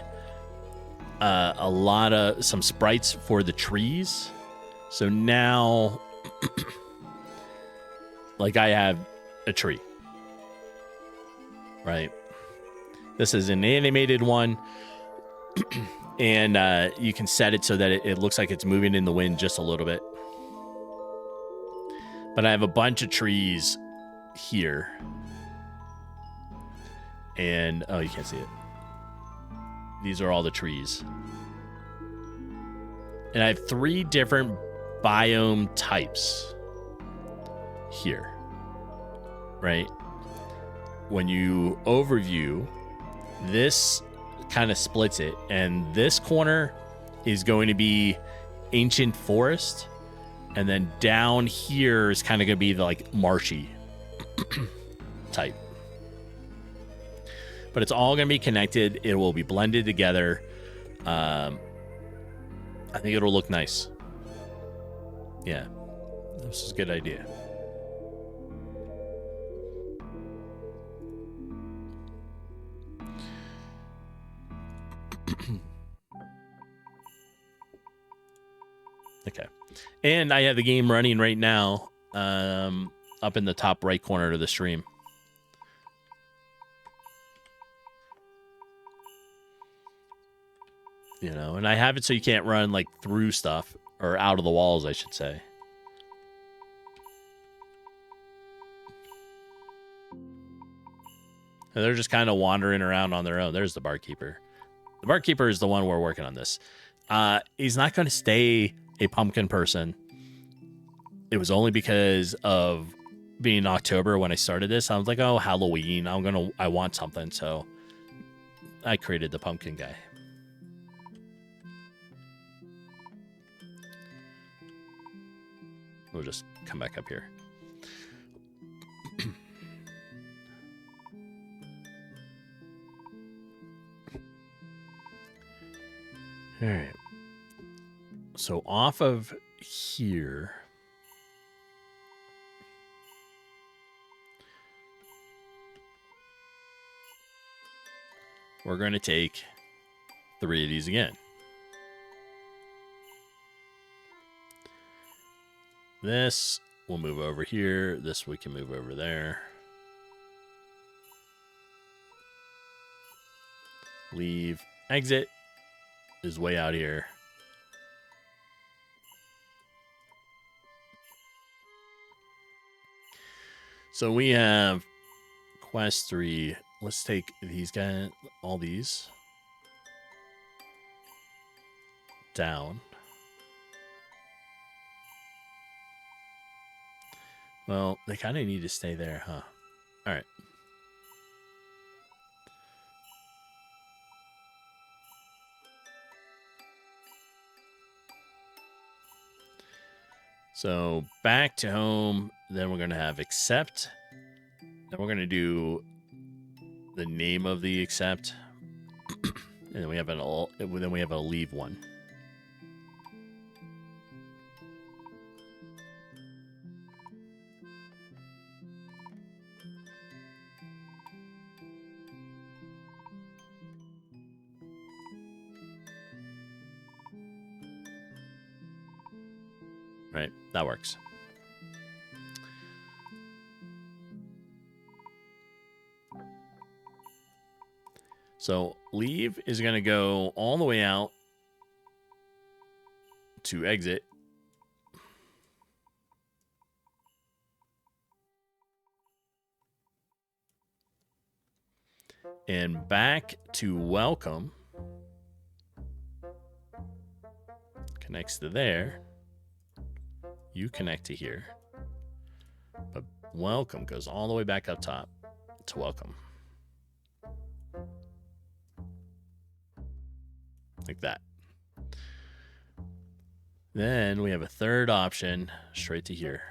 some sprites for the trees. So now, like I have a tree. Right. This is an animated one. And you can set it so that it looks like it's moving in the wind just a little bit. But I have a bunch of trees here. And, oh, you can't see it. These are all the trees. And I have 3 different biome types here. Right? When you overview, this kind of splits it. And this corner is going to be ancient forest. And then down here is kind of going to be the, like, marshy type. But it's all going to be connected. It will be blended together. I think it'll look nice. Yeah. This is a good idea. Okay. And I have the game running right now up in the top right corner of the stream. You know, and I have it so you can't run like through stuff or out of the walls, I should say. And they're just kind of wandering around on their own. There's the barkeeper. The barkeeper is the one we're working on this. He's not going to stay a pumpkin person. It was only because of being October when I started this. I was like, oh, Halloween. I want something. So I created the pumpkin guy. We'll just come back up here. All right. So off of here, we're going to take 3 of these again. This will move over here. This we can move over there. Leave. Exit is way out here. So we have quest 3. Let's take these guys, all these down. Well, they kind of need to stay there, huh? All right. So back to home. Then we're going to have accept. Then we're going to do the name of the accept. And then we have a leave one. Right, that works. So leave is going to go all the way out to exit. And back to welcome. Connects to there. You connect to here. But welcome goes all the way back up top to welcome. Like that. Then we have a third option straight to here.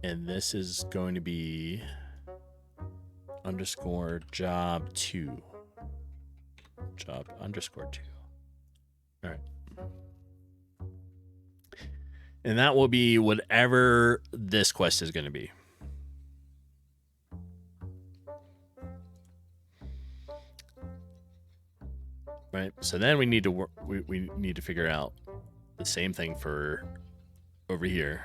And this is going to be underscore job 2. Job underscore 2. All right. And that will be whatever this quest is going to be. Right. So then we need to work, we need to figure out the same thing for over here.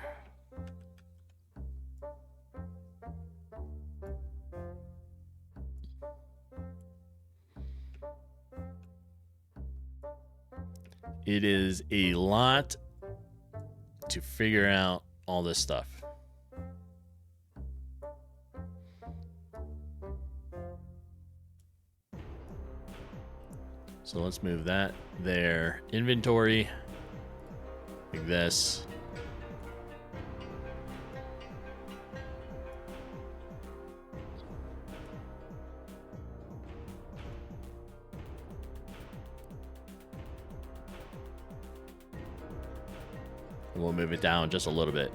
It is a lot to figure out all this stuff. So let's move that there. Inventory. Like this. And we'll move it down just a little bit.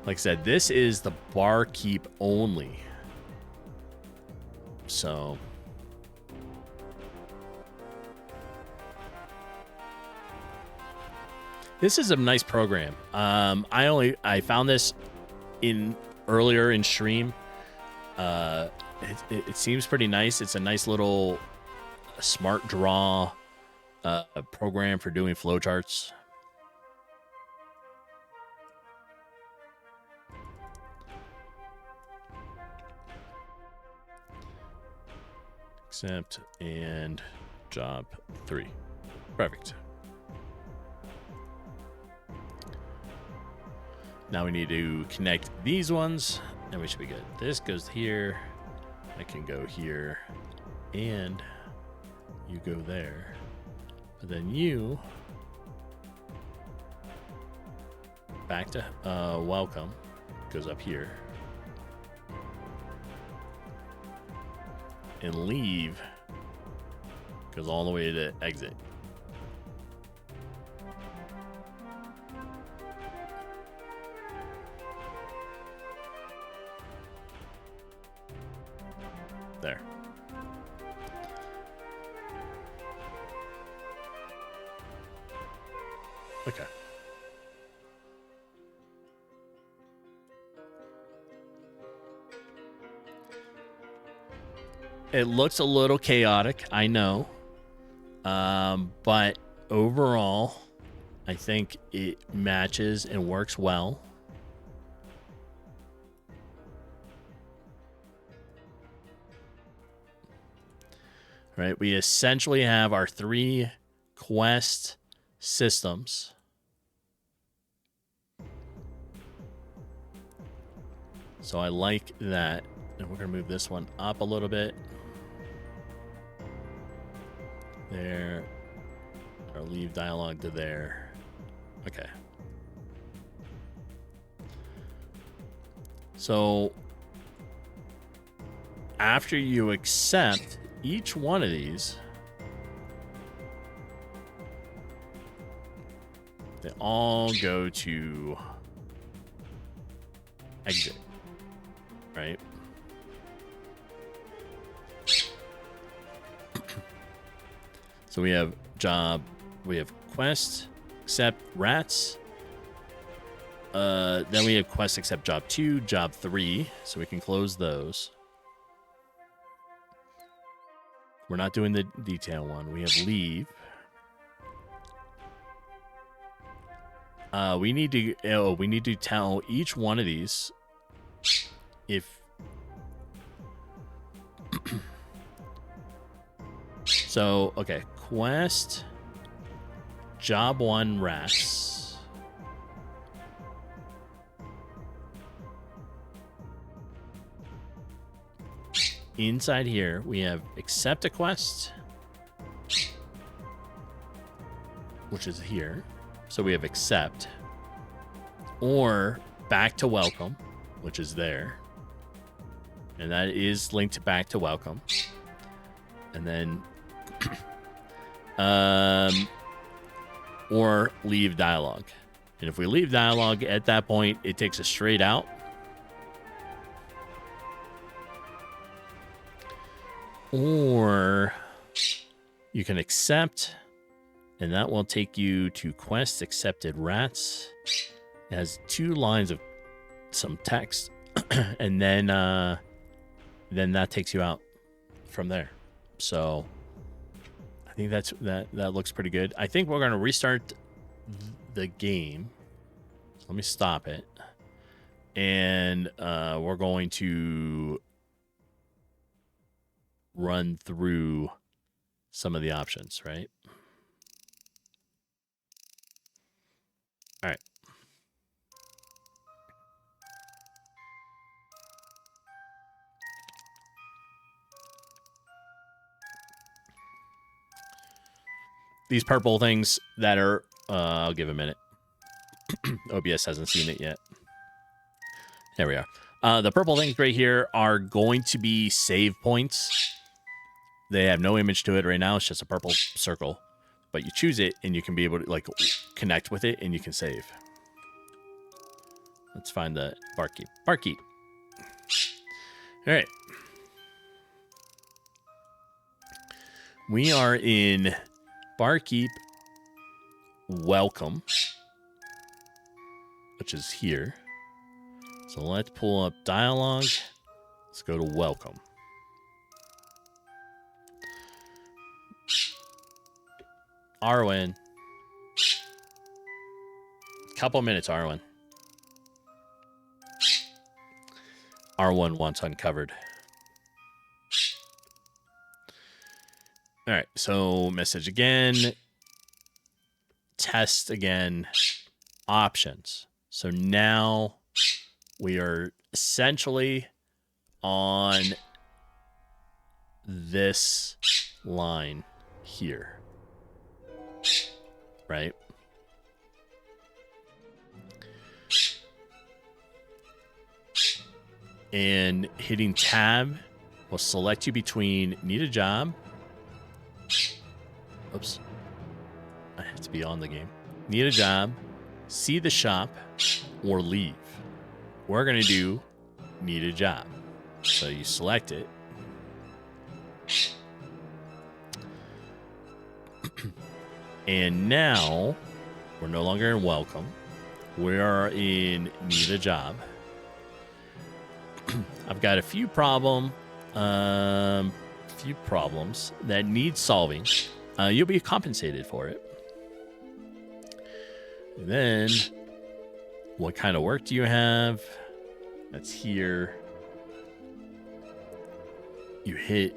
Like I said, this is the barkeep only. So this is a nice program. I found this earlier in stream. It seems pretty nice. It's a nice little smart draw program for doing flowcharts. Accept and job 3. Perfect. Now we need to connect these ones, and we should be good. This goes here. I can go here, and you go there. But then you back to welcome goes up here, and leave goes all the way to exit. There. Okay. It looks a little chaotic, I know. But overall, I think it matches and works well. Right, we essentially have our 3 quest systems. So I like that. And we're going to move this one up a little bit. There. Or leave dialogue to there. Okay. So after you accept each one of these, they all go to exit, right? So we have job, we have quest, accept rats. Then we have quest, accept job 2, job 3. So we can close those. We're not doing the detail one. We have leave. We need to tell each one of these if so. Okay, quest job 1 rats. Inside here, we have accept a quest, which is here. So we have accept, or back to welcome, which is there. And that is linked back to welcome. And then, or leave dialogue. And if we leave dialogue at that point, it takes us straight out. Or you can accept, and that will take you to quest accepted rats. It has 2 lines of some text, and then that takes you out from there. So I think that looks pretty good. I think we're going to restart the game. So let me stop it, and we're going to run through some of the options, right? All right. These purple things that are, I'll give a minute. OBS hasn't seen it yet. There we are. The purple things right here are going to be save points. They have no image to it right now. It's just a purple circle. But you choose it, and you can be able to, like, connect with it, and you can save. Let's find the barkeep. Barkeep. All right. We are in Barkeep Welcome, which is here. So let's pull up dialogue. Let's go to Welcome. Arwen. Couple minutes, Arwen. R1 wants uncovered. All right, so message again. Test again. Options. So now we are essentially on this line here. Right? And hitting tab will select you between need a job. Oops. I have to be on the game. Need a job, see the shop, or leave. We're going to do need a job. So you select it. And now we're no longer in welcome. We are in need a job. I've got a few problems that need solving. You'll be compensated for it. And then, what kind of work do you have? That's here. You hit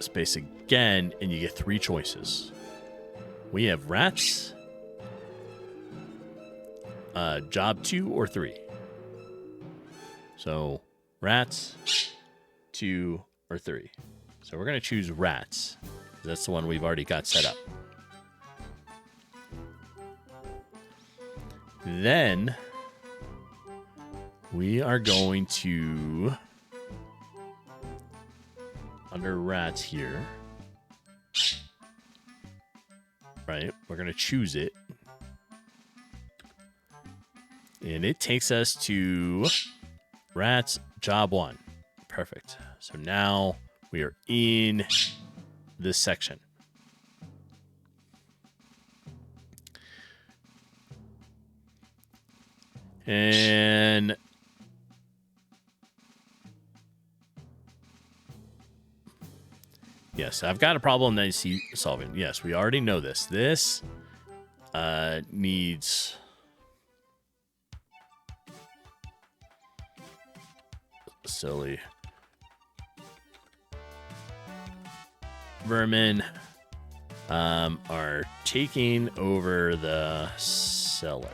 space again, and you get 3 choices. We have rats, job 2 or 3. So, rats, 2 or 3. So we're going to choose rats. That's the one we've already got set up. Then we are going to, under rats here, right? We're going to choose it. And it takes us to rats, job 1. Perfect. So now we are in this section. And yes, I've got a problem that I see solving. Yes, we already know this. This needs silly vermin are taking over the cellar.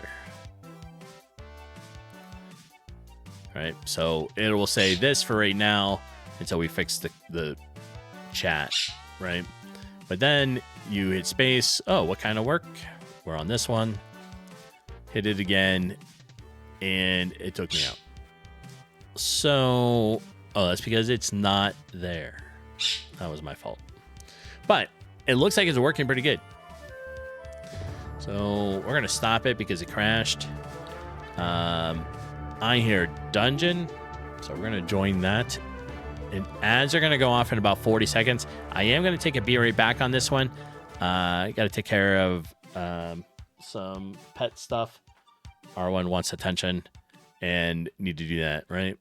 Right, so it will say this for right now until we fix the chat, right? But then you hit space. Oh, what kind of work? We're on this one. Hit it again, and it took me out. So, oh, that's because it's not there. That was my fault. But it looks like it's working pretty good. So we're gonna stop it because it crashed. I hear dungeon, so we're gonna join that. And ads are gonna go off in about 40 seconds. I am gonna take a be right back on this one. I gotta take care of some pet stuff. R1 wants attention and need to do that, right?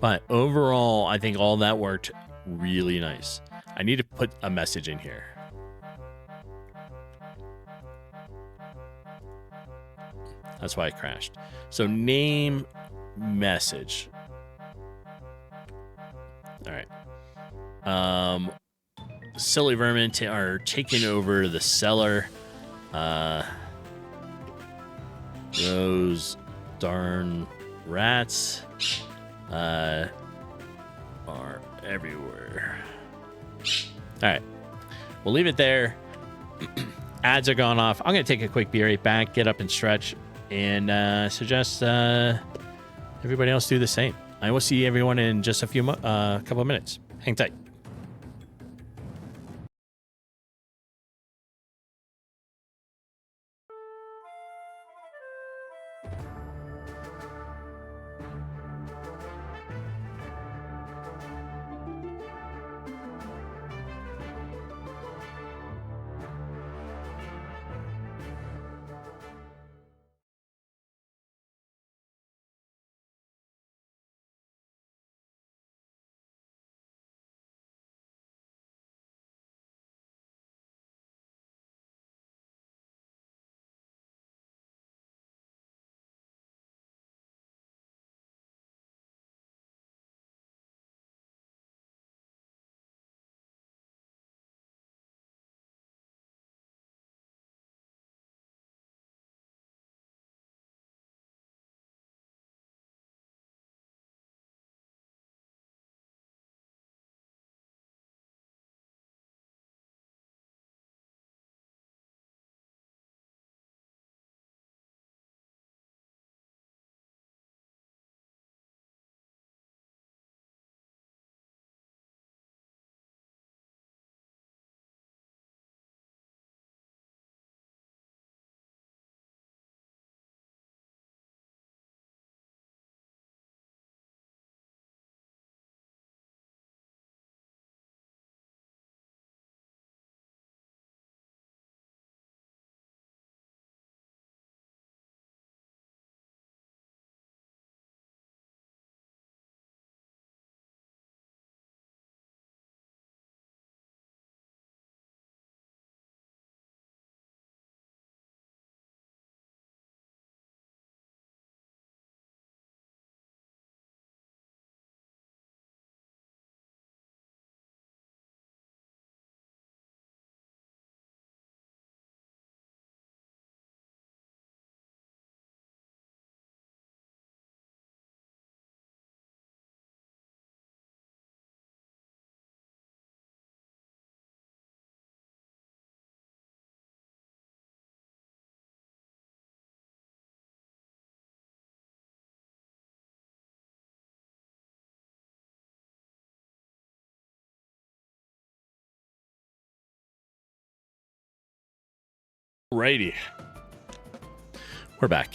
But overall, I think all that worked really nice. I need to put a message in here. That's why it crashed. So name message. All right. Silly vermin are taking over the cellar. Those darn rats are everywhere. All right. We'll leave it there. Ads are going off. I'm going to take a quick beer right back, get up and stretch, and suggest everybody else do the same. I will see everyone in just a couple of minutes. Hang tight. Righty. We're back.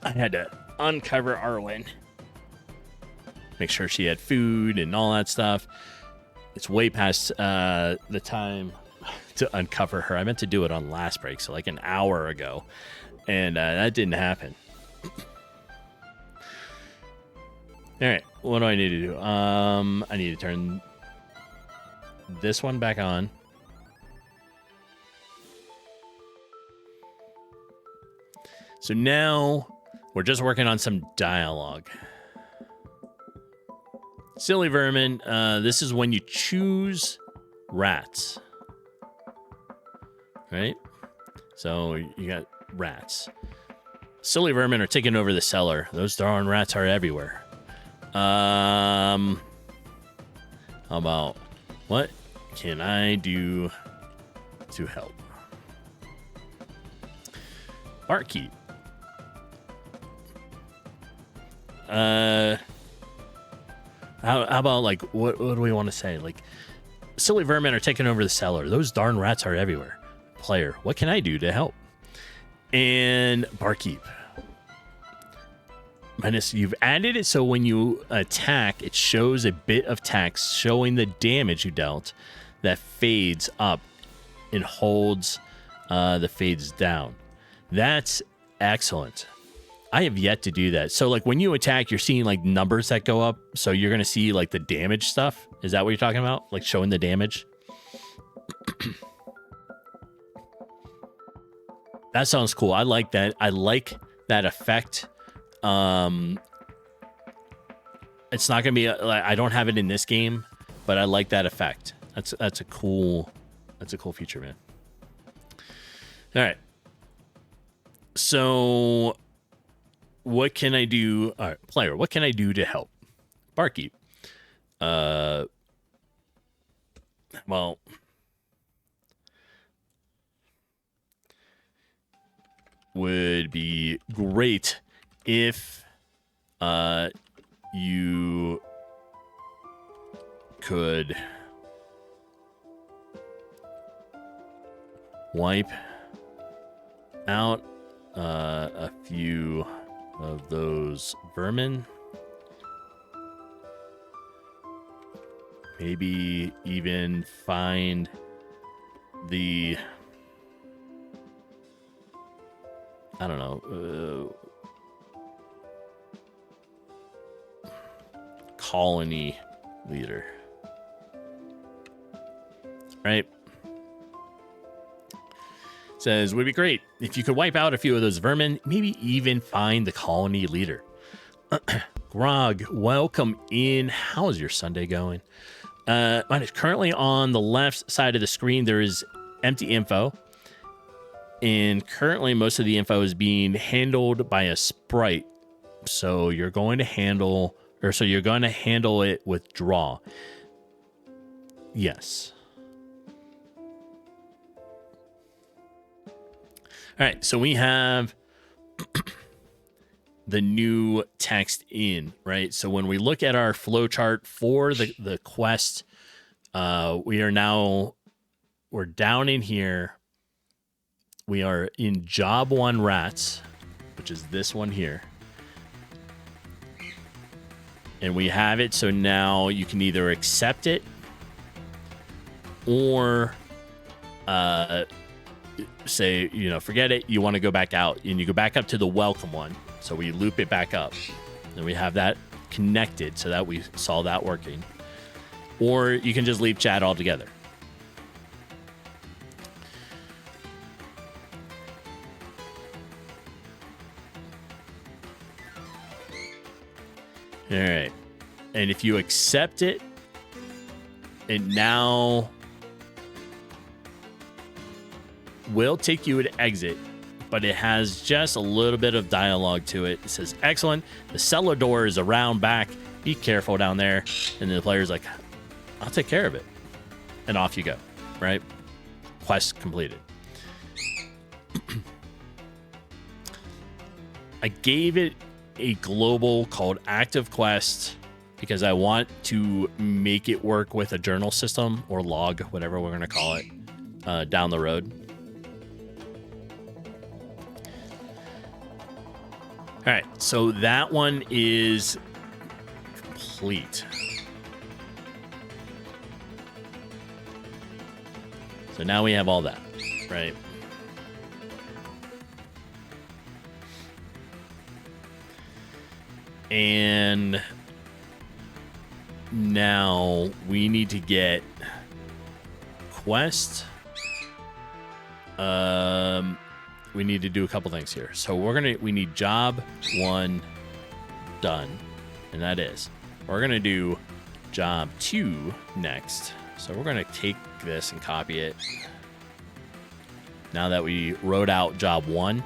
I had to uncover Arwen. Make sure she had food and all that stuff. It's way past the time to uncover her. I meant to do it on last break, so like an hour ago. And that didn't happen. All right. What do I need to do? I need to turn this one back on. So now we're just working on some dialogue. Silly vermin, this is when you choose rats. Right? So you got rats. Silly vermin are taking over the cellar. Those darn rats are everywhere. How about what can I do to help? Barkeep. How about like what do we want to say? Like, silly vermin are taking over the cellar. Those darn rats are everywhere. Player, what can I do to help? And barkeep. Minus, you've added it so when you attack, it shows a bit of text showing the damage you dealt that fades up and holds the fades down. That's excellent. I have yet to do that. So like when you attack, you're seeing like numbers that go up. So you're going to see like the damage stuff. Is that what you're talking about? Like showing the damage? That sounds cool. I like that. I like that effect. It's not gonna be like, I don't have it in this game, but I like that effect. That's a cool feature, man. All right. So what can I do? All right, player, what can I do to help? Barkeep. Well, would be great if you could wipe out a few of those vermin. Maybe even find the, I don't know, colony leader. Right? Says, would be great if you could wipe out a few of those vermin, maybe even find the colony leader. Grog, welcome in. How is your Sunday going? Mine is currently on the left side of the screen. There is empty info. And currently most of the info is being handled by a sprite. So you're going to handle it with draw. Yes. All right, so we have the new text in, right? So when we look at our flowchart for the quest, we're down in here. We are in job 1 rats, which is this one here. And we have it, so now you can either accept it or say, forget it, you want to go back out, and you go back up to the welcome one. So we loop it back up, and we have that connected so that we saw that working. Or you can just leave chat altogether. All right. And if you accept it, it now will take you to exit, but it has just a little bit of dialogue to it. It says, excellent. The cellar door is around back. Be careful down there. And then the player's like, I'll take care of it. And off you go, right? Quest completed. I gave it a global called active quest because I want to make it work with a journal system or log, whatever we're going to call it, down the road. All right, so that one is complete. So now we have all that, right? And now we need to get quest. We need to do a couple things here. So we need job 1 done, and that is. We're gonna do job 2 next. So we're gonna take this and copy it. Now that we wrote out job 1.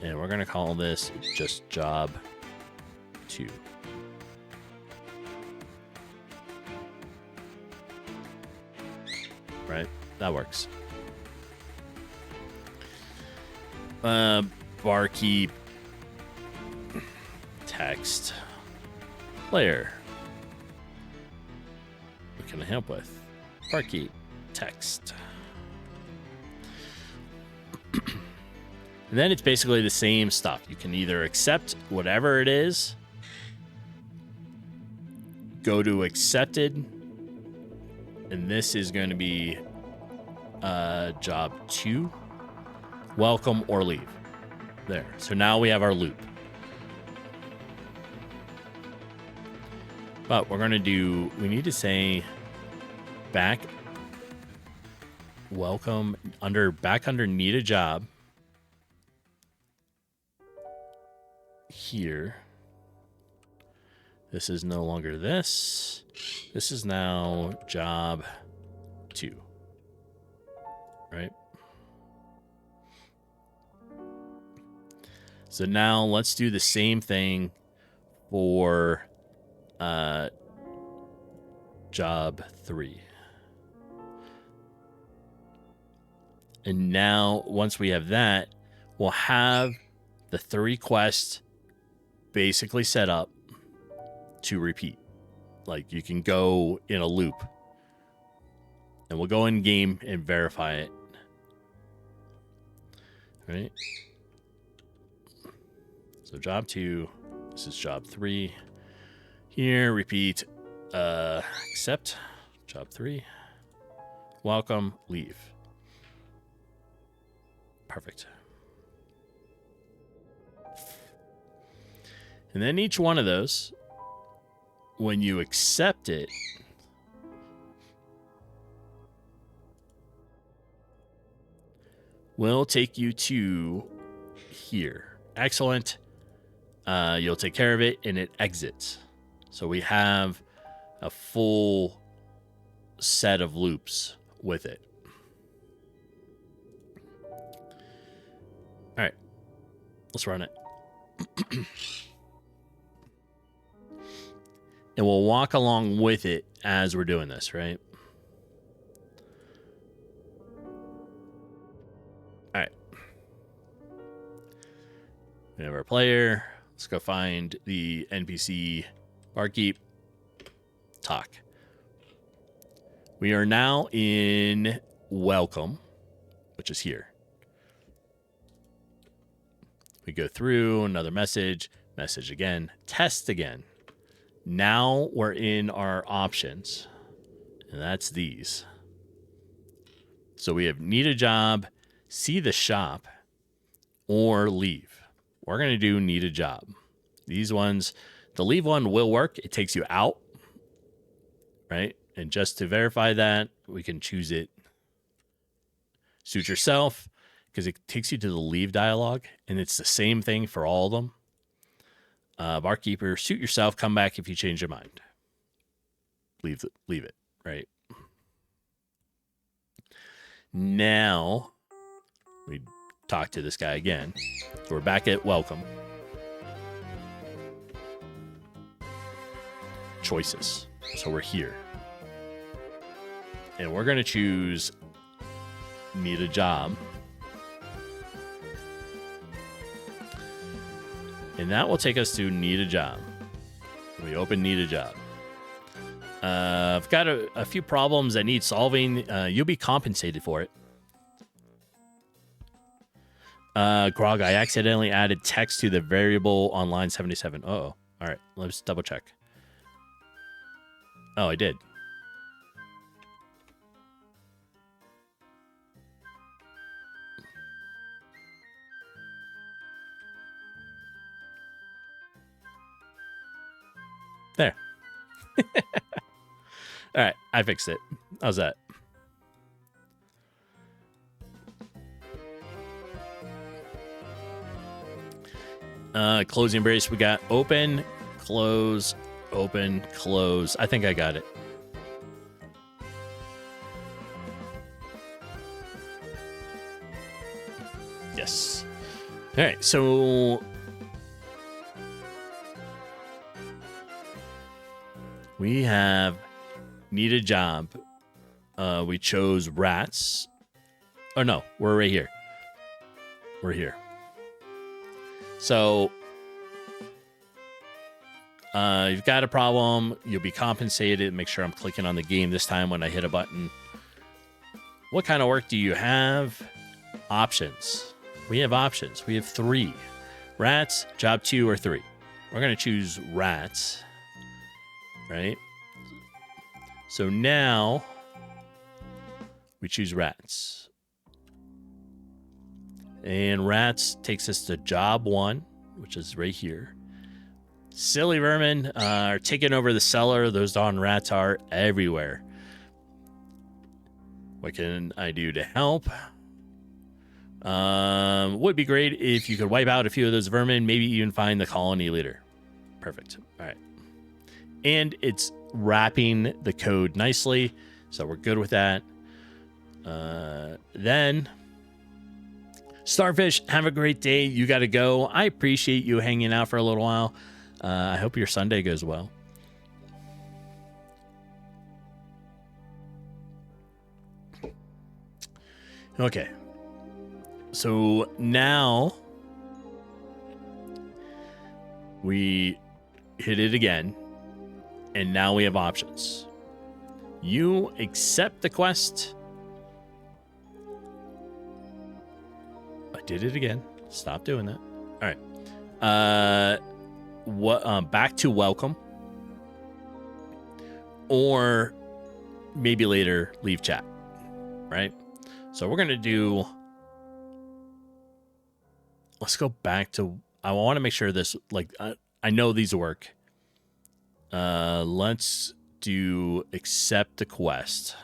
And we're going to call this just job 2. Right? That works. Barkeep. Text. Player. What can I help with? Barkeep. Text. And then it's basically the same stuff. You can either accept whatever it is, go to accepted, and this is going to be job 2, welcome or leave. There. So now we have our loop. But we're going to do, we need to say back, welcome, back under need a job. here. This is no longer this. This is now job 2. Right? So now let's do the same thing for job 3. And now, once we have that, we'll have the 3 quests basically set up to repeat. Like, you can go in a loop. And we'll go in game and verify it. Right? So job 2, this is job 3. Here, repeat, accept, job 3. Welcome, leave. Perfect. And then each one of those, when you accept it, will take you to here. Excellent. You'll take care of it, and it exits. So we have a full set of loops with it. All right, let's run it. And we'll walk along with it as we're doing this, right? All right. We have our player. Let's go find the NPC barkeep. Talk. We are now in welcome, which is here. We go through another message, message again, test again. Now we're in our options, and that's these. So we have need a job, see the shop, or leave. We're going to do need a job. These ones, the leave one will work. It takes you out, right? And just to verify that, we can choose it. Suit yourself, because it takes you to the leave dialogue, and it's the same thing for all of them. Barkeeper, suit yourself, come back if you change your mind. Leave it, right? Now, we talk to this guy again. So we're back at welcome. Choices. So we're here. And we're going to choose need a job. And that will take us to need a job. We open need a job. I've got a few problems that need solving. You'll be compensated for it. Grog, I accidentally added text to the variable on line 77. Uh-oh. All right, let's double check. Oh, I did. There. All right, I fixed it. How's that? Closing brace. We got open, close, open, close. I think I got it. Yes. All right, so we have need a job. We chose rats. Oh, no, we're right here. We're here. So you've got a problem. You'll be compensated. Make sure I'm clicking on the game this time when I hit a button. What kind of work do you have? Options. We have options. We have 3. Rats, job 2 or 3. We're going to choose rats. Right? So now we choose rats. And rats takes us to job 1, which is right here. Silly vermin are taking over the cellar. Those darn rats are everywhere. What can I do to help? Would be great if you could wipe out a few of those vermin, maybe even find the colony leader. Perfect. All right. And it's wrapping the code nicely, so we're good with that. Then, Starfish, have a great day. You got to go. I appreciate you hanging out for a little while. I hope your Sunday goes well. Okay. So now we hit it again, and now we have options. You accept the quest. I did it again. Stop doing that. All right. Back to welcome, or maybe later leave chat. Right. So we're gonna do. Let's go back to. I want to make sure this, like, I know these work. Let's do accept the quest,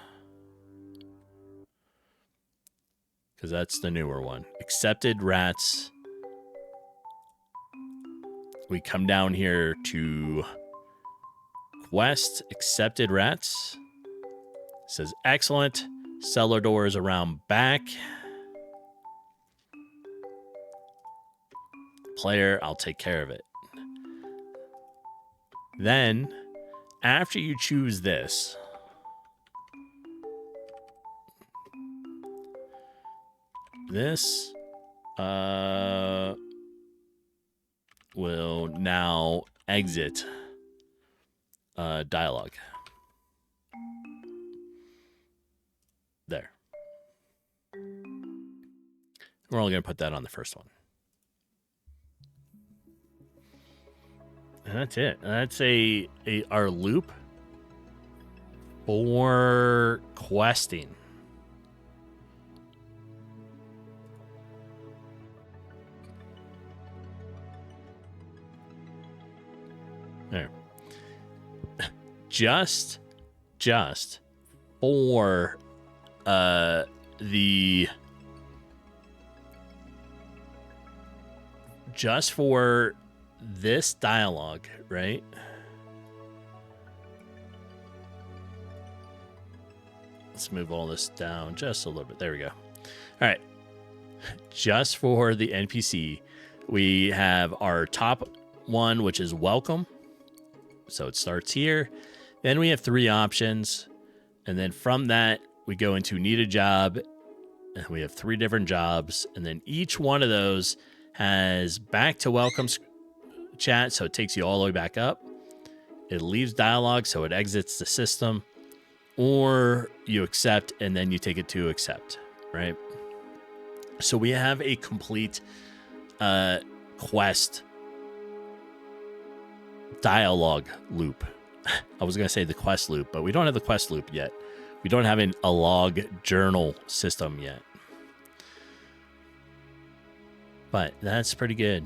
because that's the newer one. Accepted rats. We come down here to quest, accepted rats. It says excellent. Cellar doors around back. Player, I'll take care of it. Then, after you choose this, this will now exit dialogue. There. We're only going to put that on the first one. And that's it. That's our loop for questing. There. Just for this dialogue, right? Let's move all this down just a little bit. There we go. All right. Just for the NPC, we have our top one, which is welcome. So it starts here. Then we have 3 options. And then from that, we go into need a job. And we have 3 different jobs. And then each one of those has back to welcome chat, so it takes you all the way back up. It leaves dialogue, so it exits the system. Or you accept, and then you take it to accept, right? So we have a complete quest dialogue loop. I was going to say the quest loop, but we don't have the quest loop yet. We don't have a log journal system yet. But that's pretty good.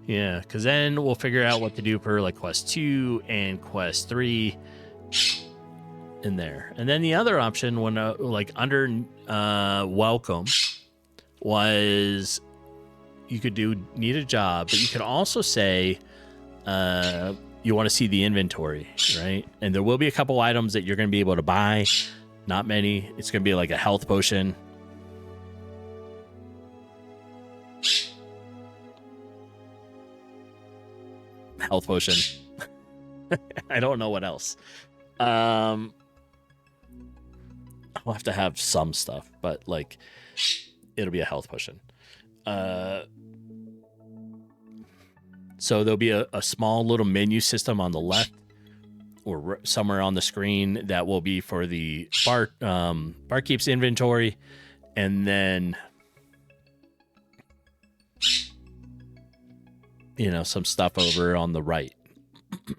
Yeah, because then we'll figure out what to do for like quest 2 and quest 3 in there. And then the other option, when like under welcome, was you could do need a job, but you could also say you want to see the inventory, right? And there will be a couple items that you're going to be able to buy. Not many. It's going to be like a health potion. Health potion. I don't know what else. I'll have to have some stuff, but like it'll be a health potion. So there'll be a small little menu system on the left or somewhere on the screen that will be for the barkeep's inventory, and then some stuff over on the right. And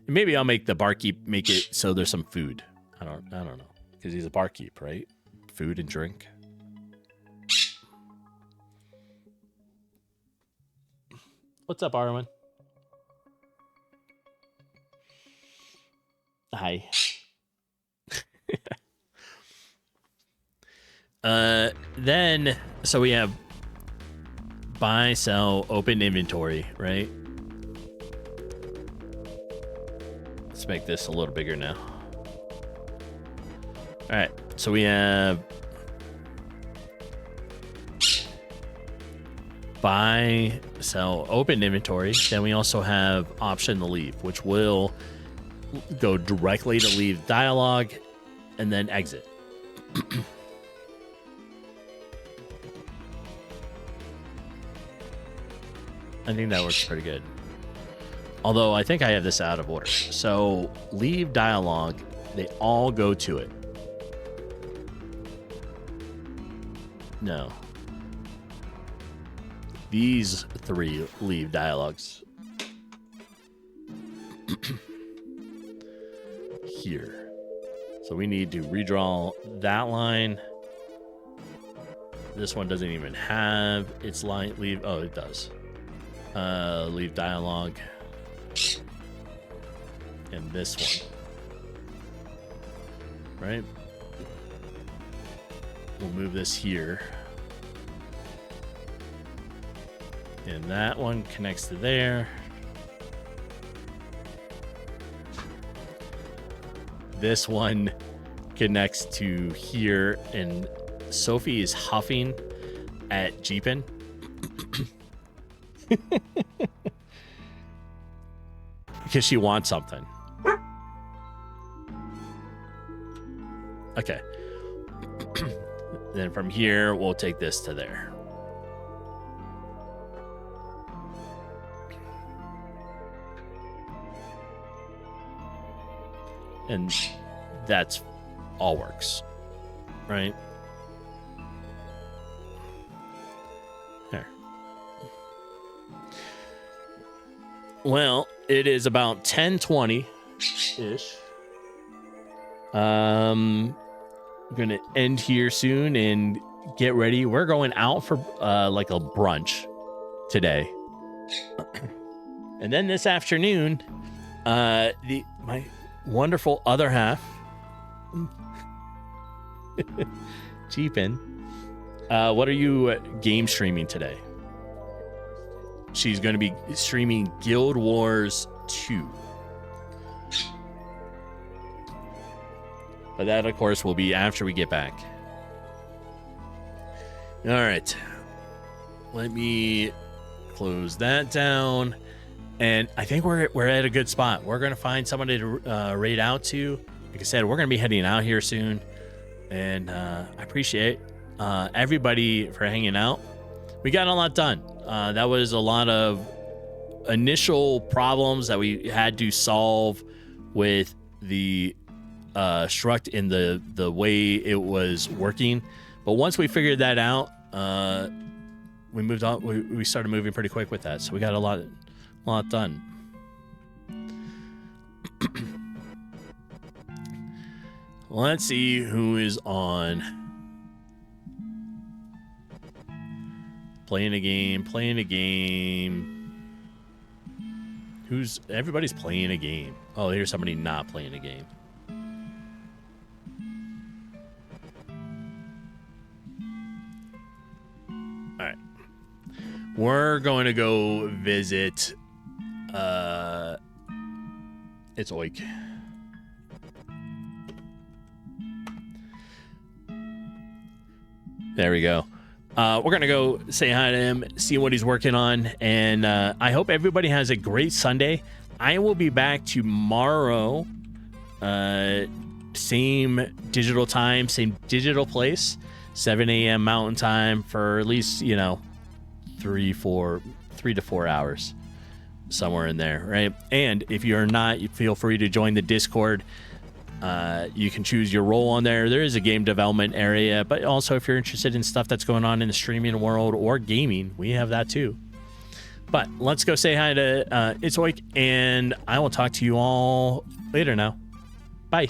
maybe I'll make the barkeep make it so there's some food. I don't know, because he's a barkeep, right? Food and drink. What's up, Arwen? Hi. Then, so we have buy, sell, open inventory, right? Let's make this a little bigger now. All right, so we have buy, sell, open inventory. Then we also have option to leave, which will go directly to leave dialogue and then exit. I think that works pretty good. Although I think I have this out of order. So leave dialogue, they all go to it. No. These three leave dialogues. Here. So we need to redraw that line. This one doesn't even have its line leave. Oh, it does. Leave dialogue. And this one. Right? We'll move this here. And that one connects to there. This one connects to here, and Sophie is huffing at Jeepin. Because she wants something. Okay. Then from here, we'll take this to there. And that's all works, right? There. Well, it is about 10:20-ish. I'm gonna end here soon and get ready. We're going out for like a brunch today. And then this afternoon, my wonderful other half, Cheapin, what are you game streaming today? She's going to be streaming Guild Wars 2. But that, of course, will be after we get back. All right. Let me close that down. And I think we're at a good spot. We're going to find somebody to raid out to. Like I said, we're going to be heading out here soon. And I appreciate everybody for hanging out. We got a lot done. That was a lot of initial problems that we had to solve with the struct in the way it was working. But once we figured that out, we moved on. We started moving pretty quick with that. So we got a lot done. Let's see who is on. Playing a game. Everybody's playing a game. Oh, here's somebody not playing a game. All right. We're going to go visit it's Oik. There we go. We're going to go say hi to him, see what he's working on, and I hope everybody has a great Sunday. I will be back tomorrow, same digital time, same digital place, 7 a.m. Mountain Time for at least, 3 to 4 hours, somewhere in there, right? And if you're not, you feel free to join the Discord. You can choose your role on there. There is a game development area, but also if you're interested in stuff that's going on in the streaming world or gaming, we have that too. But let's go say hi to It's Oik, and I will talk to you all later now. Bye.